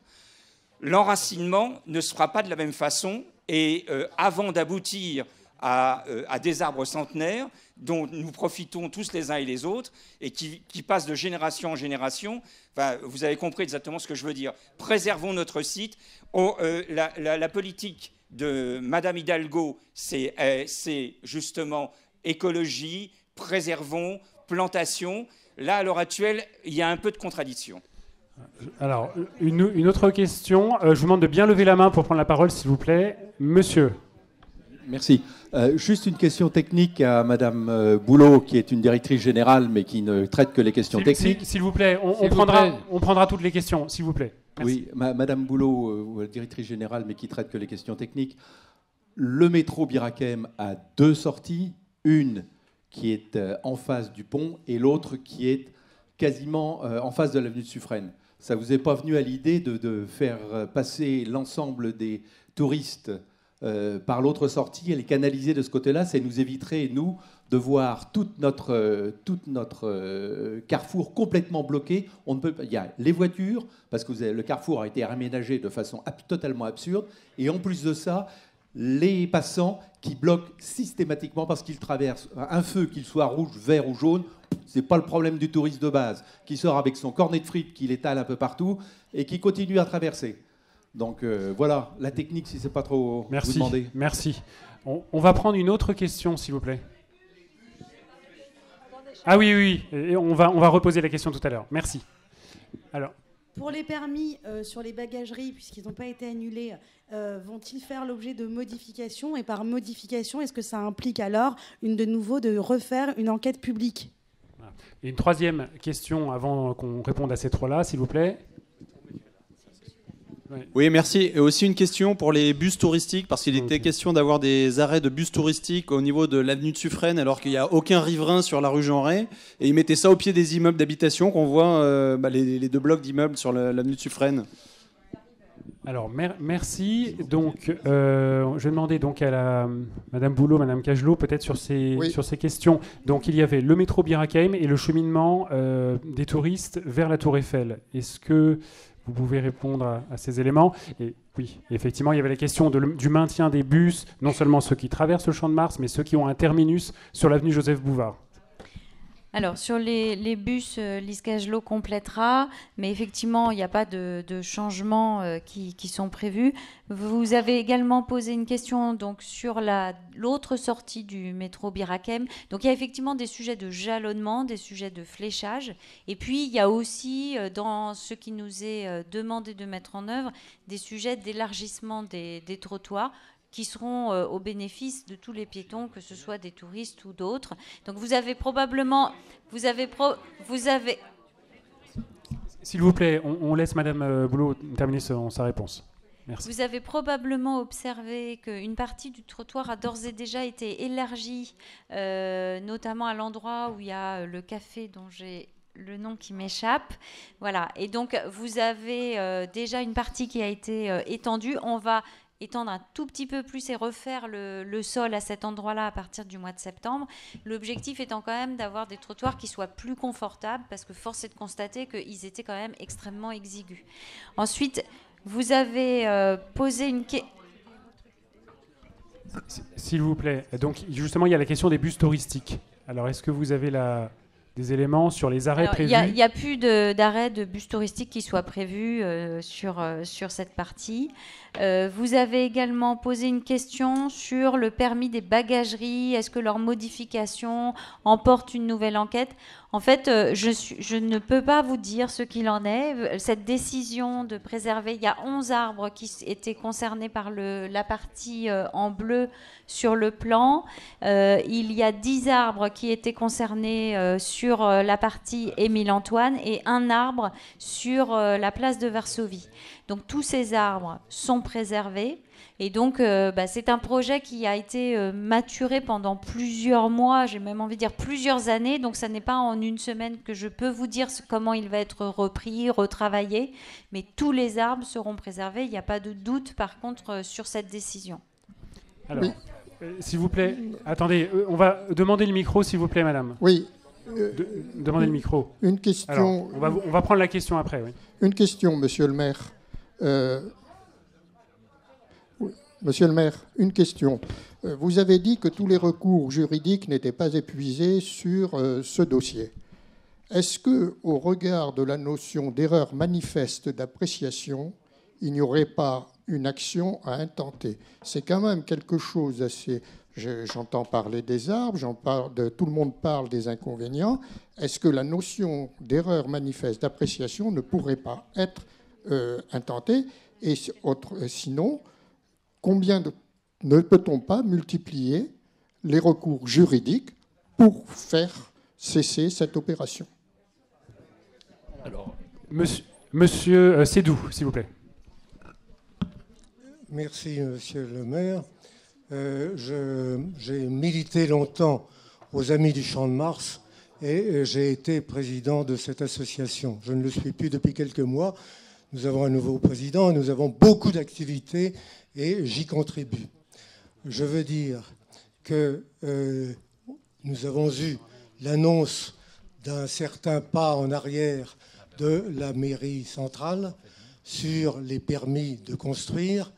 l'enracinement ne se fera pas de la même façon et avant d'aboutir à des arbres centenaires dont nous profitons tous les uns et les autres et qui passent de génération en génération. Enfin, vous avez compris exactement ce que je veux dire. Préservons notre site. La politique de Madame Hidalgo, c'est justement écologie, préservons, plantation. Là, à l'heure actuelle, il y a un peu de contradiction. Alors, une autre question. Je vous demande de bien lever la main pour prendre la parole, s'il vous plaît. Monsieur. Merci. Juste une question technique à Madame Boulot, qui est une directrice générale, mais qui ne traite que les questions techniques. S'il vous plaît, on prendra toutes les questions, s'il vous plaît. Merci. Oui, Madame Boulot, directrice générale, mais qui traite que les questions techniques. Le métro Birakem a deux sorties, une qui est en face du pont et l'autre qui est quasiment en face de l'avenue de Suffren. Ça vous est pas venu à l'idée de faire passer l'ensemble des touristes par l'autre sortie et les canaliser de ce côté-là? Ça nous éviterait, nous, de voir toute notre carrefour complètement bloqué. Il y a les voitures, parce que le carrefour a été aménagé de façon totalement absurde, et en plus de ça, les passants qui bloquent systématiquement parce qu'ils traversent un feu, qu'il soit rouge, vert ou jaune. C'est pas le problème du touriste de base, qui sort avec son cornet de frites qu'il étale un peu partout et qui continue à traverser. Donc voilà, la technique, si c'est pas trop vous demander. Merci. On va prendre une autre question, s'il vous plaît. Ah oui. Et on va reposer la question tout à l'heure. Merci. Alors. Pour les permis sur les bagageries, puisqu'ils n'ont pas été annulés, vont-ils faire l'objet de modifications? Et par modification, est-ce que ça implique alors de nouveau de refaire une enquête publique? Et une troisième question avant qu'on réponde à ces trois-là, s'il vous plaît. Oui, merci. Et aussi une question pour les bus touristiques, parce qu'il était question d'avoir des arrêts de bus touristiques au niveau de l'avenue de Suffren, alors qu'il n'y a aucun riverain sur la rue Jean Rey. Et ils mettaient ça au pied des immeubles d'habitation qu'on voit, les 2 blocs d'immeubles sur l'avenue de Suffren. Alors, merci. Donc, je vais demander donc à Madame Boulot, Madame Cagelot, peut-être sur ces questions. Donc, il y avait le métro Bir Hakeim et le cheminement des touristes vers la Tour Eiffel. Est-ce que vous pouvez répondre à ces éléments? Et oui, effectivement, il y avait la question du maintien des bus, non seulement ceux qui traversent le Champ de Mars, mais ceux qui ont un terminus sur l'avenue Joseph Bouvard. Alors, sur les bus, Lise Cagelot complétera, mais effectivement, il n'y a pas de changements qui sont prévus. Vous avez également posé une question donc, sur l'autre sortie du métro Bir Hakeim. Donc, il y a effectivement des sujets de jalonnement, des sujets de fléchage. Et puis, il y a aussi, dans ce qui nous est demandé de mettre en œuvre, des sujets d'élargissement des trottoirs, qui seront au bénéfice de tous les piétons, que ce soit des touristes ou d'autres. Donc vous avez probablement... S'il vous plaît, on laisse Madame Boulot terminer sa réponse. Merci. Vous avez probablement observé qu'une partie du trottoir a d'ores et déjà été élargie, notamment à l'endroit où il y a le café dont j'ai le nom qui m'échappe. Voilà. Et donc, vous avez déjà une partie qui a été étendue. On va étendre un tout petit peu plus et refaire le sol à cet endroit-là à partir du mois de septembre. L'objectif étant quand même d'avoir des trottoirs qui soient plus confortables, parce que force est de constater qu'ils étaient quand même extrêmement exigus. Ensuite, vous avez posé une question... S'il vous plaît. Donc, justement, il y a la question des bus touristiques. Alors, est-ce que vous avez des éléments sur les arrêts prévus? Il n'y a plus d'arrêt de bus touristiques qui soit prévu sur cette partie. Vous avez également posé une question sur le permis des bagageries. Est-ce que leur modification emporte une nouvelle enquête? En fait, je ne peux pas vous dire ce qu'il en est. Cette décision de préserver, il y a 11 arbres qui étaient concernés par la partie en bleu sur le plan. Il y a 10 arbres qui étaient concernés sur la partie Émile-Antoine et un arbre sur la place de Varsovie. Donc tous ces arbres sont préservés. Et donc, c'est un projet qui a été maturé pendant plusieurs mois, j'ai même envie de dire plusieurs années. Donc, ça n'est pas en une semaine que je peux vous dire comment il va être repris, retravaillé. Mais tous les arbres seront préservés. Il n'y a pas de doute, par contre, sur cette décision. Alors, s'il vous plaît, attendez, on va demander le micro, s'il vous plaît, madame. Oui. Demandez le micro. Une question. Alors, on va prendre la question après, oui. Une question, monsieur le maire. Monsieur le maire, une question. Vous avez dit que tous les recours juridiques n'étaient pas épuisés sur ce dossier. Est-ce que, au regard de la notion d'erreur manifeste d'appréciation, il n'y aurait pas une action à intenter? C'est quand même quelque chose assez... J'entends parler des arbres, tout le monde parle des inconvénients. Est-ce que la notion d'erreur manifeste d'appréciation ne pourrait pas être intentée? Et sinon... ne peut-on pas multiplier les recours juridiques pour faire cesser cette opération? Alors, monsieur Sédou, s'il vous plaît. Merci, monsieur le maire. J'ai milité longtemps aux Amis du Champ de Mars et j'ai été président de cette association. Je ne le suis plus depuis quelques mois. Nous avons un nouveau président et nous avons beaucoup d'activités et j'y contribue. Je veux dire que nous avons eu l'annonce d'un certain pas en arrière de la mairie centrale sur les permis de construire.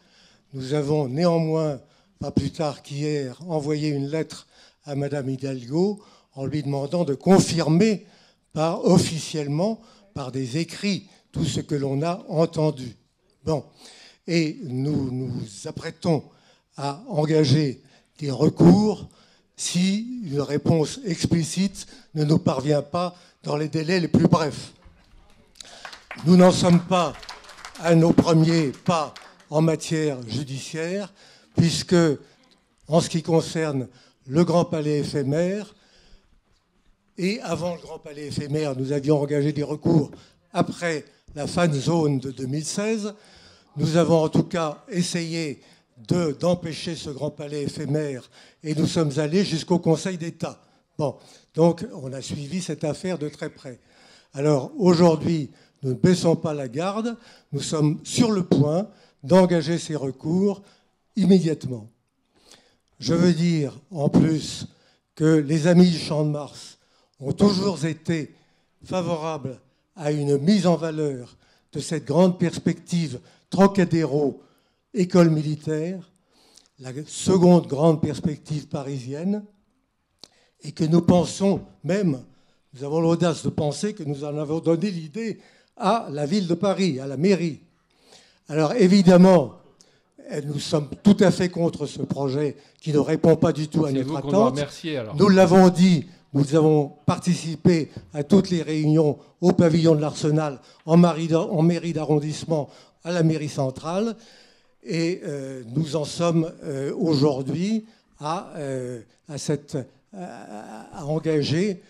Nous avons néanmoins, pas plus tard qu'hier, envoyé une lettre à Madame Hidalgo en lui demandant de confirmer officiellement, par des écrits, tout ce que l'on a entendu. Bon. Et nous nous apprêtons à engager des recours si une réponse explicite ne nous parvient pas dans les délais les plus brefs. Nous n'en sommes pas à nos premiers pas en matière judiciaire, puisque, en ce qui concerne le Grand Palais éphémère, et avant le Grand Palais éphémère, nous avions engagé des recours après la fan zone de 2016, Nous avons en tout cas essayé d'empêcher ce Grand Palais éphémère et nous sommes allés jusqu'au Conseil d'État. Bon, donc on a suivi cette affaire de très près. Alors aujourd'hui, nous ne baissons pas la garde, nous sommes sur le point d'engager ces recours immédiatement. Je veux dire en plus que les amis du Champ de Mars ont toujours été favorables à une mise en valeur de cette grande perspective Trocadéro, école militaire, la seconde grande perspective parisienne, et que nous pensons même, nous avons l'audace de penser que nous en avons donné l'idée à la ville de Paris, à la mairie. Alors évidemment, nous sommes tout à fait contre ce projet qui ne répond pas du tout à notre attente. Nous l'avons dit, nous avons participé à toutes les réunions au pavillon de l'Arsenal, en mairie d'arrondissement, à la mairie centrale. Et nous en sommes aujourd'hui à engager,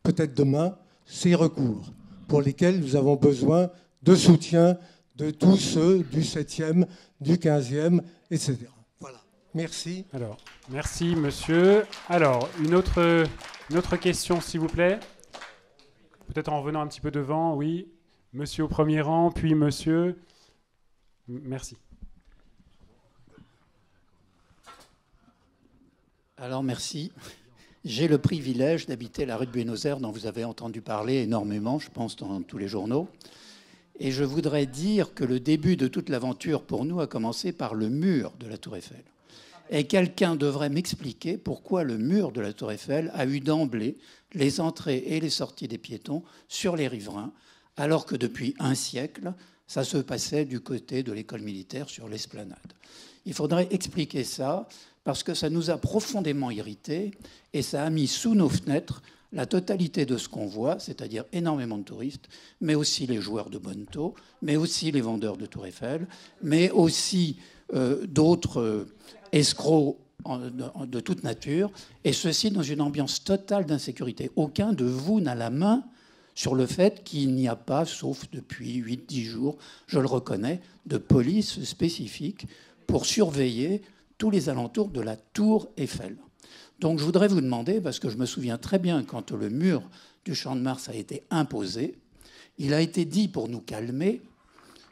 peut-être demain, ces recours pour lesquels nous avons besoin de soutien de tous ceux du 7e, du 15e, etc. Voilà. Merci. Alors, merci, monsieur. Alors, une autre question, s'il vous plaît. Peut-être en revenant un petit peu devant, oui. Monsieur au premier rang, puis monsieur. Merci. Alors, merci. J'ai le privilège d'habiter la rue de Buenos Aires, dont vous avez entendu parler énormément, je pense, dans tous les journaux. Et je voudrais dire que le début de toute l'aventure, pour nous, a commencé par le mur de la Tour Eiffel. Et quelqu'un devrait m'expliquer pourquoi le mur de la Tour Eiffel a eu d'emblée les entrées et les sorties des piétons sur les riverains, alors que depuis un siècle, ça se passait du côté de l'école militaire sur l'esplanade. Il faudrait expliquer ça, parce que ça nous a profondément irrités et ça a mis sous nos fenêtres la totalité de ce qu'on voit, c'est-à-dire énormément de touristes, mais aussi les joueurs de bonneteau, mais aussi les vendeurs de Tour Eiffel, mais aussi d'autres escrocs de toute nature, et ceci dans une ambiance totale d'insécurité. Aucun de vous n'a la main sur le fait qu'il n'y a pas, sauf depuis 8-10 jours, je le reconnais, de police spécifique pour surveiller tous les alentours de la Tour Eiffel. Donc je voudrais vous demander, parce que je me souviens très bien quand le mur du Champ de Mars a été imposé, il a été dit pour nous calmer,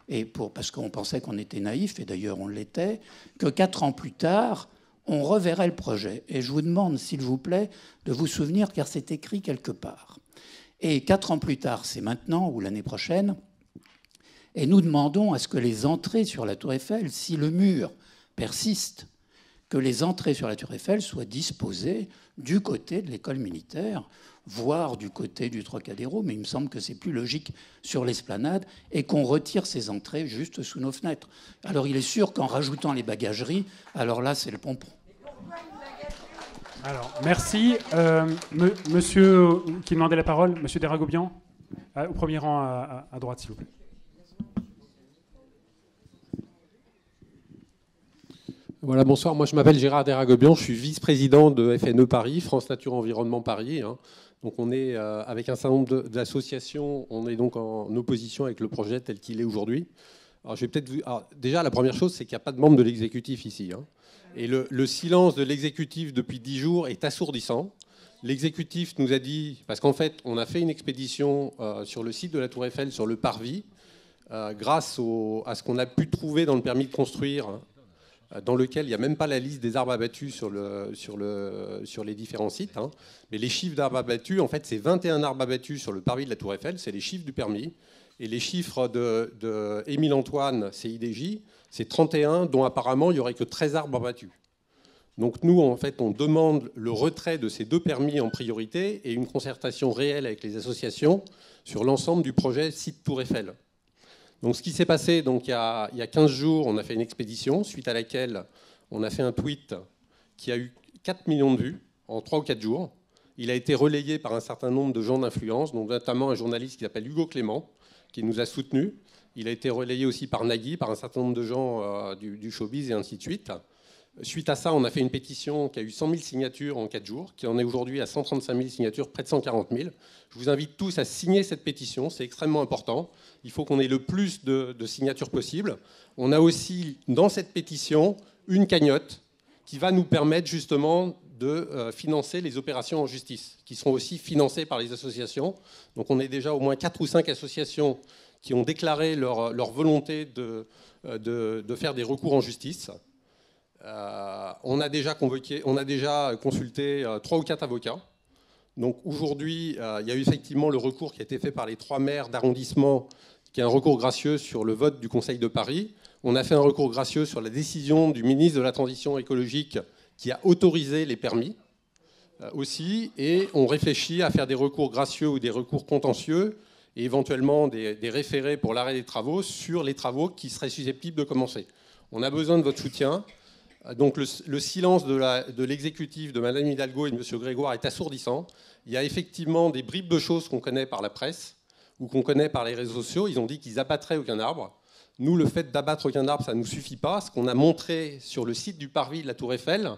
et parce qu'on pensait qu'on était naïf, et d'ailleurs on l'était, que 4 ans plus tard, on reverrait le projet. Et je vous demande, s'il vous plaît, de vous souvenir, car c'est écrit quelque part. Et 4 ans plus tard, c'est maintenant ou l'année prochaine, et nous demandons à ce que les entrées sur la Tour Eiffel, si le mur persiste, que les entrées sur la Tour Eiffel soient disposées du côté de l'école militaire, voire du côté du Trocadéro, mais il me semble que c'est plus logique sur l'esplanade, et qu'on retire ces entrées juste sous nos fenêtres. Alors il est sûr qu'en rajoutant les bagageries, alors là c'est le pompon. Alors, merci. Monsieur qui demandait la parole, monsieur Deragobian, au premier rang à droite, s'il vous plaît. Voilà, bonsoir. Moi, je m'appelle Gérard Deragobian. Je suis vice-président de FNE Paris, France Nature Environnement Paris. Donc, on est avec un certain nombre d'associations. On est donc en opposition avec le projet tel qu'il est aujourd'hui. Alors, je vais peut-être déjà, la première chose, c'est qu'il n'y a pas de membre de l'exécutif ici. Et le silence de l'exécutif depuis 10 jours est assourdissant. L'exécutif nous a dit, parce qu'en fait, on a fait une expédition sur le site de la Tour Eiffel, sur le parvis, grâce à ce qu'on a pu trouver dans le permis de construire, dans lequel il n'y a même pas la liste des arbres abattus sur les différents sites. Mais les chiffres d'arbres abattus, en fait, c'est 21 arbres abattus sur le parvis de la Tour Eiffel, c'est les chiffres du permis. Et les chiffres de Émile Antoine, CIDJ, c'est 31, dont apparemment il n'y aurait que 13 arbres abattus. Donc nous, en fait, on demande le retrait de ces 2 permis en priorité et une concertation réelle avec les associations sur l'ensemble du projet site Tour Eiffel. Donc ce qui s'est passé, donc, il y a 15 jours, on a fait une expédition, suite à laquelle on a fait un tweet qui a eu 4 millions de vues en 3 ou 4 jours. Il a été relayé par un certain nombre de gens d'influence, donc notamment un journaliste qui s'appelle Hugo Clément, qui nous a soutenus. Il a été relayé aussi par Nagui, par un certain nombre de gens du showbiz et ainsi de suite. Suite à ça, on a fait une pétition qui a eu 100 000 signatures en 4 jours, qui en est aujourd'hui à 135 000 signatures, près de 140 000. Je vous invite tous à signer cette pétition, c'est extrêmement important. Il faut qu'on ait le plus de signatures possible. On a aussi, dans cette pétition, une cagnotte qui va nous permettre justement de financer les opérations en justice, qui seront aussi financées par les associations. Donc on est déjà au moins 4 ou 5 associations qui ont déclaré leur volonté de faire des recours en justice. On a déjà consulté 3 ou 4 avocats. Donc aujourd'hui, il y a eu effectivement le recours qui a été fait par les 3 maires d'arrondissement, qui est un recours gracieux sur le vote du Conseil de Paris. On a fait un recours gracieux sur la décision du ministre de la Transition écologique qui a autorisé les permis aussi. Et on réfléchit à faire des recours gracieux ou des recours contentieux et éventuellement des référés pour l'arrêt des travaux sur les travaux qui seraient susceptibles de commencer. On a besoin de votre soutien. Donc le silence de l'exécutif de Mme Hidalgo et de M. Grégoire est assourdissant. Il y a effectivement des bribes de choses qu'on connaît par la presse ou qu'on connaît par les réseaux sociaux. Ils ont dit qu'ils abattraient aucun arbre. Nous, le fait d'abattre aucun arbre, ça ne nous suffit pas. Ce qu'on a montré sur le site du parvis de la Tour Eiffel,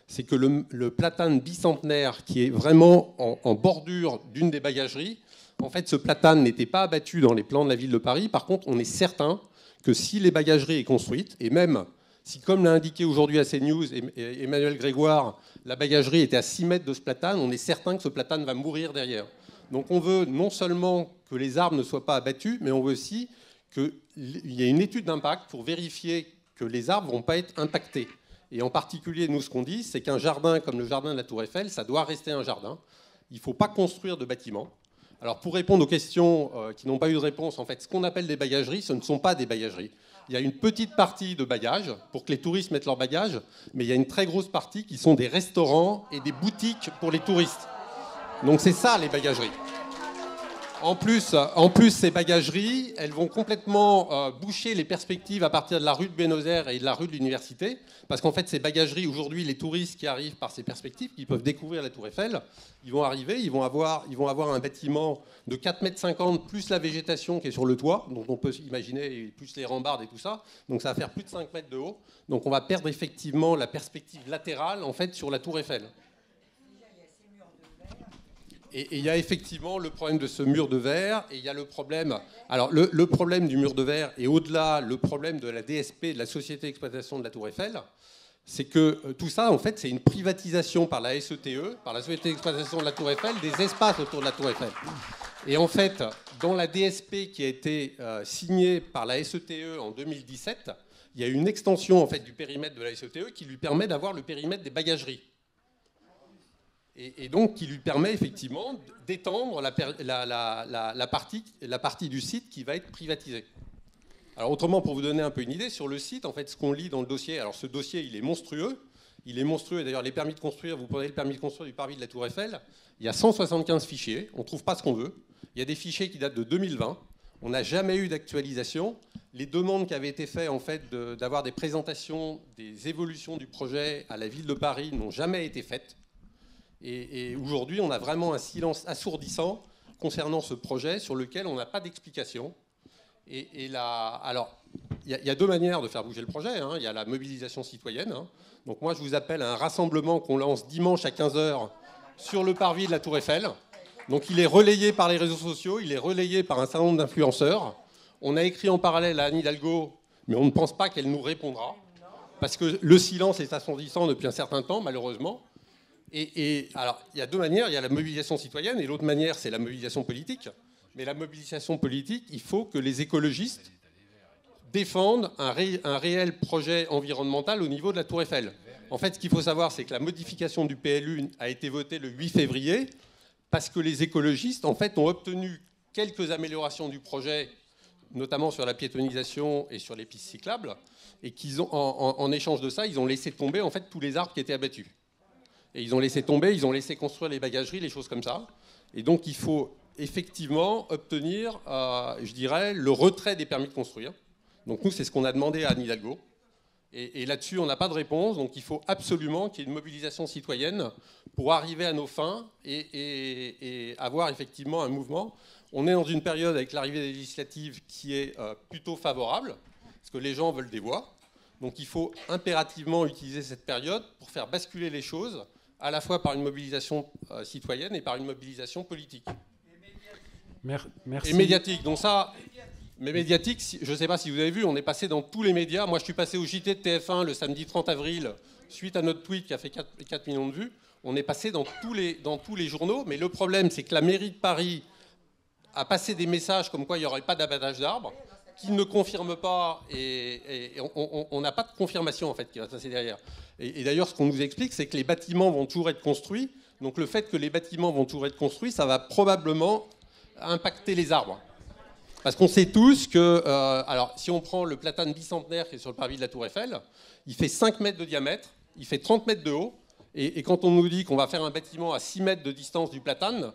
c'est que le platane bicentenaire qui est vraiment en bordure d'une des bagageries, en fait, ce platane n'était pas abattu dans les plans de la ville de Paris. Par contre, on est certain que si les bagageries est construite, et même si, comme l'a indiqué aujourd'hui à CNews Emmanuel Grégoire, la bagagerie était à 6 mètres de ce platane, on est certain que ce platane va mourir derrière. Donc on veut non seulement que les arbres ne soient pas abattus, mais on veut aussi qu'il y ait une étude d'impact pour vérifier que les arbres ne vont pas être impactés. Et en particulier, nous, ce qu'on dit, c'est qu'un jardin comme le jardin de la Tour Eiffel, ça doit rester un jardin. Il ne faut pas construire de bâtiments. Alors pour répondre aux questions qui n'ont pas eu de réponse, en fait, ce qu'on appelle des bagageries, ce ne sont pas des bagageries. Il y a une petite partie de bagages pour que les touristes mettent leurs bagages, mais il y a une très grosse partie qui sont des restaurants et des boutiques pour les touristes. Donc c'est ça les bagageries. En plus, ces bagageries, elles vont complètement boucher les perspectives à partir de la rue de Buenos Aires et de la rue de l'Université. Parce qu'en fait, ces bagageries, aujourd'hui, les touristes qui arrivent par ces perspectives, qui peuvent découvrir la Tour Eiffel, ils vont arriver, ils vont avoir un bâtiment de 4,50 m plus la végétation qui est sur le toit. Donc on peut imaginer, plus les rambardes et tout ça. Donc ça va faire plus de 5 mètres de haut. Donc on va perdre effectivement la perspective latérale, en fait, sur la Tour Eiffel. Et il y a effectivement le problème de ce mur de verre, et il y a le problème... Alors, le problème du mur de verre, et au-delà, le problème de la DSP, de la Société d'exploitation de la Tour Eiffel, c'est que tout ça, en fait, c'est une privatisation par la SETE, par la Société d'exploitation de la Tour Eiffel, des espaces autour de la Tour Eiffel. Et en fait, dans la DSP qui a été signée par la SETE en 2017, il y a une extension, en fait, du périmètre de la SETE qui lui permet d'avoir le périmètre des bagageries. Et donc qui lui permet effectivement d'étendre la partie du site qui va être privatisée. Alors autrement, pour vous donner un peu une idée, sur le site, en fait, ce qu'on lit dans le dossier, alors ce dossier, il est monstrueux. Il est monstrueux, et d'ailleurs les permis de construire, vous prenez le permis de construire du parvis de la Tour Eiffel, il y a 175 fichiers, on ne trouve pas ce qu'on veut. Il y a des fichiers qui datent de 2020, on n'a jamais eu d'actualisation. Les demandes qui avaient été faites, en fait, d'avoir des présentations, des évolutions du projet à la ville de Paris n'ont jamais été faites. Et aujourd'hui, on a vraiment un silence assourdissant concernant ce projet sur lequel on n'a pas d'explication. Alors, il y a 2 manières de faire bouger le projet. Il y a la mobilisation citoyenne. Donc moi, je vous appelle à un rassemblement qu'on lance dimanche à 15h sur le parvis de la Tour Eiffel. Donc il est relayé par les réseaux sociaux, il est relayé par un certain nombre d'influenceurs. On a écrit en parallèle à Anne Hidalgo, mais on ne pense pas qu'elle nous répondra. Parce que le silence est assourdissant depuis un certain temps, malheureusement. Et alors, il y a 2 manières. Il y a la mobilisation citoyenne et l'autre manière, c'est la mobilisation politique. Mais la mobilisation politique, il faut que les écologistes défendent un réel projet environnemental au niveau de la Tour Eiffel. En fait, ce qu'il faut savoir, c'est que la modification du PLU a été votée le 8 février parce que les écologistes, en fait, ont obtenu quelques améliorations du projet, notamment sur la piétonisation et sur les pistes cyclables, et qu'ils ont, en échange de ça, ils ont laissé tomber en fait tous les arbres qui étaient abattus. Et ils ont laissé tomber, ils ont laissé construire les bagageries, les choses comme ça. Et donc, il faut effectivement obtenir, je dirais, le retrait des permis de construire. Donc nous, c'est ce qu'on a demandé à Anne Hidalgo. Et là-dessus, on n'a pas de réponse. Donc il faut absolument qu'il y ait une mobilisation citoyenne pour arriver à nos fins et avoir effectivement un mouvement. On est dans une période avec l'arrivée des législatives qui est plutôt favorable, parce que les gens veulent des voix. Donc il faut impérativement utiliser cette période pour faire basculer les choses, à la fois par une mobilisation citoyenne et par une mobilisation politique. Merci. Et médiatique. Donc ça, mais médiatique, je ne sais pas si vous avez vu, on est passé dans tous les médias. Moi, je suis passé au JT de TF1 le samedi 30 avril, suite à notre tweet qui a fait 4 millions de vues. On est passé dans tous les journaux. Mais le problème, c'est que la mairie de Paris a passé des messages comme quoi il n'y aurait pas d'abattage d'arbres, qui ne confirme pas, et on n'a pas de confirmation en fait qui va se passer derrière. Et d'ailleurs, ce qu'on nous explique, c'est que les bâtiments vont toujours être construits. Donc le fait que les bâtiments vont toujours être construits, ça va probablement impacter les arbres. Parce qu'on sait tous que, alors si on prend le platane bicentenaire qui est sur le parvis de la Tour Eiffel, il fait 5 mètres de diamètre, il fait 30 mètres de haut, et quand on nous dit qu'on va faire un bâtiment à 6 mètres de distance du platane,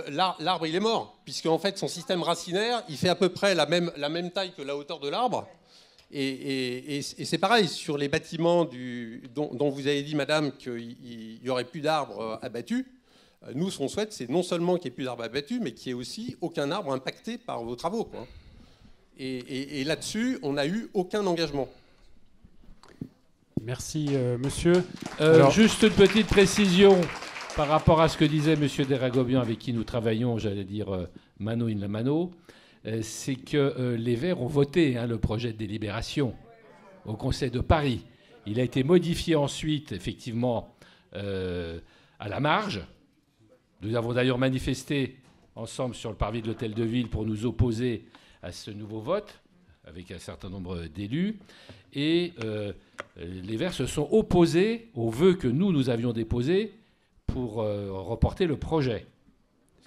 l'arbre il est mort, puisque en fait son système racinaire il fait à peu près la même taille que la hauteur de l'arbre, et c'est pareil sur les bâtiments dont vous avez dit madame qu'il n'y aurait plus d'arbres abattus. Nous ce qu'on souhaite c'est non seulement qu'il n'y ait plus d'arbres abattus, mais qu'il n'y ait aussi aucun arbre impacté par vos travaux, quoi. Et là-dessus on n'a eu aucun engagement. Merci monsieur. Juste une petite précision par rapport à ce que disait M. Deragobian, avec qui nous travaillons, j'allais dire mano in la mano, c'est que les Verts ont voté le projet de délibération au Conseil de Paris. Il a été modifié ensuite, effectivement, à la marge. Nous avons d'ailleurs manifesté ensemble sur le parvis de l'Hôtel de Ville pour nous opposer à ce nouveau vote, avec un certain nombre d'élus. Et les Verts se sont opposés aux vœux que nous avions déposés pour reporter le projet,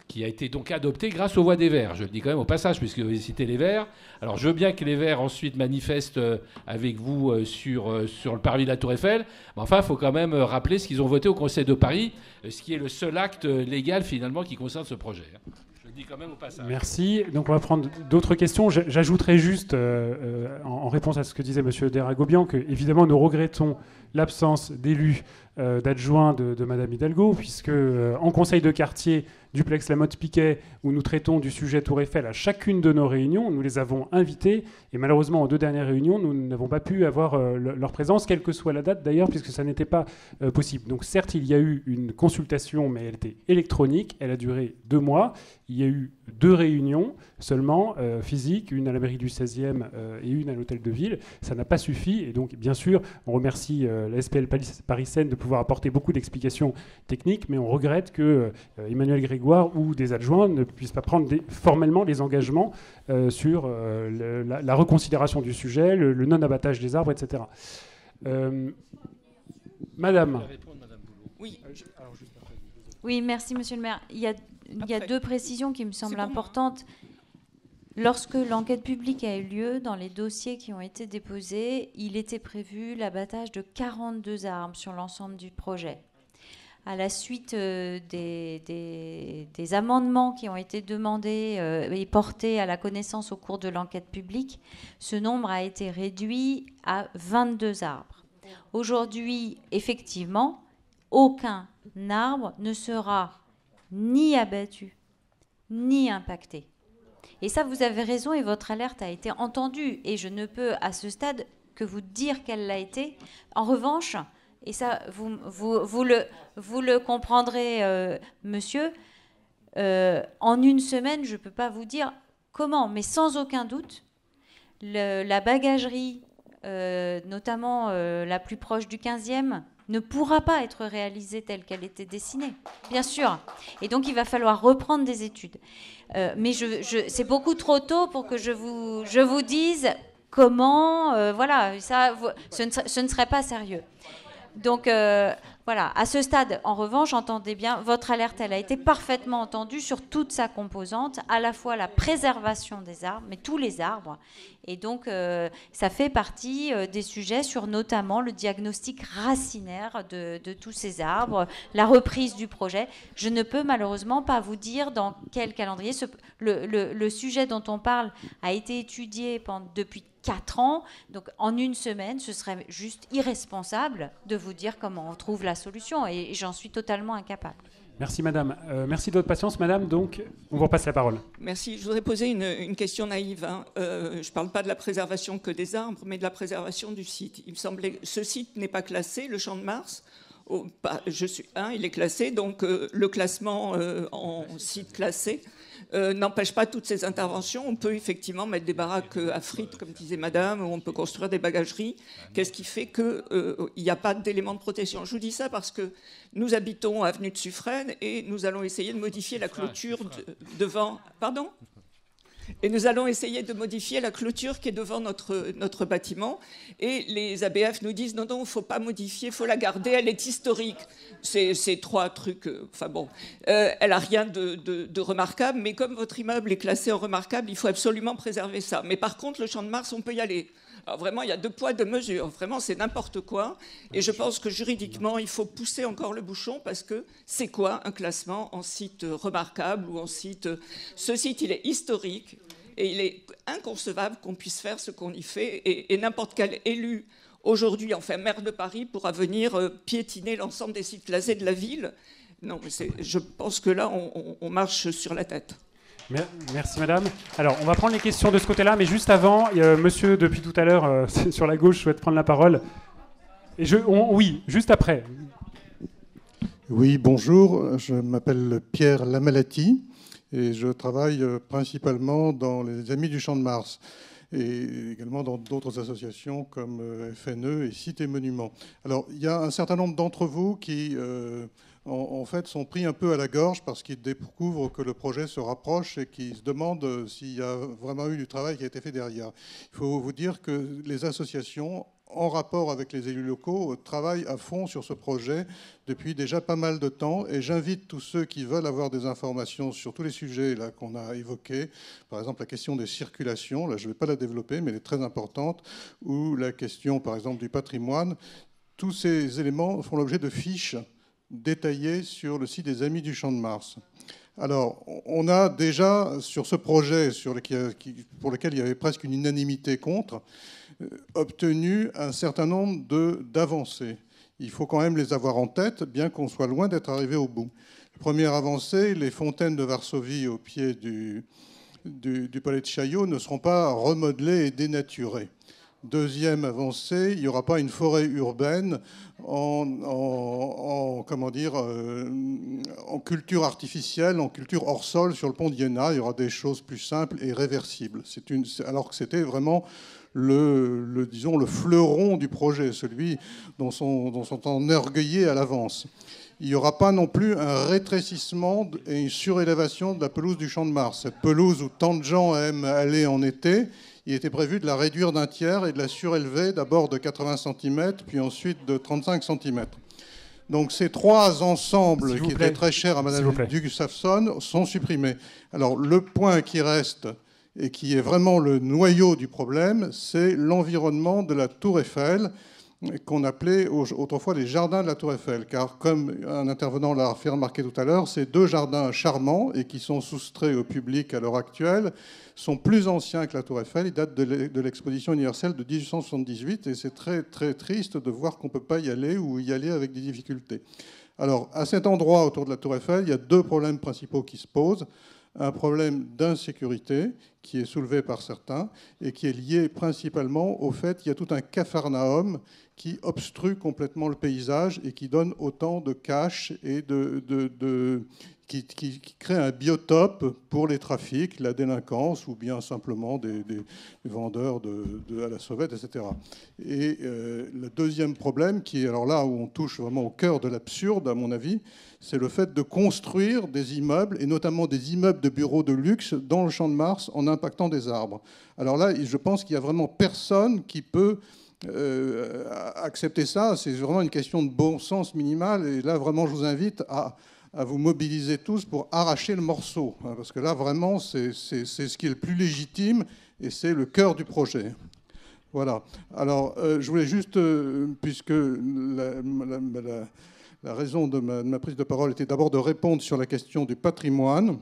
qui a été donc adopté grâce aux voix des Verts. Je le dis quand même au passage, puisque vous avez cité les Verts. Alors je veux bien que les Verts ensuite manifestent avec vous sur le parvis de la Tour Eiffel, mais enfin il faut quand même rappeler ce qu'ils ont voté au Conseil de Paris, ce qui est le seul acte légal finalement qui concerne ce projet. Je le dis quand même au passage. Merci. Donc on va prendre d'autres questions. J'ajouterai juste, en réponse à ce que disait M. Deragobian, que évidemment nous regrettons l'absence d'élus d'adjoints de Mme Hidalgo, puisque en conseil de quartier, duplex La Motte-Piquet, où nous traitons du sujet Tour Eiffel à chacune de nos réunions, nous les avons invités, et malheureusement, aux 2 dernières réunions, nous n'avons pas pu avoir leur présence, quelle que soit la date d'ailleurs, puisque ça n'était pas possible. Donc certes, il y a eu une consultation, mais elle était électronique, elle a duré 2 mois, il y a eu 2 réunions seulement, physiques, une à la mairie du 16e et une à l'Hôtel de Ville. Ça n'a pas suffi, et donc bien sûr, on remercie la SPL Paris-Seine de pouvoir apporter beaucoup d'explications techniques, mais on regrette que Emmanuel Grégoire ou des adjoints ne puissent pas prendre formellement les engagements sur la reconsidération du sujet, le non-abattage des arbres, etc. Madame. Oui, merci Monsieur le maire. Il y a 2 précisions qui me semblent importantes. Lorsque l'enquête publique a eu lieu, dans les dossiers qui ont été déposés, il était prévu l'abattage de 42 arbres sur l'ensemble du projet. À la suite des amendements qui ont été demandés et portés à la connaissance au cours de l'enquête publique, ce nombre a été réduit à 22 arbres. Aujourd'hui, effectivement, aucun arbre ne sera ni abattu, ni impacté. Et ça, vous avez raison, et votre alerte a été entendue. Et je ne peux, à ce stade, que vous dire qu'elle l'a été. En revanche, et ça, vous le comprendrez, monsieur, en une semaine, je ne peux pas vous dire comment, mais sans aucun doute, la bagagerie, notamment la plus proche du 15e, ne pourra pas être réalisée telle qu'elle était dessinée, bien sûr. Et donc, il va falloir reprendre des études. Mais c'est beaucoup trop tôt pour que je vous dise comment... voilà, ça, ce ne serait pas sérieux. Donc, voilà, à ce stade, en revanche, entendez bien, votre alerte, elle a été parfaitement entendue sur toute sa composante, à la fois la préservation des arbres, mais tous les arbres. Et donc, ça fait partie des sujets sur notamment le diagnostic racinaire de tous ces arbres, la reprise du projet. Je ne peux malheureusement pas vous dire dans quel calendrier. Le sujet dont on parle a été étudié depuis 4 ans. Donc, en une semaine, ce serait juste irresponsable de vous dire comment on trouve la solution. Et j'en suis totalement incapable. Merci madame. Merci de votre patience madame. Donc on vous repasse la parole. Merci. Je voudrais poser une question naïve. Je ne parle pas de la préservation que des arbres, mais de la préservation du site. Il me semblait que ce site n'est pas classé, le Champ de Mars. Il est classé, donc le classement en site classé n'empêche pas toutes ces interventions. On peut effectivement mettre des baraques à frites, comme disait madame, ou on peut construire des bagageries. Qu'est-ce qui fait qu'il n'y a pas d'éléments de protection? Je vous dis ça parce que nous habitons avenue de Suffren et nous allons essayer de modifier la clôture devant... Pardon ? Et nous allons essayer de modifier la clôture qui est devant notre bâtiment. Et les ABF nous disent non, il ne faut pas modifier, il faut la garder, elle est historique. C'est trois trucs. Elle n'a rien de remarquable, mais comme votre immeuble est classé en remarquable, il faut absolument préserver ça. Mais par contre, le Champ de Mars, on peut y aller. Alors vraiment, il y a 2 poids, 2 mesures. Vraiment, c'est n'importe quoi. Et je pense que juridiquement, il faut pousser encore le bouchon parce que c'est quoi un classement en site remarquable ou en site... Ce site, il est historique et il est inconcevable qu'on puisse faire ce qu'on y fait. Et n'importe quel élu, aujourd'hui, enfin maire de Paris, pourra venir piétiner l'ensemble des sites classés de la ville. Non, je pense que là, on marche sur la tête. Merci madame. Alors on va prendre les questions de ce côté-là, mais juste avant, il y a monsieur depuis tout à l'heure sur la gauche souhaite prendre la parole. Et oui, juste après. Oui, bonjour, je m'appelle Pierre Lamalati et je travaille principalement dans les Amis du Champ de Mars et également dans d'autres associations comme FNE et Sites et Monuments. Alors il y a un certain nombre d'entre vous qui... en fait, sont pris un peu à la gorge parce qu'ils découvrent que le projet se rapproche et qu'ils se demandent s'il y a vraiment eu du travail qui a été fait derrière. Il faut vous dire que les associations, en rapport avec les élus locaux, travaillent à fond sur ce projet depuis déjà pas mal de temps. Et j'invite tous ceux qui veulent avoir des informations sur tous les sujets là qu'on a évoqués, par exemple la question des circulations, là je ne vais pas la développer, mais elle est très importante, ou la question par exemple du patrimoine. Tous ces éléments font l'objet de fiches détaillé sur le site des Amis du Champ de Mars. Alors, on a déjà, sur ce projet pour lequel il y avait presque une unanimité contre, obtenu un certain nombre d'avancées. Il faut quand même les avoir en tête, bien qu'on soit loin d'être arrivé au bout. Première avancée, les fontaines de Varsovie au pied du palais de Chaillot ne seront pas remodelées et dénaturées. Deuxième avancée, il n'y aura pas une forêt urbaine en culture artificielle, en culture hors sol sur le pont d'Iéna. Il y aura des choses plus simples et réversibles. Alors que c'était vraiment le fleuron du projet, celui dont sont enorgueillis à l'avance. Il n'y aura pas non plus un rétrécissement et une surélévation de la pelouse du Champ de Mars. Cette pelouse où tant de gens aiment aller en été, il était prévu de la réduire d'1 tiers et de la surélever d'abord de 80 cm, puis ensuite de 35 cm. Donc ces 3 ensembles qui étaient très chers à Mme Gustafsson sont supprimés. Alors le point qui reste et qui est vraiment le noyau du problème, c'est l'environnement de la Tour Eiffel, qu'on appelait autrefois les jardins de la Tour Eiffel, car comme un intervenant l'a fait remarquer tout à l'heure, ces 2 jardins charmants et qui sont soustraits au public à l'heure actuelle sont plus anciens que la Tour Eiffel. Ils datent de l'exposition universelle de 1878 et c'est très très triste de voir qu'on ne peut pas y aller ou y aller avec des difficultés. Alors à cet endroit autour de la Tour Eiffel, il y a 2 problèmes principaux qui se posent. Un problème d'insécurité qui est soulevé par certains et qui est lié principalement au fait qu'il y a tout un capharnaüm qui obstrue complètement le paysage et qui donne autant de caches et qui crée un biotope pour les trafics, la délinquance ou bien simplement des vendeurs à la sauvette, etc. Et le deuxième problème, qui est alors là où on touche vraiment au cœur de l'absurde, à mon avis, c'est le fait de construire des immeubles, et notamment des immeubles de bureaux de luxe, dans le Champ de Mars en impactant des arbres. Alors là, je pense qu'il n'y a vraiment personne qui peut accepter ça. C'est vraiment une question de bon sens minimal. Et là, vraiment, je vous invite à vous mobiliser tous pour arracher le morceau. Parce que là, vraiment, c'est ce qui est le plus légitime et c'est le cœur du projet. Voilà. Alors, je voulais juste, puisque la raison de ma prise de parole était d'abord de répondre sur la question du patrimoine.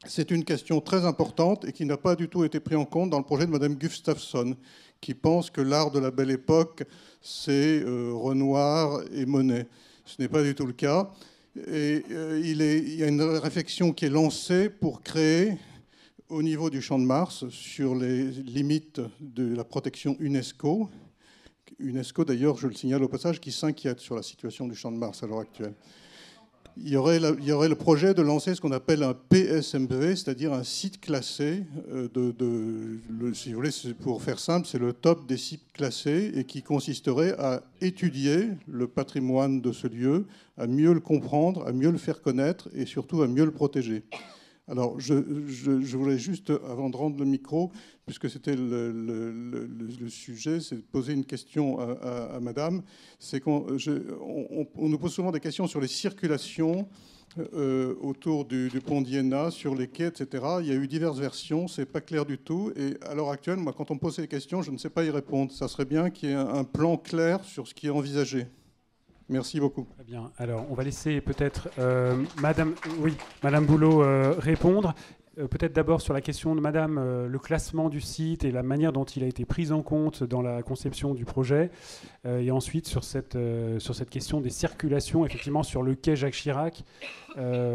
C'est une question très importante et qui n'a pas du tout été prise en compte dans le projet de Mme Gustafsson, qui pense que l'art de la Belle Époque, c'est Renoir et Monet. Ce n'est pas du tout le cas. Et il y a une réflexion qui est lancée pour créer, au niveau du Champ de Mars, sur les limites de la protection UNESCO. UNESCO, d'ailleurs, je le signale au passage, qui s'inquiète sur la situation du Champ de Mars à l'heure actuelle. Il y aurait le projet de lancer ce qu'on appelle un PSMV, c'est-à-dire un site classé. Si vous voulez, pour faire simple, c'est le top des sites classés et qui consisterait à étudier le patrimoine de ce lieu, à mieux le comprendre, à mieux le faire connaître et surtout à mieux le protéger. Alors, je voulais juste, avant de rendre le micro, puisque c'était le sujet, c'est de poser une question à madame. C'est qu'on nous pose souvent des questions sur les circulations autour du pont d'Iéna, sur les quais, etc. Il y a eu diverses versions, c'est pas clair du tout. Et à l'heure actuelle, moi, quand on me pose ces questions, je ne sais pas y répondre. Ça serait bien qu'il y ait un plan clair sur ce qui est envisagé. Merci beaucoup. Très bien. Alors, on va laisser peut-être Madame Boulot répondre. Peut-être d'abord sur la question de Madame, le classement du site et la manière dont il a été pris en compte dans la conception du projet. Et ensuite, sur cette question des circulations, effectivement, sur le quai Jacques Chirac,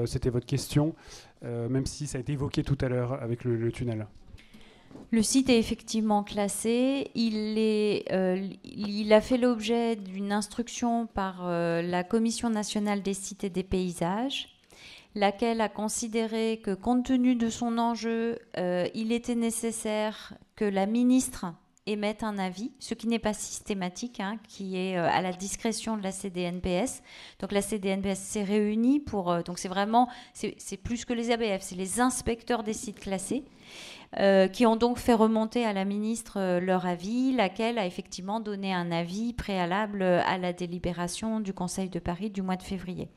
c'était votre question, même si ça a été évoqué tout à l'heure avec le tunnel. Le site est effectivement classé. Il a fait l'objet d'une instruction par la Commission nationale des sites et des paysages, laquelle a considéré que, compte tenu de son enjeu, il était nécessaire que la ministre émette un avis, ce qui n'est pas systématique, qui est à la discrétion de la CDNPS. Donc la CDNPS s'est réunie pour... donc c'est plus que les ABF, c'est les inspecteurs des sites classés, qui ont donc fait remonter à la ministre leur avis, laquelle a effectivement donné un avis préalable à la délibération du Conseil de Paris du mois de février.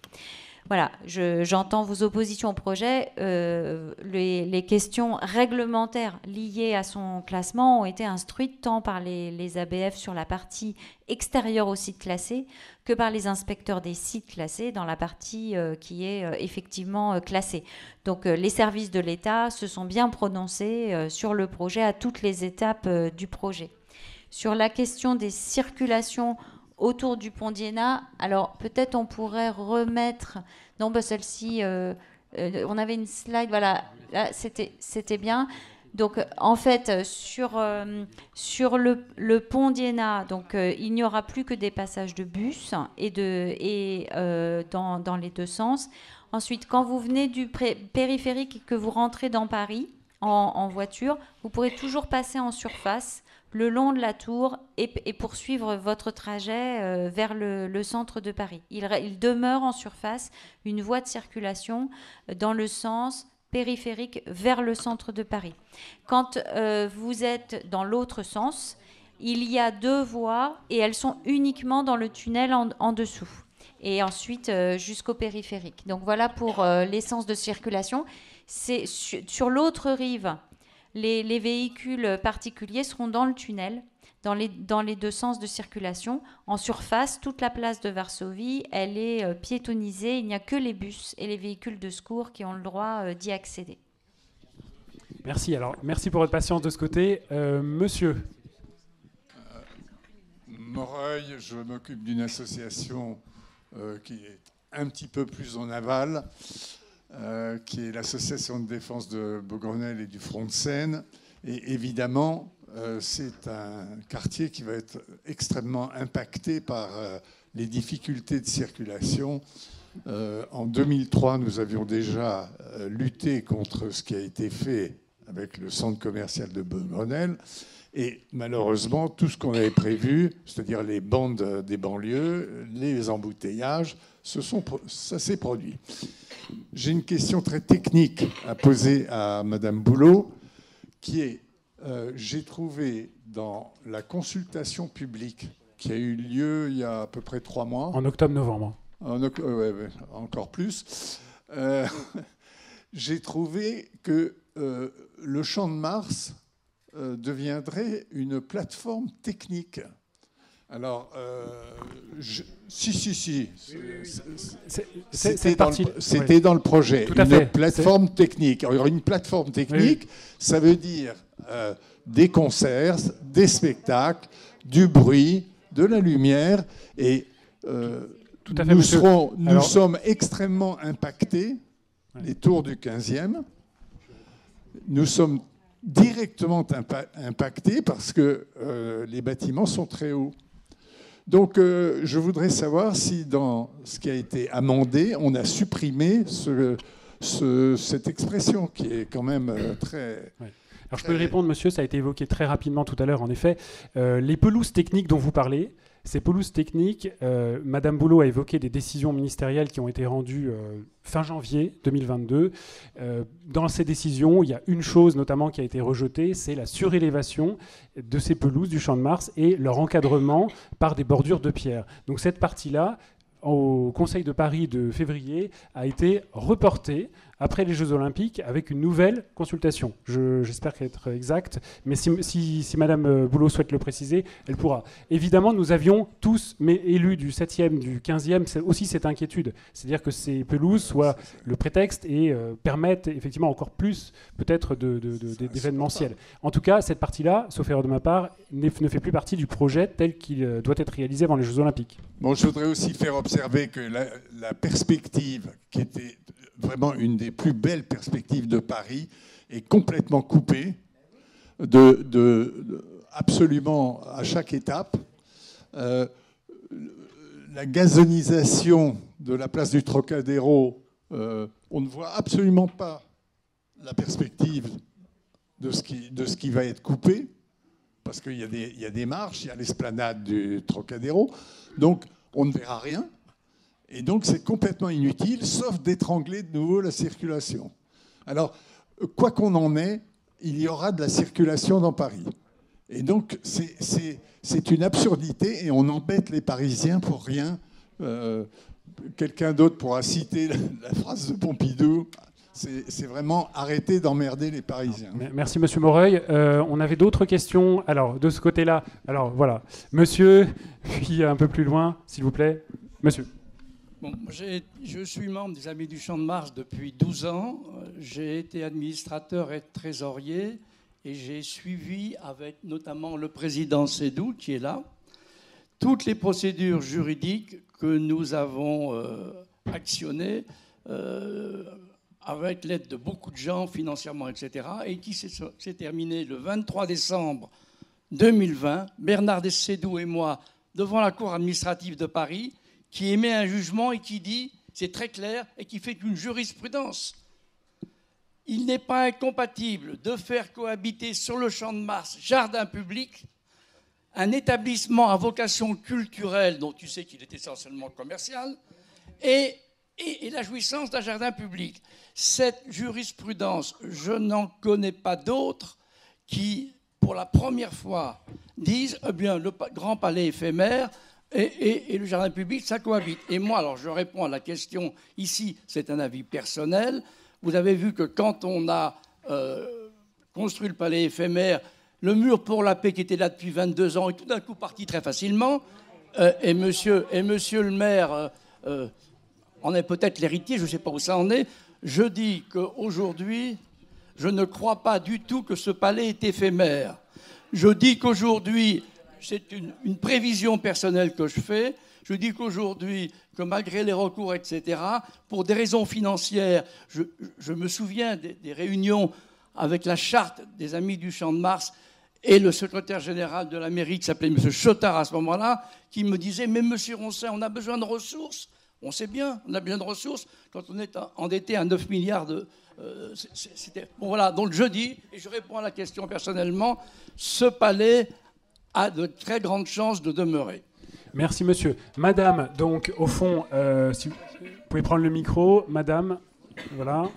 Voilà, j'entends vos oppositions au projet. Les questions réglementaires liées à son classement ont été instruites tant par les ABF sur la partie extérieure au site classé que par les inspecteurs des sites classés dans la partie qui est effectivement classée. Donc les services de l'État se sont bien prononcés sur le projet à toutes les étapes du projet. Sur la question des circulations autour du pont d'Iéna, alors peut-être on pourrait remettre... Non, celle-ci, on avait une slide, voilà, là, c'était bien. Donc en fait, sur le pont d'Iéna, donc il n'y aura plus que des passages de bus dans les deux sens. Ensuite, quand vous venez du périphérique et que vous rentrez dans Paris en voiture, vous pourrez toujours passer en surface le long de la tour et poursuivre votre trajet vers le centre de Paris. Il demeure en surface une voie de circulation dans le sens périphérique vers le centre de Paris. Quand vous êtes dans l'autre sens, il y a deux voies et elles sont uniquement dans le tunnel en dessous. Et ensuite jusqu'au périphérique. Donc voilà pour l'essence de circulation. C'est sur l'autre rive. Les véhicules particuliers seront dans le tunnel, dans les deux sens de circulation. En surface, toute la place de Varsovie, elle est piétonnisée. Il n'y a que les bus et les véhicules de secours qui ont le droit d'y accéder. Merci. Alors, merci pour votre patience de ce côté. Monsieur. Moreuil, je m'occupe d'une association qui est un petit peu plus en aval. Qui est l'association de défense de Beaugrenelle et du Front de Seine. Et évidemment, c'est un quartier qui va être extrêmement impacté par les difficultés de circulation. En 2003, nous avions déjà lutté contre ce qui a été fait avec le centre commercial de Beaugrenelle. Et malheureusement, tout ce qu'on avait prévu, c'est-à-dire les bandes des banlieues, les embouteillages, ça s'est produit. J'ai une question très technique à poser à Madame Boulot, qui est, j'ai trouvé dans la consultation publique qui a eu lieu il y a à peu près 3 mois. En octobre-novembre. Encore plus. J'ai trouvé que le Champ de Mars deviendrait une plateforme technique. Alors, si. C'était dans le projet. Tout à fait. Une plateforme technique. Alors, une plateforme technique, ça veut dire des concerts, des spectacles, du bruit, de la lumière. Et Tout à fait, nous sommes extrêmement impactés, les tours du 15e. Nous sommes directement impactés parce que les bâtiments sont très hauts. Donc, je voudrais savoir si dans ce qui a été amendé, on a supprimé cette expression qui est quand même très... Ouais. Alors, je peux y répondre, monsieur, ça a été évoqué très rapidement tout à l'heure, en effet. Les pelouses techniques dont vous parlez, ces pelouses techniques, Madame Boulot a évoqué des décisions ministérielles qui ont été rendues fin janvier 2022. Dans ces décisions, il y a une chose notamment qui a été rejetée, c'est la surélévation de ces pelouses du Champ de Mars et leur encadrement par des bordures de pierre. Donc cette partie-là, au Conseil de Paris de février, a été reportée après les Jeux Olympiques avec une nouvelle consultation. J'espère être exact, mais si Madame Boulot souhaite le préciser, elle pourra. Évidemment, nous avions tous, mais élus du 7e, du 15e, aussi cette inquiétude. C'est-à-dire que ces pelouses soient le prétexte et permettent effectivement encore plus peut-être d'événementiel. En tout cas, cette partie-là, sauf erreur de ma part, ne fait plus partie du projet tel qu'il doit être réalisé avant les Jeux Olympiques. Bon, je voudrais aussi faire observer que la perspective, qui était vraiment une des plus belles perspectives de Paris, est complètement coupée absolument à chaque étape. La gazonisation de la place du Trocadéro, on ne voit absolument pas la perspective de ce qui va être coupé, parce qu'il y a des marches, il y a l'esplanade du Trocadéro, donc on ne verra rien. Et donc, c'est complètement inutile, sauf d'étrangler de nouveau la circulation. Alors, quoi qu'on en ait, il y aura de la circulation dans Paris. Et donc, c'est une absurdité et on embête les Parisiens pour rien. Quelqu'un d'autre pourra citer la phrase de Pompidou. C'est vraiment arrêter d'emmerder les Parisiens. Merci, Monsieur Moreuil. On avait d'autres questions. Alors, de ce côté-là, alors voilà. Monsieur, puis un peu plus loin, s'il vous plaît. Monsieur. Bon, je suis membre des Amis du Champ de Mars depuis 12 ans. J'ai été administrateur et trésorier et j'ai suivi avec notamment le président Sédou, qui est là, toutes les procédures juridiques que nous avons actionnées avec l'aide de beaucoup de gens, financièrement, etc., et qui s'est terminée le 23 décembre 2020. Bernard Sédou et moi, devant la Cour administrative de Paris, qui émet un jugement et qui dit, c'est très clair, et qui fait une jurisprudence. Il n'est pas incompatible de faire cohabiter sur le Champ de Mars, jardin public, un établissement à vocation culturelle, dont tu sais qu'il est essentiellement commercial, et la jouissance d'un jardin public. Cette jurisprudence, je n'en connais pas d'autres qui, pour la première fois, disent eh bien, le grand palais éphémère et le jardin public, ça cohabite. Et moi, alors je réponds à la question ici, c'est un avis personnel. Vous avez vu que quand on a construit le palais éphémère, le mur pour la paix qui était là depuis 22 ans est tout d'un coup parti très facilement. Et monsieur le maire en est peut-être l'héritier, je ne sais pas où ça en est. Je dis qu'aujourd'hui, je ne crois pas du tout que ce palais est éphémère. Je dis qu'aujourd'hui, c'est une prévision personnelle que je fais. Je dis qu'aujourd'hui, que malgré les recours, etc., pour des raisons financières, je me souviens des réunions avec la charte des Amis du Champ de Mars et le secrétaire général de la mairie, qui s'appelait M. Chotard à ce moment-là, qui me disait « Mais M. Roncin, on a besoin de ressources ». On sait bien, on a besoin de ressources quand on est endetté à 9 milliards de... Bon, voilà, donc je dis, et je réponds à la question personnellement, ce palais a de très grandes chances de demeurer. Merci, monsieur. Madame, donc, au fond, si vous pouvez prendre le micro. Madame, voilà.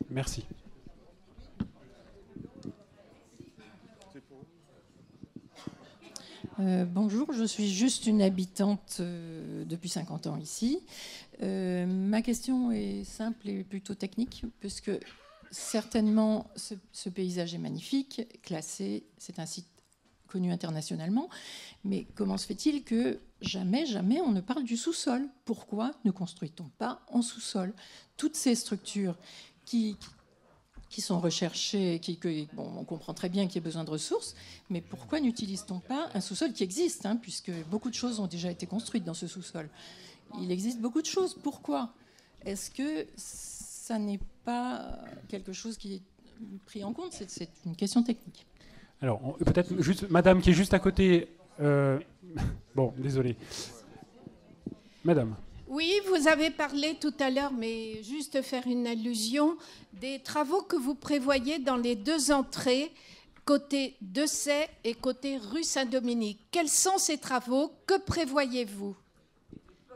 Merci. Bonjour, je suis juste une habitante depuis 50 ans ici. Ma question est simple et plutôt technique, puisque certainement ce paysage est magnifique, classé, c'est un site connu internationalement, mais comment se fait-il que jamais on ne parle du sous-sol? Pourquoi ne construit-on pas en sous-sol? Toutes ces structures qui qui sont recherchés, bon, on comprend très bien qu'il y a besoin de ressources, mais pourquoi n'utilise-t-on pas un sous-sol qui existe, hein, puisque beaucoup de choses ont déjà été construites dans ce sous-sol. Il existe beaucoup de choses. Pourquoi? Est-ce que ça n'est pas quelque chose qui est pris en compte? C'est une question technique. Alors, peut-être juste madame qui est juste à côté. Bon, désolé. Madame. Oui, vous avez parlé tout à l'heure, mais juste faire une allusion, des travaux que vous prévoyez dans les deux entrées, côté Dessay et côté rue Saint-Dominique. Quels sont ces travaux? Que prévoyez-vous?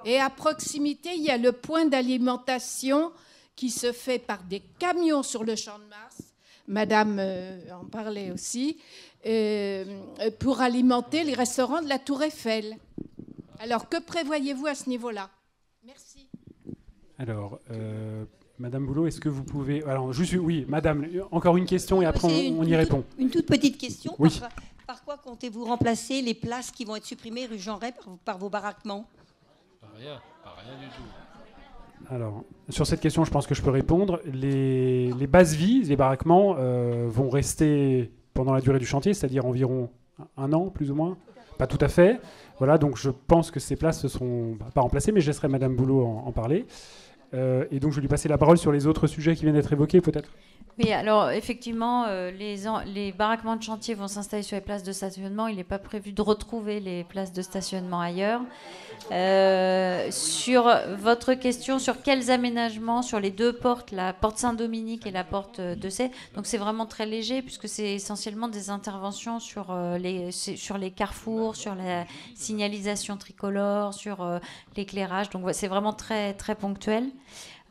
Et à proximité, il y a le point d'alimentation qui se fait par des camions sur le Champ de Mars. Madame en parlait aussi, pour alimenter les restaurants de la Tour Eiffel. Alors, que prévoyez-vous à ce niveau-là? Merci. Alors, Madame Boulot, est-ce que vous pouvez... Alors, juste, oui, Madame, encore une question et après on y répond. Une toute petite question. Oui. Par quoi comptez-vous remplacer les places qui vont être supprimées rue Jean Ray par vos baraquements? Par rien du tout. Alors, sur cette question, je pense que je peux répondre. Les bases vies, les baraquements, vont rester pendant la durée du chantier, c'est-à-dire environ un an, plus ou moins. Pas tout à fait. Voilà, donc je pense que ces places ne seront pas remplacées, mais je laisserai Madame Boulot en parler. Et donc, je vais lui passer la parole sur les autres sujets qui viennent d'être évoqués, peut-être. Oui, alors effectivement, les baraquements de chantier vont s'installer sur les places de stationnement. Il n'est pas prévu de retrouver les places de stationnement ailleurs. Sur votre question, sur quels aménagements, sur les deux portes, la porte Saint-Dominique et la porte Dessay, donc c'est vraiment très léger puisque c'est essentiellement des interventions sur les carrefours, sur la signalisation tricolore, sur l'éclairage. Donc c'est vraiment très, très ponctuel.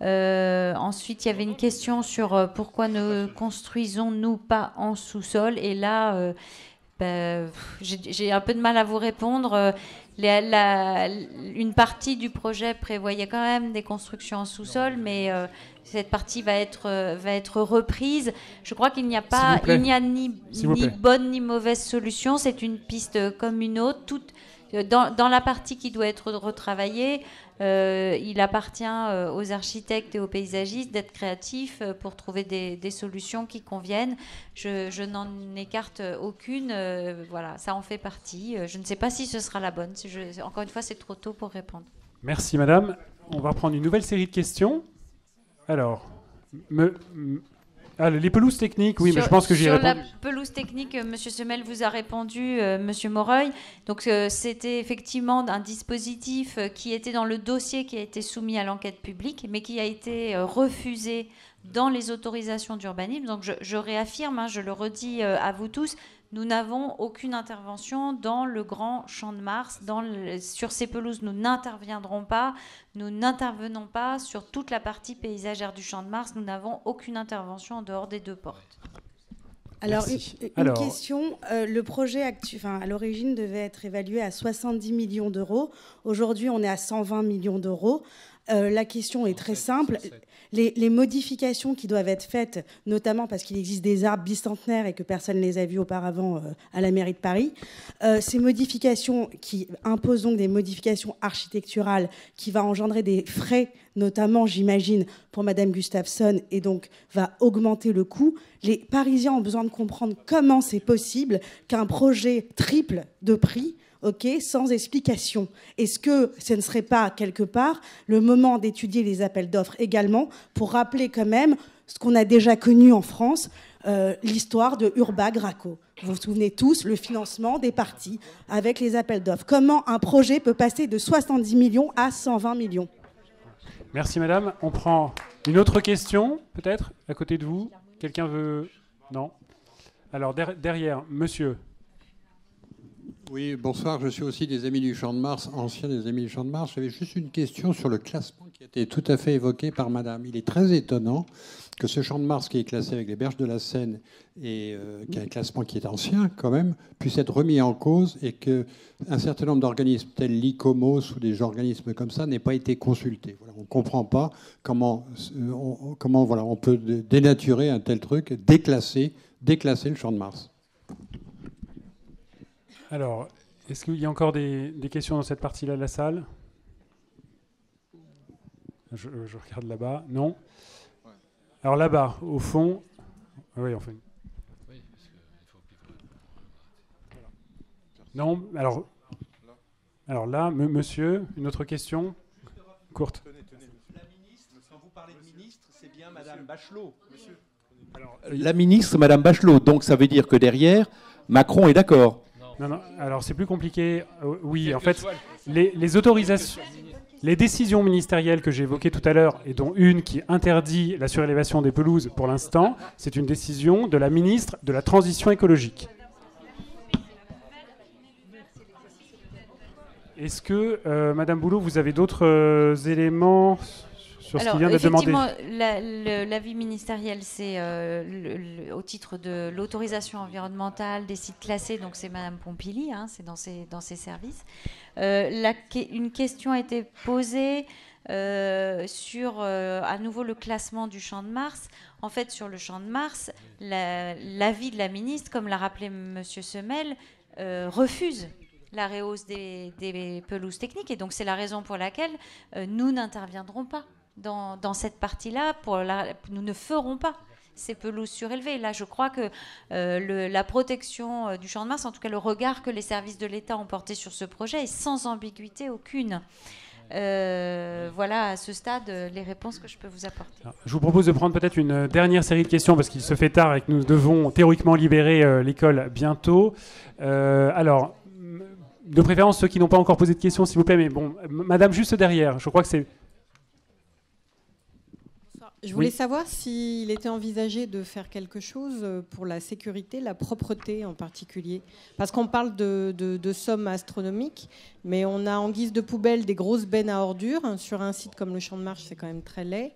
Ensuite, il y avait une question sur pourquoi ne construisons-nous pas en sous-sol. Et là, j'ai un peu de mal à vous répondre. Une partie du projet prévoyait quand même des constructions en sous-sol, mais cette partie va être reprise. Je crois qu'il n'y a ni bonne ni mauvaise solution. C'est une piste comme une autre. Dans la partie qui doit être retravaillée, il appartient aux architectes et aux paysagistes d'être créatifs pour trouver des solutions qui conviennent. Je n'en écarte aucune. Voilà, ça en fait partie. Je ne sais pas si ce sera la bonne. Encore une fois, c'est trop tôt pour répondre. Merci, Madame. On va prendre une nouvelle série de questions. Alors, les pelouses techniques, oui, mais je pense que j'y ai répondu. Sur la pelouse technique, M. Semel vous a répondu, M. Moreuil. Donc, c'était effectivement un dispositif qui était dans le dossier qui a été soumis à l'enquête publique, mais qui a été refusé dans les autorisations d'urbanisme. Donc, je réaffirme, je le redis à vous tous, nous n'avons aucune intervention dans le Grand Champ de Mars. Sur ces pelouses, nous n'interviendrons pas. Nous n'intervenons pas sur toute la partie paysagère du Champ de Mars. Nous n'avons aucune intervention en dehors des deux portes. Alors, une question. Le projet à l'origine devait être évalué à 70 millions d'euros. Aujourd'hui, on est à 120 millions d'euros. La question est très simple. Les modifications qui doivent être faites, notamment parce qu'il existe des arbres bicentenaires et que personne ne les a vus auparavant à la mairie de Paris, ces modifications qui imposent donc des modifications architecturales qui va engendrer des frais, notamment, j'imagine, pour Madame Gustafsson, et donc va augmenter le coût. Les Parisiens ont besoin de comprendre comment c'est possible qu'un projet triple de prix, sans explication. Est-ce que ce ne serait pas, quelque part, le moment d'étudier les appels d'offres également pour rappeler quand même ce qu'on a déjà connu en France, l'histoire de Urbac-Raco. Vous vous souvenez tous, le financement des partis avec les appels d'offres. Comment un projet peut passer de 70 millions à 120 millions? Merci, Madame. On prend une autre question, peut-être, à côté de vous. Quelqu'un veut... Non. Alors, derrière, monsieur... Oui, bonsoir. Je suis aussi des Amis du Champ de Mars, ancien des Amis du Champ de Mars. J'avais juste une question sur le classement qui a été tout à fait évoqué par Madame. Il est très étonnant que ce Champ de Mars qui est classé avec les berges de la Seine et qui a un classement qui est ancien quand même, puisse être remis en cause et qu'un certain nombre d'organismes tels l'ICOMOS ou des organismes comme ça n'aient pas été consultés. Voilà, on ne comprend pas comment on peut dénaturer un tel truc, déclasser le Champ de Mars. Alors, est-ce qu'il y a encore des questions dans cette partie-là de la salle? Je regarde là-bas. Non. Alors là-bas, au fond, Oui, enfin. Non, alors là, monsieur, une autre question courte. La ministre, quand vous parlez de ministre, c'est bien Madame Bachelot. La ministre, Madame Bachelot. Donc ça veut dire que derrière, Macron est d'accord. Non, alors c'est plus compliqué. Oui, en fait, les autorisations, les décisions ministérielles que j'ai évoquées tout à l'heure, et dont une qui interdit la surélévation des pelouses pour l'instant, c'est une décision de la ministre de la Transition écologique. Est-ce que, Madame Boulot, vous avez d'autres éléments sur ce qui vient d'être demandé ? Effectivement, l'avis ministériel, c'est au titre de l'autorisation environnementale des sites classés, donc c'est Madame Pompili, hein, c'est dans ses services. Une question a été posée sur, à nouveau, le classement du Champ de Mars. En fait, sur le Champ de Mars, l'avis de la ministre, comme l'a rappelé Monsieur Semel, refuse la rehausse des pelouses techniques. Et donc, c'est la raison pour laquelle nous n'interviendrons pas dans cette partie-là. Nous ne ferons pas ces pelouses surélevées. Là, je crois que la protection du Champ de Mars, en tout cas le regard que les services de l'État ont porté sur ce projet, est sans ambiguïté aucune. Voilà, à ce stade, les réponses que je peux vous apporter. Je vous propose de prendre peut-être une dernière série de questions, parce qu'il se fait tard et que nous devons théoriquement libérer l'école bientôt. Alors, de préférence, ceux qui n'ont pas encore posé de questions, s'il vous plaît. Mais bon, Madame, juste derrière, je crois que c'est... Je voulais savoir s'il était envisagé de faire quelque chose pour la sécurité, la propreté en particulier. Parce qu'on parle de sommes astronomiques, mais on a en guise de poubelle des grosses bennes à ordures. Sur un site comme le Champ de Mars, c'est quand même très laid.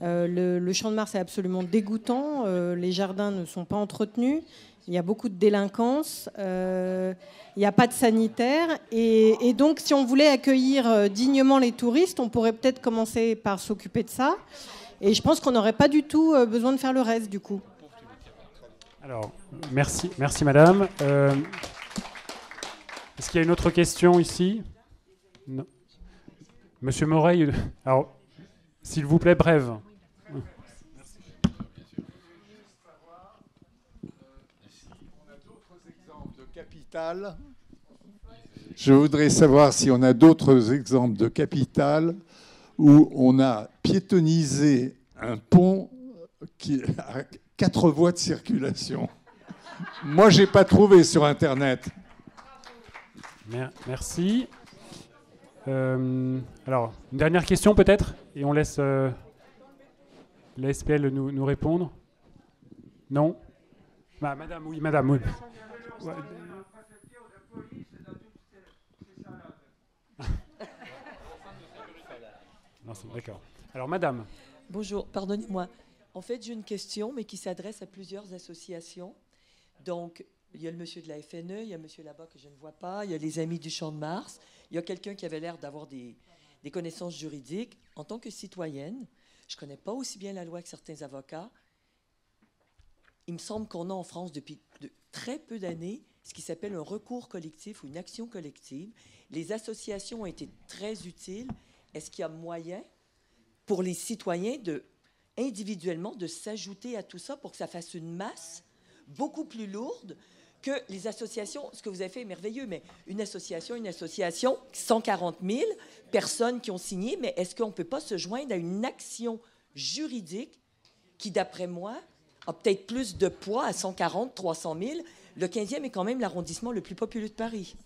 Le Champ de Mars est absolument dégoûtant. Les jardins ne sont pas entretenus. Il y a beaucoup de délinquance. Il n'y a pas de sanitaire. Et donc, si on voulait accueillir dignement les touristes, on pourrait peut-être commencer par s'occuper de ça. Et je pense qu'on n'aurait pas du tout besoin de faire le reste, du coup. Alors, merci Madame. Est-ce qu'il y a une autre question ici ? Non. Monsieur Moreil, alors, s'il vous plaît, brève. Je voudrais savoir si on a d'autres exemples de capitales où on a piétonnisé un pont qui a 4 voies de circulation. Moi, je n'ai pas trouvé sur Internet. Merci. Alors, une dernière question peut-être, et on laisse la SPL nous répondre. Non ? Madame, oui, Madame. Oui. Ouais. Non, d'accord. Alors, Madame. Bonjour, pardonnez-moi. En fait, j'ai une question, mais qui s'adresse à plusieurs associations. Donc, il y a le monsieur de la FNE, il y a monsieur là-bas que je ne vois pas, il y a les Amis du Champ de Mars, il y a quelqu'un qui avait l'air d'avoir des connaissances juridiques. En tant que citoyenne, je ne connais pas aussi bien la loi que certains avocats. Il me semble qu'on a en France depuis très peu d'années ce qui s'appelle un recours collectif ou une action collective. Les associations ont été très utiles. Est-ce qu'il y a moyen pour les citoyens individuellement de s'ajouter à tout ça pour que ça fasse une masse beaucoup plus lourde que les associations? Ce que vous avez fait est merveilleux, mais une association, 140 000 personnes qui ont signé, mais est-ce qu'on ne peut pas se joindre à une action juridique qui, d'après moi, a peut-être plus de poids à 140, 300 000? Le 15e est quand même l'arrondissement le plus populeux de Paris.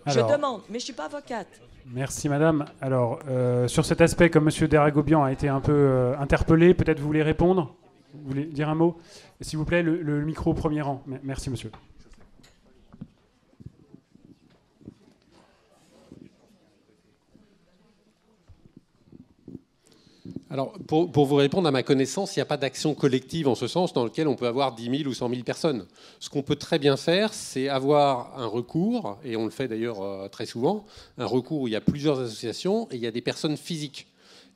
Je demande, mais je ne suis pas avocate. Merci Madame. Alors, sur cet aspect, comme M. Deragobian a été un peu interpellé, peut-être vous voulez répondre ? Vous voulez dire un mot ? S'il vous plaît, le micro au premier rang. Merci monsieur. Alors, pour vous répondre, à ma connaissance, il n'y a pas d'action collective en ce sens dans lequel on peut avoir 10 000 ou 100 000 personnes. Ce qu'on peut très bien faire, c'est avoir un recours, et on le fait d'ailleurs très souvent, un recours où il y a plusieurs associations et il y a des personnes physiques.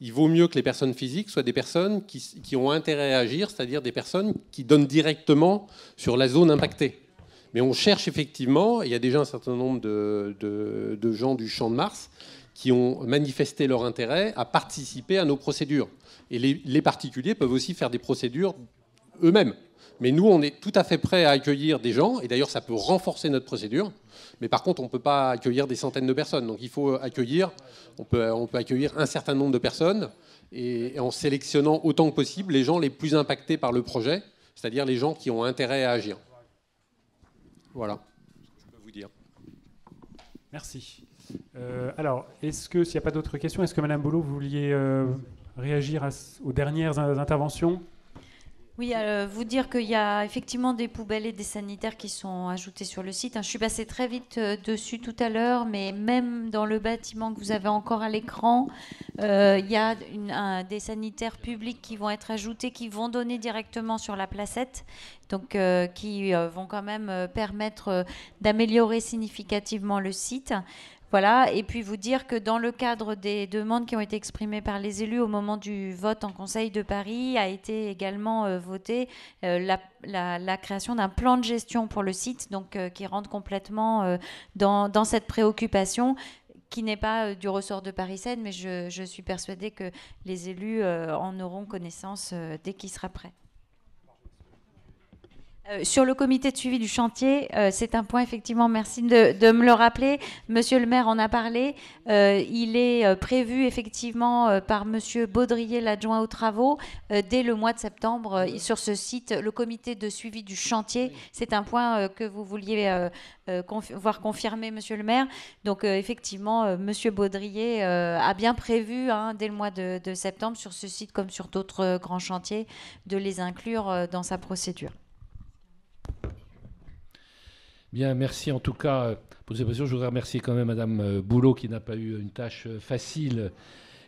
Il vaut mieux que les personnes physiques soient des personnes qui ont intérêt à agir, c'est-à-dire des personnes qui donnent directement sur la zone impactée. Mais on cherche effectivement, et il y a déjà un certain nombre de gens du Champ de Mars qui ont manifesté leur intérêt à participer à nos procédures. Et les particuliers peuvent aussi faire des procédures eux-mêmes. Mais nous, on est tout à fait prêts à accueillir des gens, et d'ailleurs, ça peut renforcer notre procédure. Mais par contre, on ne peut pas accueillir des centaines de personnes. Donc il faut accueillir, on peut accueillir un certain nombre de personnes, et en sélectionnant autant que possible les gens les plus impactés par le projet, c'est-à-dire les gens qui ont intérêt à agir. Voilà, je peux vous dire. Merci. Alors, est-ce que, s'il n'y a pas d'autres questions, est-ce que Madame Boulot, vous vouliez réagir aux dernières interventions ? Oui, vous dire qu'il y a effectivement des poubelles et des sanitaires qui sont ajoutés sur le site. Je suis passée très vite dessus tout à l'heure, mais même dans le bâtiment que vous avez encore à l'écran, il y a des sanitaires publics qui vont être ajoutés, qui vont donner directement sur la placette, donc qui vont quand même permettre d'améliorer significativement le site. Voilà, et puis vous dire que dans le cadre des demandes qui ont été exprimées par les élus au moment du vote en Conseil de Paris, a été également voté la création d'un plan de gestion pour le site, donc qui rentre complètement dans cette préoccupation qui n'est pas du ressort de Paris Seine, mais je suis persuadée que les élus en auront connaissance dès qu'il sera prêt. Sur le comité de suivi du chantier, c'est un point, effectivement, merci de me le rappeler. Monsieur le maire en a parlé. Il est prévu, effectivement, par monsieur Baudrier, l'adjoint aux travaux, dès le mois de septembre, sur ce site, le comité de suivi du chantier. C'est un point que vous vouliez voir confirmer, monsieur le maire. Donc, effectivement, monsieur Baudrier a bien prévu, dès le mois de septembre, sur ce site comme sur d'autres grands chantiers, de les inclure dans sa procédure. Bien, merci en tout cas pour ces questions. Je voudrais remercier quand même Madame Boulot qui n'a pas eu une tâche facile,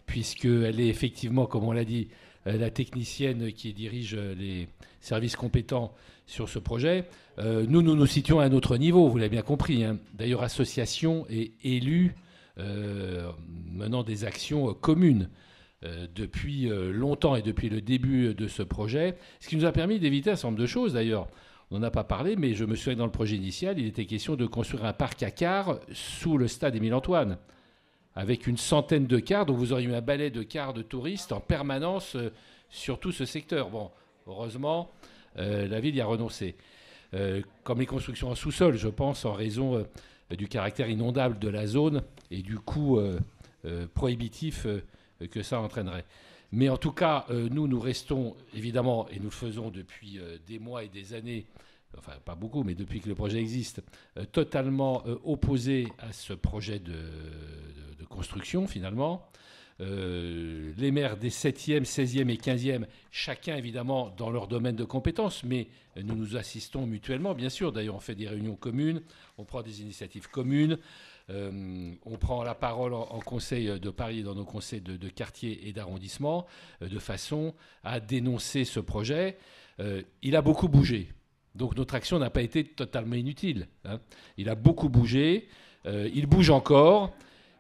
puisqu'elle est effectivement, comme on l'a dit, la technicienne qui dirige les services compétents sur ce projet. Nous nous situons à un autre niveau, vous l'avez bien compris. D'ailleurs, associations et élus menant des actions communes depuis longtemps et depuis le début de ce projet, ce qui nous a permis d'éviter un certain nombre de choses d'ailleurs. On n'en a pas parlé, mais je me souviens que dans le projet initial, il était question de construire un parc à cars sous le stade Émile-Antoine, avec une centaine de cars, donc vous auriez eu un balai de cars de touristes en permanence sur tout ce secteur. Bon, heureusement, la ville y a renoncé. Comme les constructions en sous-sol, je pense, en raison du caractère inondable de la zone et du coût prohibitif que ça entraînerait. Mais en tout cas, nous restons évidemment, et nous le faisons depuis des mois et des années, enfin pas beaucoup, mais depuis que le projet existe, totalement opposés à ce projet de construction finalement. Les maires des 7e, 16e et 15e, chacun évidemment dans leur domaine de compétences, mais nous nous assistons mutuellement, bien sûr. D'ailleurs, on fait des réunions communes, on prend des initiatives communes. On prend la parole en conseil de Paris, dans nos conseils de quartier et d'arrondissement, de façon à dénoncer ce projet. Il a beaucoup bougé, donc notre action n'a pas été totalement inutile. Il a beaucoup bougé, il bouge encore,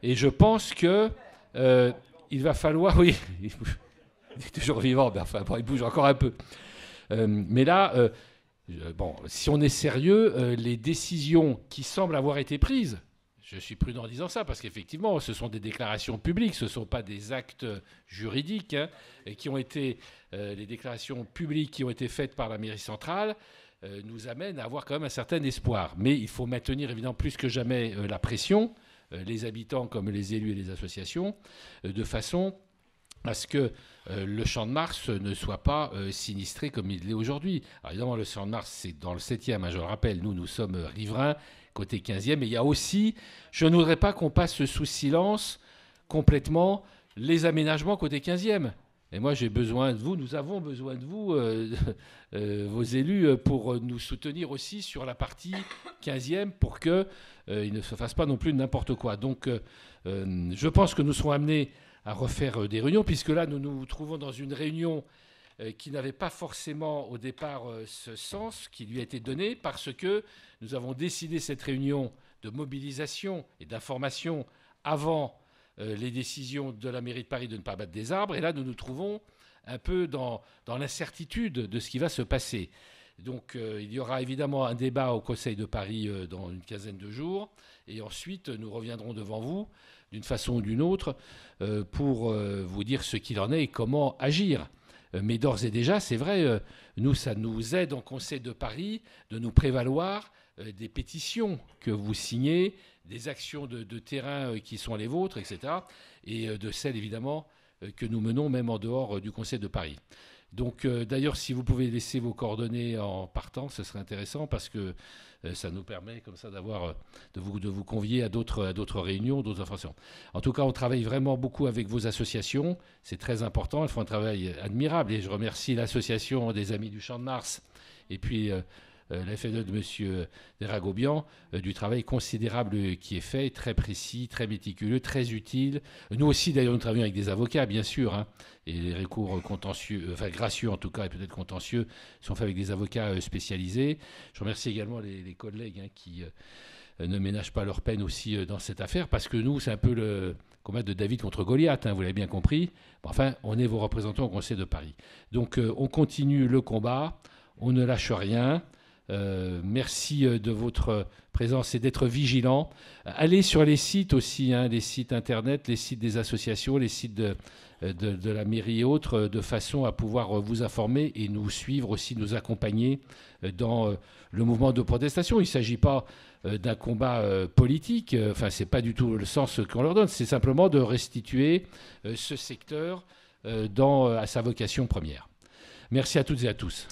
et je pense que il va falloir... Oui, il est toujours vivant, mais enfin, bon, il bouge encore un peu. Mais là, bon, si on est sérieux, les décisions qui semblent avoir été prises, je suis prudent en disant ça, parce qu'effectivement, ce sont des déclarations publiques, ce ne sont pas des actes juridiques, et qui ont été, les déclarations publiques qui ont été faites par la mairie centrale nous amènent à avoir quand même un certain espoir. Mais il faut maintenir évidemment plus que jamais la pression, les habitants comme les élus et les associations, de façon à ce que le Champ de Mars ne soit pas sinistré comme il l'est aujourd'hui. Alors évidemment, le Champ de Mars, c'est dans le 7e, je le rappelle, nous sommes riverains, côté 15e, mais il y a aussi, je ne voudrais pas qu'on passe sous silence complètement les aménagements côté 15e. Et moi, j'ai besoin de vous, nous avons besoin de vous, vos élus, pour nous soutenir aussi sur la partie 15e, pour qu'il ne se fasse pas non plus n'importe quoi. Donc, je pense que nous serons amenés à refaire des réunions, puisque là, nous nous trouvons dans une réunion qui n'avait pas forcément au départ ce sens qui lui a été donné, parce que nous avons décidé cette réunion de mobilisation et d'information avant les décisions de la mairie de Paris de ne pas battre des arbres. Et là, nous nous trouvons un peu dans l'incertitude de ce qui va se passer. Donc, il y aura évidemment un débat au Conseil de Paris dans une quinzaine de jours. Et ensuite, nous reviendrons devant vous, d'une façon ou d'une autre, pour vous dire ce qu'il en est et comment agir. Mais d'ores et déjà, c'est vrai, nous, ça nous aide en Conseil de Paris de nous prévaloir des pétitions que vous signez, des actions de terrain qui sont les vôtres, etc. Et de celles, évidemment, que nous menons même en dehors du Conseil de Paris. Donc, d'ailleurs, si vous pouvez laisser vos coordonnées en partant, ce serait intéressant parce que ça nous permet comme ça de vous convier à d'autres réunions, d'autres informations. En tout cas, on travaille vraiment beaucoup avec vos associations. C'est très important. Elles font un travail admirable. Et je remercie l'association des Amis du Champ de Mars et puis la FNE de M. Deragobian, du travail considérable qui est fait, très précis, très méticuleux, très utile. Nous aussi, d'ailleurs, nous travaillons avec des avocats, bien sûr, hein, et les recours contentieux, enfin gracieux en tout cas, et peut-être contentieux, sont faits avec des avocats spécialisés. Je remercie également les collègues qui ne ménagent pas leur peine aussi dans cette affaire, parce que nous, c'est un peu le combat de David contre Goliath, hein, vous l'avez bien compris. Bon, enfin, on est vos représentants au Conseil de Paris. Donc, on continue le combat, on ne lâche rien. Merci de votre présence et d'être vigilant. Allez sur les sites aussi, hein, les sites internet, les sites des associations, les sites de la mairie et autres, de façon à pouvoir vous informer et nous suivre aussi, nous accompagner dans le mouvement de protestation. Il ne s'agit pas d'un combat politique, enfin c'est pas du tout le sens qu'on leur donne, c'est simplement de restituer ce secteur à sa vocation première. Merci à toutes et à tous.